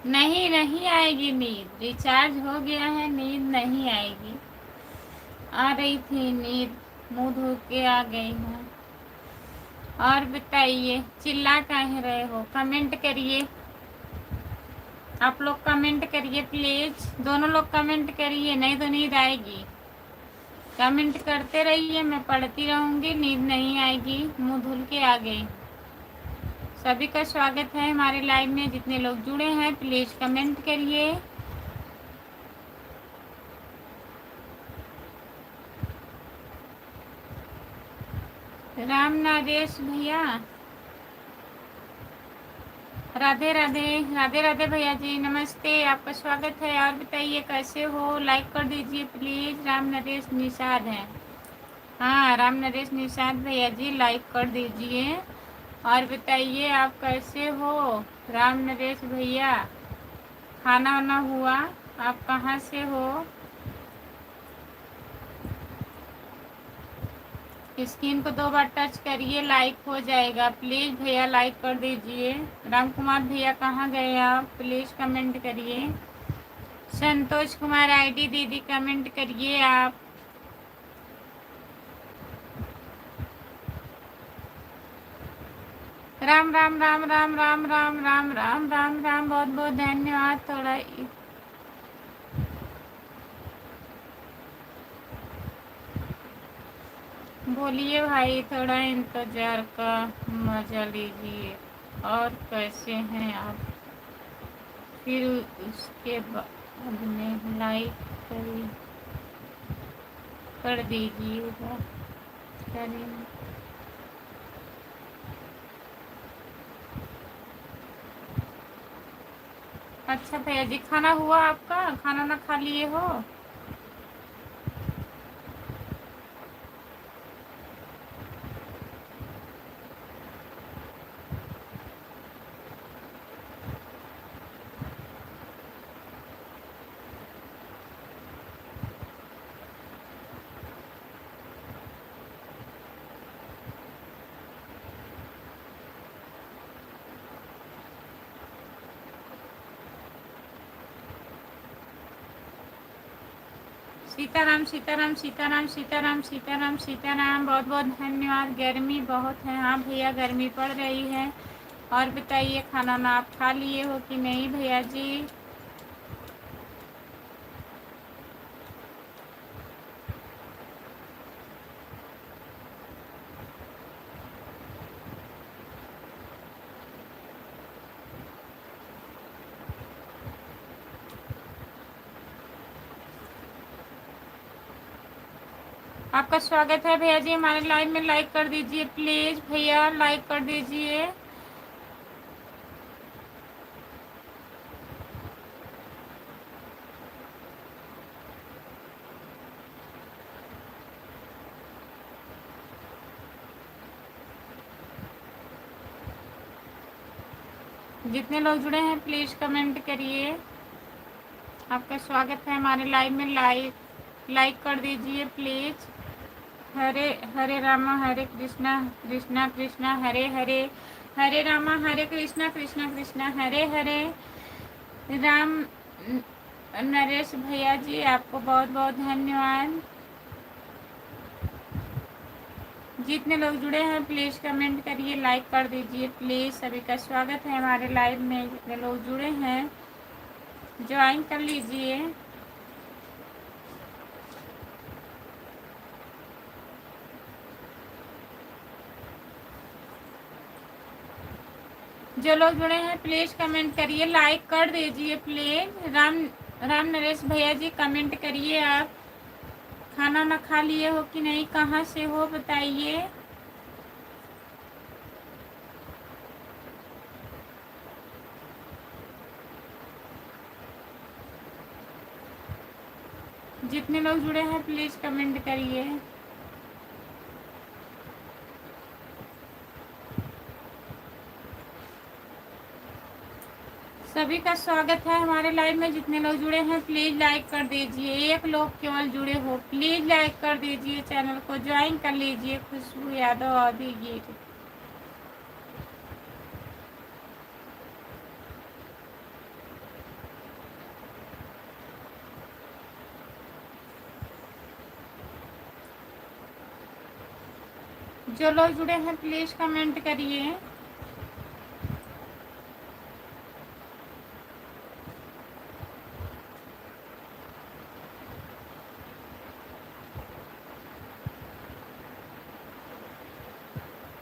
नहीं, नहीं आएगी नींद, रिचार्ज हो गया है, नींद नहीं आएगी। आ रही थी नींद, मुंह धो के आ गई हूँ। और बताइए, चिल्ला काहे रहे हो? कमेंट करिए, आप लोग कमेंट करिए प्लीज, दोनों लोग कमेंट करिए, नहीं तो नींद आएगी। कमेंट करते रहिए, मैं पढ़ती रहूंगी, नींद नहीं आएगी। मुंह धुल के आ गई। सभी का स्वागत है हमारे लाइव में, जितने लोग जुड़े हैं प्लीज कमेंट करिए। राम नरेश भैया, राधे राधे, राधे राधे भैया जी, नमस्ते, आपका स्वागत है। और बताइए कैसे हो? लाइक कर दीजिए प्लीज। राम नरेश निषाद है, हाँ राम नरेश निषाद भैया जी, लाइक कर दीजिए। और बताइए आप कैसे हो? राम नरेश भैया, खाना वाना हुआ? आप कहाँ से हो? स्क्रीन को 2 बार टच करिए, लाइक हो जाएगा। प्लीज़ भैया लाइक कर दीजिए। राम कुमार भैया कहाँ गए आप? प्लीज़ कमेंट करिए। संतोष कुमार आईडी दीदी कमेंट करिए आप। राम राम राम राम राम राम राम राम राम राम, बहुत बहुत धन्यवाद। थोड़ा बोलिए भाई, थोड़ा इंतजार का मजा लीजिए। और कैसे हैं आप? फिर उसके बाद में लाइक कर दीजिएगा। करें अच्छा भैया जी, खाना हुआ आपका? खाना ना खा लिए हो? सीताराम सीताराम सीताराम सीताराम सीताराम सीताराम, बहुत बहुत धन्यवाद। गर्मी बहुत है, हाँ भैया गर्मी पड़ रही है। और बताइए खाना ना आप खा लिए हो कि नहीं भैया जी? आपका स्वागत है भैया जी हमारे लाइव में। लाइक कर दीजिए प्लीज भैया, लाइक कर दीजिए। जितने लोग जुड़े हैं प्लीज कमेंट करिए। आपका स्वागत है हमारे लाइव में। लाइक कर दीजिए प्लीज। हरे हरे रामा हरे कृष्णा कृष्णा कृष्णा हरे हरे, हरे रामा हरे कृष्णा कृष्णा कृष्णा हरे हरे। राम नरेश भैया जी, आपको बहुत बहुत धन्यवाद। जितने लोग जुड़े हैं प्लीज़ कमेंट करिए, लाइक कर दीजिए प्लीज़। सभी का स्वागत है हमारे लाइव में। जितने लोग जुड़े हैं ज्वाइन कर लीजिए। जो लोग जुड़े हैं प्लीज़ कमेंट करिए, लाइक कर दीजिए प्लीज़। राम नरेश भैया जी कमेंट करिए आप। खाना ना खा लिए हो कि नहीं? कहाँ से हो बताइए। जितने लोग जुड़े हैं प्लीज़ कमेंट करिए। सभी का स्वागत है हमारे लाइव में। जितने लोग जुड़े हैं प्लीज़ लाइक कर दीजिए। एक लोग केवल जुड़े हो, प्लीज़ लाइक कर दीजिए। चैनल को ज्वाइन कर लीजिए। खुशबू यादव आदि गीत। जो लोग जुड़े हैं प्लीज कमेंट करिए।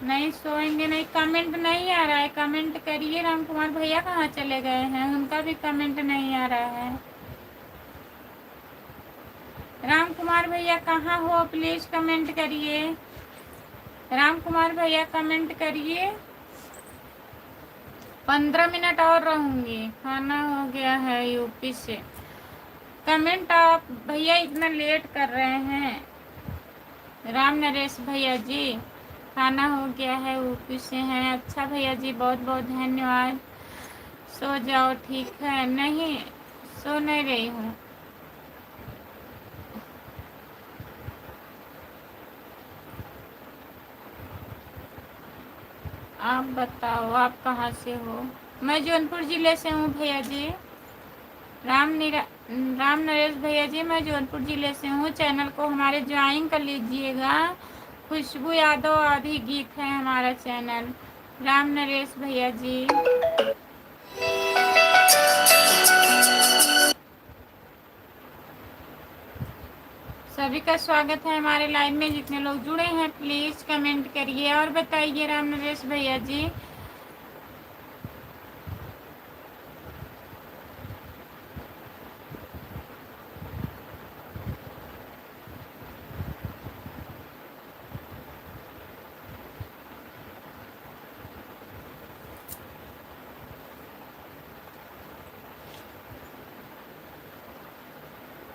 नहीं सोएंगे नहीं, कमेंट नहीं आ रहा है, कमेंट करिए। राम कुमार भैया कहाँ चले गए हैं, उनका भी कमेंट नहीं आ रहा है। राम कुमार भैया कहाँ हो, प्लीज कमेंट करिए। राम कुमार भैया कमेंट करिए। 15 मिनट और रहूंगी, खाना हो गया है यूपी से। कमेंट आप भैया इतना लेट कर रहे हैं। राम नरेश भैया जी, खाना हो गया है, यूपी से हैं। अच्छा भैया जी, बहुत बहुत धन्यवाद। सो जाओ, ठीक है। नहीं सो नहीं रही हूँ। आप बताओ आप कहाँ से हो। मैं जौनपुर जिले से हूँ भैया जी। राम नरेश भैया जी, मैं जौनपुर जिले से हूँ। चैनल को हमारे ज्वाइन कर लीजिएगा। खुशबू यादव आदि गीत है हमारा चैनल। राम नरेश भैया जी, सभी का स्वागत है हमारे लाइव में। जितने लोग जुड़े हैं प्लीज कमेंट करिए और बताइए। राम नरेश भैया जी,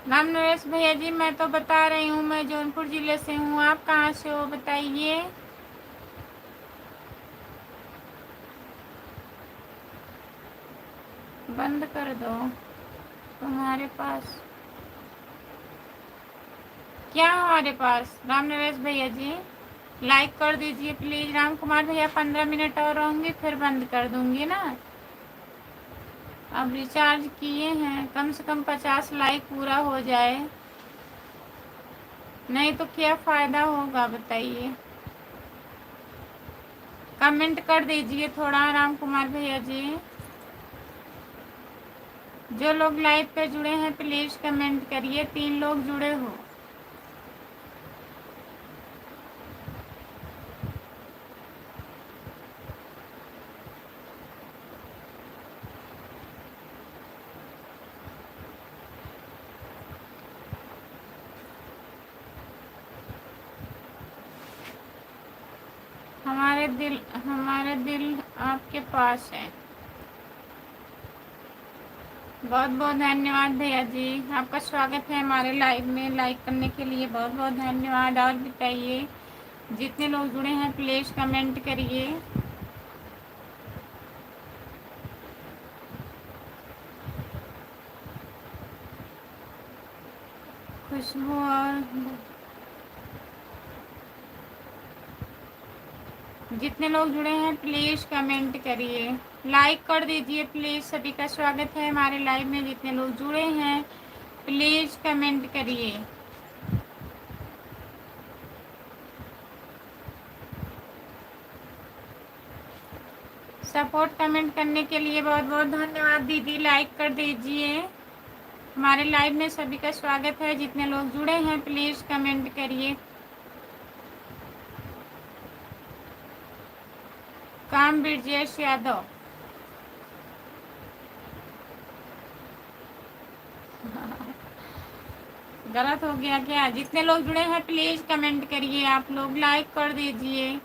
राम नरेश भैया जी, मैं तो बता रही हूँ मैं जौनपुर जिले से हूँ। आप कहाँ से हो बताइए। बंद कर दो। तुम्हारे पास क्या हमारे पास। राम नरेश भैया जी, लाइक कर दीजिए प्लीज। राम कुमार भैया 15 मिनट और रहूंगी फिर बंद कर दूंगी ना। अब रिचार्ज किए हैं, कम से कम 50 लाइक पूरा हो जाए, नहीं तो क्या फायदा होगा बताइए। कमेंट कर दीजिए थोड़ा राम कुमार भैया जी। जो लोग लाइव पे जुड़े हैं प्लीज कमेंट करिए। 3 लोग जुड़े हो। हमारे दिल आपके पास है। बहुत बहुत धन्यवाद भैया जी, आपका स्वागत है हमारे लाइव में। लाइक करने के लिए बहुत बहुत धन्यवाद। और बताइए, जितने लोग जुड़े हैं प्लीज कमेंट करिए। खुशबू और जितने लोग जुड़े हैं प्लीज कमेंट करिए, लाइक कर दीजिए प्लीज। सभी का स्वागत है हमारे लाइव में। जितने लोग जुड़े हैं प्लीज कमेंट करिए। सपोर्ट कमेंट करने के लिए बहुत बहुत धन्यवाद दीदी। लाइक कर दीजिए। हमारे लाइव में सभी का स्वागत है। जितने लोग जुड़े हैं प्लीज कमेंट करिए। काम ब्रजेश यादव, गलत हो गया क्या। जितने लोग जुड़े हैं प्लीज कमेंट करिए। आप लोग लाइक कर दीजिए।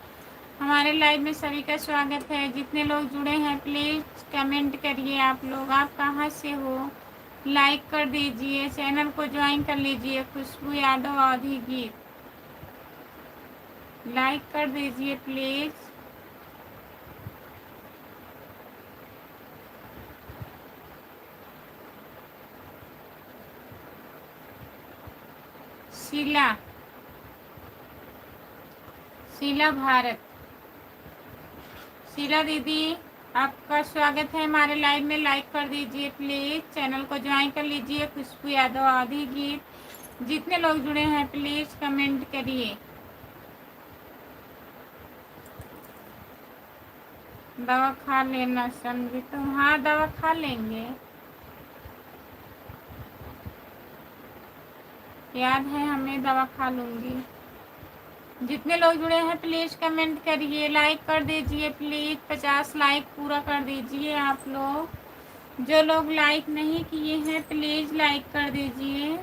हमारे लाइव में सभी का स्वागत है। जितने लोग जुड़े हैं प्लीज कमेंट करिए। आप लोग आप कहाँ से हो, लाइक कर दीजिए। चैनल को ज्वाइन कर लीजिए। खुशबू यादव आदि गीत, लाइक कर दीजिए प्लीज। शीला भारत, शीला दीदी आपका स्वागत है हमारे लाइव में। लाइक कर दीजिए प्लीज। चैनल को ज्वाइन कर लीजिए। खुशबू यादव आदि गीत, जितने लोग जुड़े हैं प्लीज कमेंट करिए। दवा खा लेना समझी तुम। हाँ दवा खा लेंगे, याद है हमें, दवा खा लूँगी। जितने लोग जुड़े हैं प्लीज़ कमेंट करिए, लाइक कर दीजिए प्लीज़, 50 लाइक पूरा कर दीजिए आप लोग। जो लोग लाइक नहीं किए हैं प्लीज़ लाइक कर दीजिए।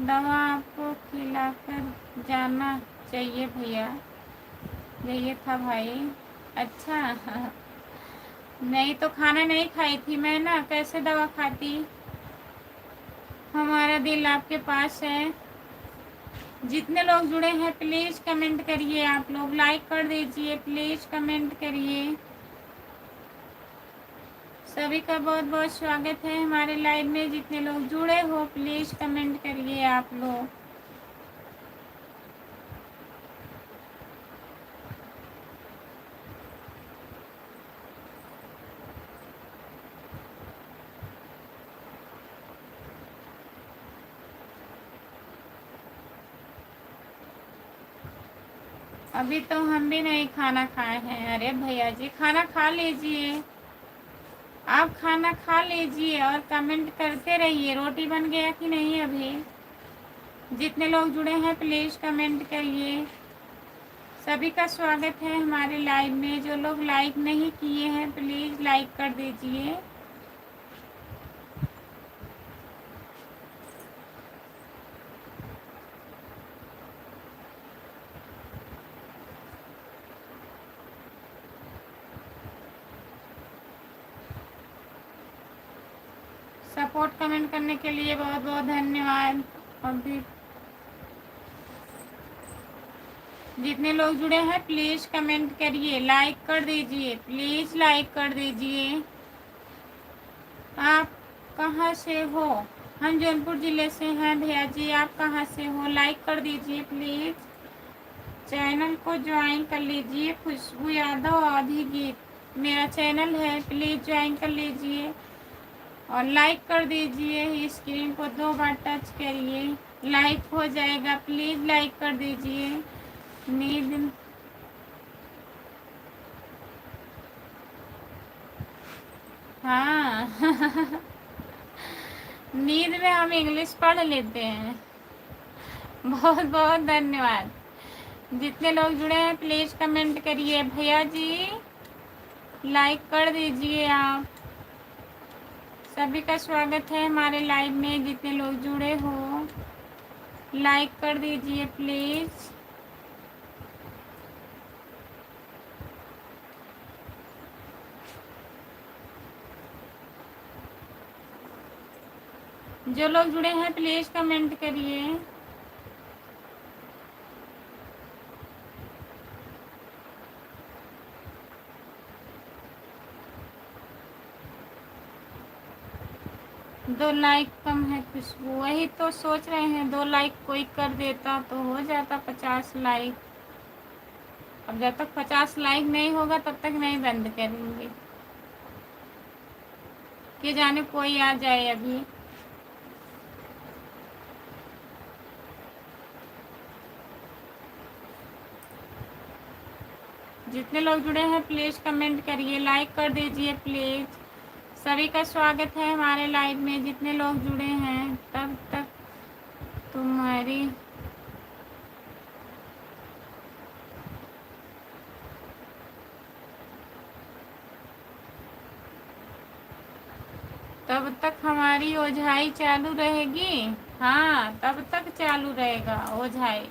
दवा आपको खिलाकर जाना चाहिए भैया, यही था भाई। अच्छा नहीं तो खाना नहीं खाई थी मैं ना, कैसे दवा खाती। हमारा दिल आपके पास है। जितने लोग जुड़े हैं प्लीज़ कमेंट करिए, आप लोग लाइक कर दीजिए प्लीज़, कमेंट करिए। सभी का बहुत बहुत स्वागत है हमारे लाइव में। जितने लोग जुड़े हो प्लीज़ कमेंट करिए आप लोग। अभी तो हम भी नहीं खाना खाए हैं। अरे भैया जी खाना खा लीजिए, आप खाना खा लीजिए और कमेंट करते रहिए। रोटी बन गया कि नहीं अभी। जितने लोग जुड़े हैं प्लीज़ कमेंट करिए। सभी का स्वागत है हमारे लाइव में। जो लोग लाइक नहीं किए हैं प्लीज़ लाइक कर दीजिए। सपोर्ट कमेंट करने के लिए बहुत बहुत धन्यवाद। अभी जितने लोग जुड़े हैं प्लीज़ कमेंट करिए, लाइक कर दीजिए प्लीज़, लाइक कर दीजिए। आप कहाँ से हो। हम जौनपुर ज़िले से हैं भैया जी, आप कहाँ से हो। लाइक कर दीजिए प्लीज़, चैनल को ज्वाइन कर लीजिए। खुशबू यादव आधी गीत मेरा चैनल है, प्लीज़ ज्वाइन कर लीजिए और लाइक कर दीजिए। स्क्रीन को 2 बार टच करिए, लाइक हो जाएगा। प्लीज़ लाइक कर दीजिए। नींद हाँ नींद में हम इंग्लिश पढ़ लेते हैं। बहुत बहुत धन्यवाद। जितने लोग जुड़े हैं प्लीज़ कमेंट करिए। भैया जी लाइक कर दीजिए आप। सभी का स्वागत है हमारे लाइव में। जितने लोग जुड़े हो लाइक कर दीजिए प्लीज़। जो लोग जुड़े हैं प्लीज़ कमेंट करिए। दो लाइक कम है खुशबू, वही तो सोच रहे हैं। 2 लाइक कोई कर देता तो हो जाता 50 लाइक। अब जब तक 50 लाइक नहीं होगा तब तक नहीं बंद करेंगे। कि जाने कोई आ जाए अभी। जितने लोग जुड़े हैं प्लीज़ कमेंट करिए, लाइक कर दीजिए प्लीज़। सभी का स्वागत है हमारे लाइव में। जितने लोग जुड़े हैं तब तक तुम्हारी तब तक हमारी ओझाई चालू रहेगी। हाँ तब तक चालू रहेगा ओझाई।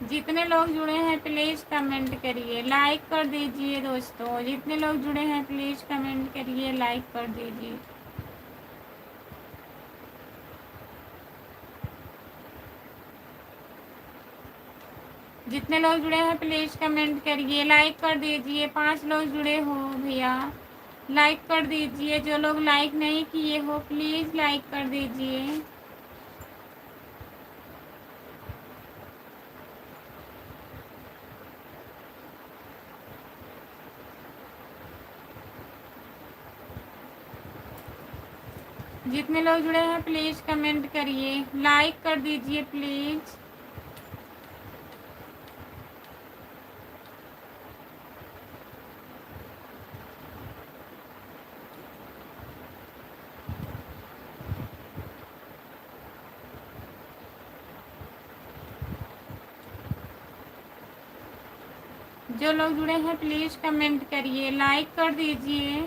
जितने लोग जुड़े हैं प्लीज़ कमेंट करिए, लाइक कर दीजिए दोस्तों। जितने लोग जुड़े हैं प्लीज़ कमेंट करिए, लाइक कर दीजिए। जितने लोग जुड़े हैं प्लीज़ कमेंट करिए, लाइक कर दीजिए। 5 लोग जुड़े हो भैया, लाइक कर दीजिए। जो लोग लाइक नहीं किए हो प्लीज़ लाइक कर दीजिए। जितने लोग जुड़े हैं प्लीज़ कमेंट करिए, लाइक कर दीजिए प्लीज़। जो लोग जुड़े हैं प्लीज कमेंट करिए, लाइक कर दीजिए।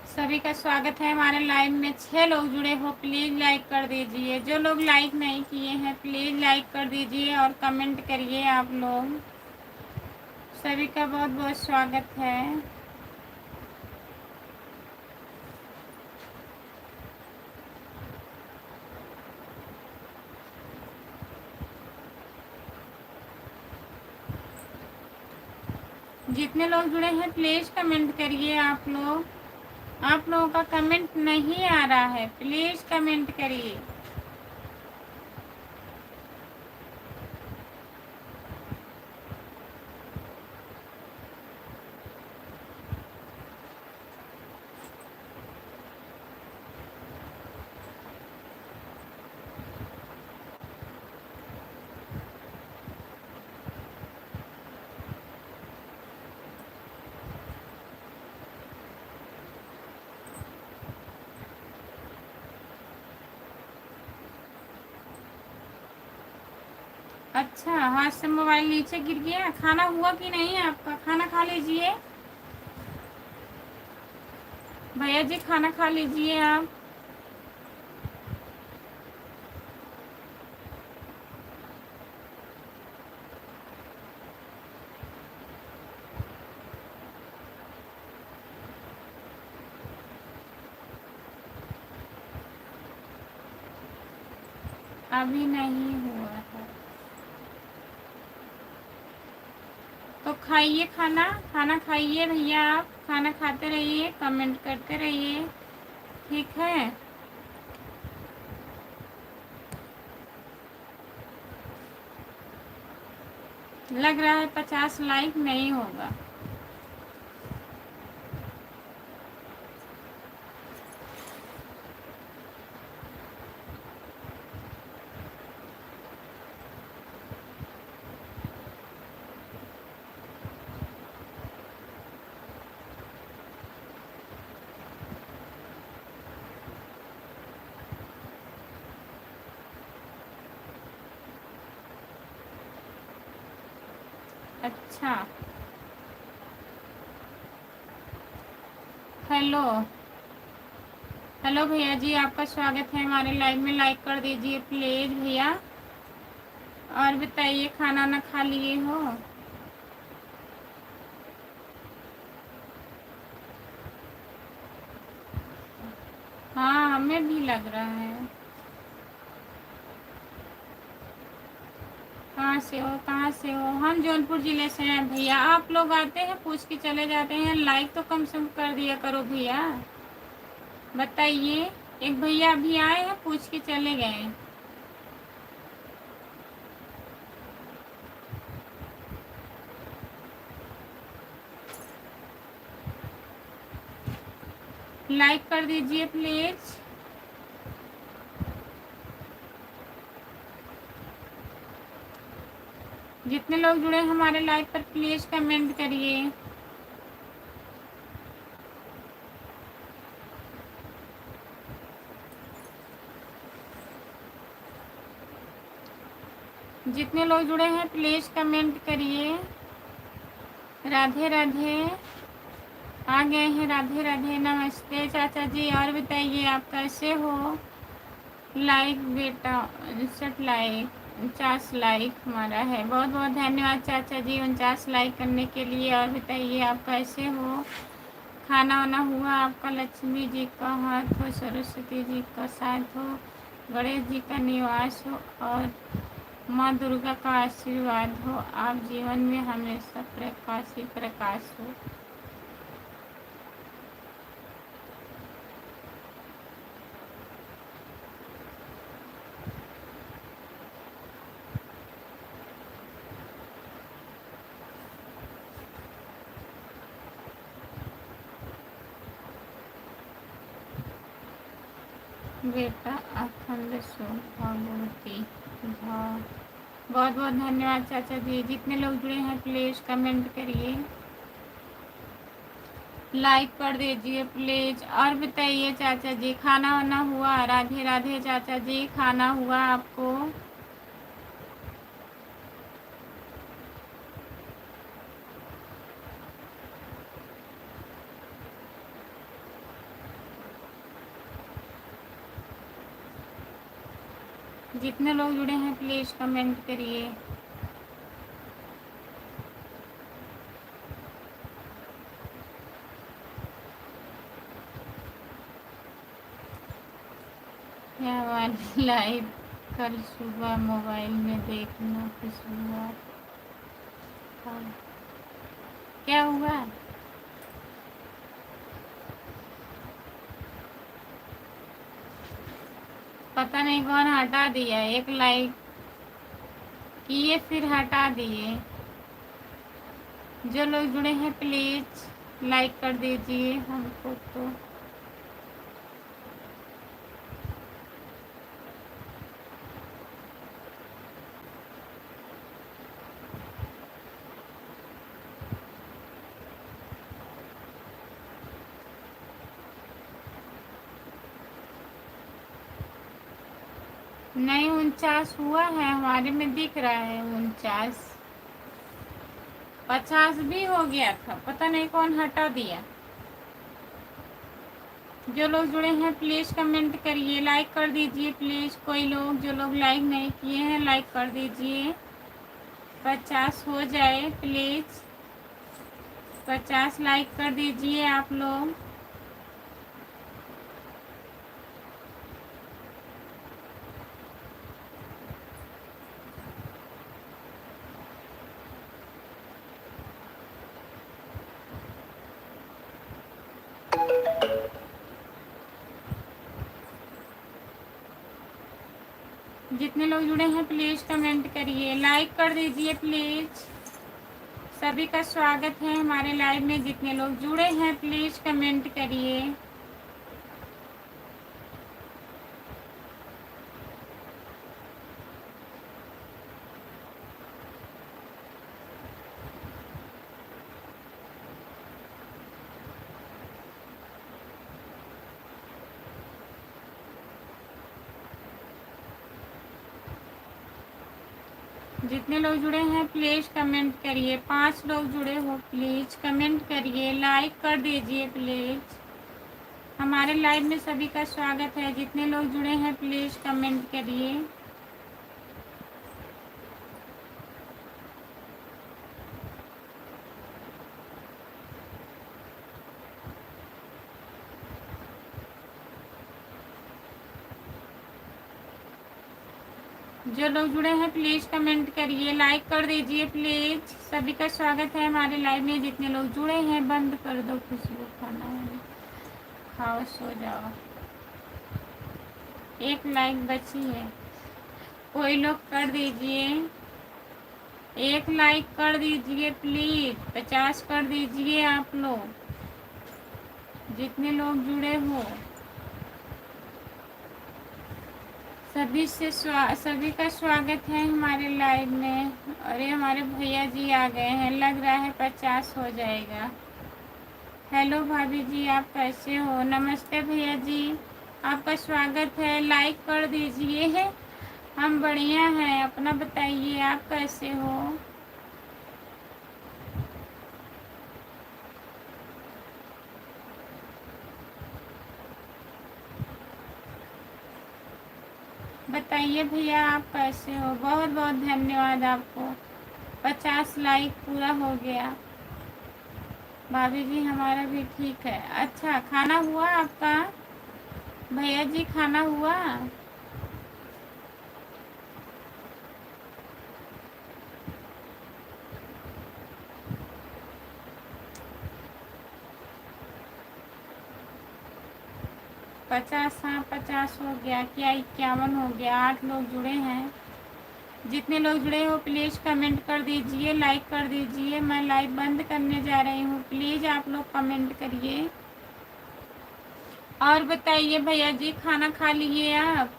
सभी का स्वागत है हमारे लाइव में। 6 लोग जुड़े हो, प्लीज लाइक कर दीजिए। जो लोग लाइक नहीं किए हैं प्लीज लाइक कर दीजिए और कमेंट करिए आप लोग। सभी का बहुत बहुत स्वागत है। जितने लोग जुड़े हैं प्लीज कमेंट करिए आप लोग। आप लोगों का कमेंट नहीं आ रहा है, प्लीज कमेंट करिए। अच्छा, हाथ से मोबाइल नीचे गिर गया। खाना हुआ कि नहीं आपका? खाना खा लीजिए भैया जी, खाना खा लीजिए आप। अभी नहीं हुआ है तो खाइए खाना। खाना खाइए भैया, आप खाना खाते रहिए, कमेंट करते रहिए, ठीक है। लग रहा है 50 लाइक नहीं होगा। अच्छा, हेलो हेलो भैया जी, आपका स्वागत है हमारे लाइव में। लाइक कर दीजिए प्लीज भैया। और बताइए, खाना ना खा लिए हो? हाँ, हमें भी लग रहा है। कहाँ से हो, कहाँ से हो? हम जौनपुर ज़िले से हैं भैया। आप लोग आते हैं पूछ के चले जाते हैं, लाइक तो कम से कम कर दिया करो भैया। बताइए, एक भैया अभी आए हैं, पूछ के चले गए। लाइक कर दीजिए प्लीज। जितने लोग जुड़े हैं हमारे लाइव पर प्लीज कमेंट करिए। जितने लोग जुड़े हैं प्लीज कमेंट करिए। राधे राधे, आ गए हैं। राधे राधे, नमस्ते चाचा जी। और बताइए आप कैसे हो? लाइक बेटा 49 49 लाइक हमारा है। बहुत बहुत धन्यवाद चाचा जी 49 लाइक करने के लिए। और बताइए आप कैसे हो? खाना वाना हुआ आपका? लक्ष्मी जी का हाथ हो, सरस्वती जी का साथ हो, गणेश जी का निवास हो और माँ दुर्गा का आशीर्वाद हो। आप जीवन में हमेशा प्रकाश ही प्रकाश हो। बेटा अखंड सौभाग्यवती भव। बहुत बहुत धन्यवाद चाचा जी। जितने लोग जुड़े हैं प्लीज़ कमेंट करिए, लाइक कर दीजिए प्लीज़। और बताइए चाचा जी, खाना वाना हुआ? राधे राधे चाचा जी, खाना हुआ आपको? जितने लोग जुड़े हैं प्लीज़ कमेंट करिए। यह हमारी लाइव कल सुबह मोबाइल में देखना की शुरुआत। क्या हुआ? पता नहीं कौन हटा दिया, एक लाइक किए फिर हटा दिए। जो लोग जुड़े हैं प्लीज़ लाइक कर दीजिए हमको तो। नहीं 49 हुआ है, हमारे में दिख रहा है 49। 50 भी हो गया था, पता नहीं कौन हटा दिया। जो लोग जुड़े हैं प्लीज़ कमेंट करिए, लाइक कर दीजिए प्लीज़। कोई लोग जो लोग लाइक नहीं किए हैं लाइक कर दीजिए। 50 हो जाए प्लीज़, 50 लाइक कर दीजिए आप लोग। जितने लोग जुड़े हैं प्लीज़ कमेंट करिए, लाइक कर दीजिए प्लीज़। सभी का स्वागत है हमारे लाइव में। जितने लोग जुड़े हैं प्लीज़ कमेंट करिए। जितने लोग जुड़े हैं प्लीज़ कमेंट करिए। 5 लोग जुड़े हो प्लीज़ कमेंट करिए, लाइक कर दीजिए प्लीज़। हमारे लाइव में सभी का स्वागत है। जितने लोग जुड़े हैं प्लीज़ कमेंट करिए। जो लोग जुड़े हैं प्लीज़ कमेंट करिए, लाइक कर दीजिए प्लीज़। सभी का स्वागत है हमारे लाइव में। जितने लोग जुड़े हैं बंद कर दो खुशबू, खाना खाओ सो जाओ। एक लाइक बची है, कोई लोग कर दीजिए। एक लाइक कर दीजिए प्लीज़, 50 कर दीजिए आप लोग जितने लोग जुड़े हो। सभी का स्वागत है हमारे लाइव में। अरे हमारे भैया जी आ गए हैं, लग रहा है 50 हो जाएगा। हेलो भाभी जी, आप कैसे हो? नमस्ते भैया जी, आपका स्वागत है। लाइक कर दीजिए। हम बढ़िया हैं, अपना बताइए आप कैसे हो? बताइए भैया आप कैसे हो? बहुत बहुत धन्यवाद आपको। 50 लाइक पूरा हो गया। भाभी जी हमारा भी ठीक है। अच्छा खाना हुआ आपका? भैया जी खाना हुआ? पचास, हाँ 50 हो गया क्या? 51 हो गया। 8 लोग जुड़े हैं। जितने लोग जुड़े हो प्लीज़ कमेंट कर दीजिए, लाइक कर दीजिए। मैं लाइव बंद करने जा रही हूँ, प्लीज़ आप लोग कमेंट करिए। और बताइए भैया जी खाना खा लिए आप?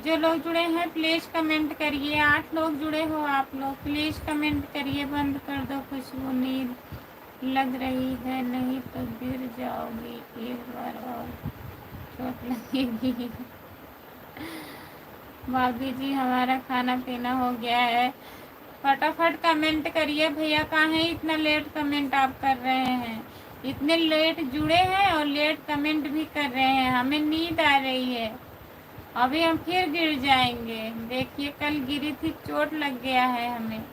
जो लोग जुड़े हैं प्लीज़ कमेंट करिए। 8 लोग जुड़े हो आप लोग, प्लीज़ कमेंट करिए। बंद कर दो खुशबू, नींद लग रही है, नहीं तो गिर जाओगी, एक बार और चोट लगेगी। भाभी जी हमारा खाना पीना हो गया है। फटाफट कमेंट करिए भैया, काहे इतना लेट कमेंट आप कर रहे हैं? इतने लेट जुड़े हैं और लेट कमेंट भी कर रहे हैं। हमें नींद आ रही है, अभी हम फिर गिर जाएंगे। देखिए कल गिरी थी, चोट लग गया है हमें।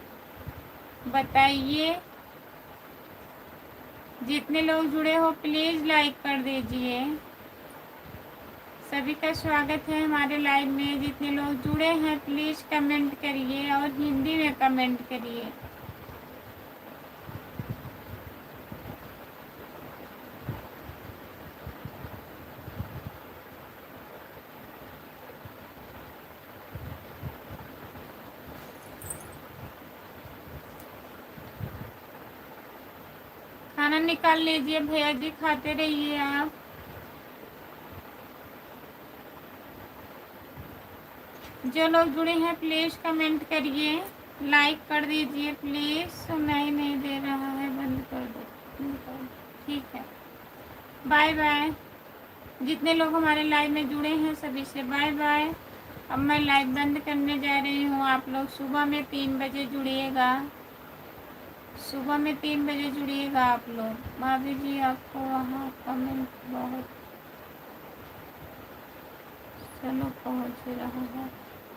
बताइए, जितने लोग जुड़े हो प्लीज़ लाइक कर दीजिए। सभी का स्वागत है हमारे लाइव में। जितने लोग जुड़े हैं प्लीज़ कमेंट करिए और हिंदी में कमेंट करिए। खाना निकाल लीजिए भैया जी, खाते रहिए आप। जो लोग जुड़े हैं प्लीज़ कमेंट करिए, लाइक कर दीजिए प्लीज़। सुनाई नहीं दे रहा है, बंद कर दो। ठीक है, बाय बाय। जितने लोग हमारे लाइव में जुड़े हैं सभी से बाय बाय। अब मैं लाइव बंद करने जा रही हूँ। आप लोग सुबह में 3 बजे जुड़िएगा, सुबह में 3 बजे जुड़िएगा आप लोग। भाभी जी आपको वहाँ कमेंट बहुत चलो पहुँच रहा है।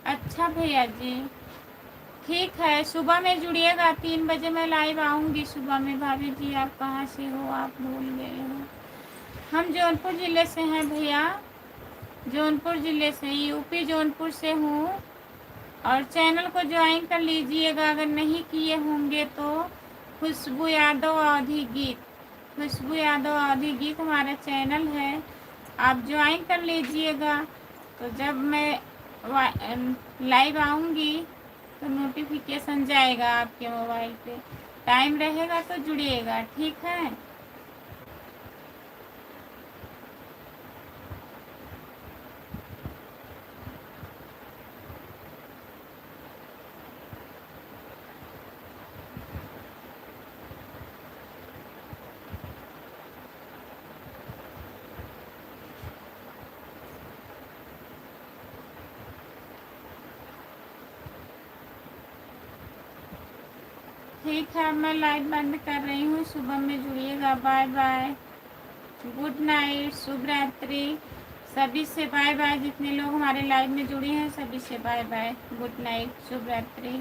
अच्छा भैया जी, ठीक है, सुबह में जुड़िएगा। 3 बजे मैं लाइव आऊँगी सुबह में। भाभी जी आप कहाँ से हो? आप भूल गए हो। हम जौनपुर ज़िले से हैं भैया, जौनपुर ज़िले से, यूपी जौनपुर से हूँ। और चैनल को ज्वाइन कर लीजिएगा अगर नहीं किए होंगे तो। खुशबू यादव अवधी गीत, खुशबू यादव अवधी गीत हमारा चैनल है, आप ज्वाइन कर लीजिएगा। तो जब मैं लाइव आऊँगी तो नोटिफिकेशन जाएगा आपके मोबाइल पे। टाइम रहेगा तो जुड़िएगा, ठीक है। ठीक है, मैं लाइव बंद कर रही हूँ। सुबह में जुड़िएगा। बाय बाय, गुड नाइट, शुभ रात्रि। सभी से बाय बाय। जितने लोग हमारे लाइव में जुड़े हैं सभी से बाय बाय, गुड नाइट, शुभ रात्रि।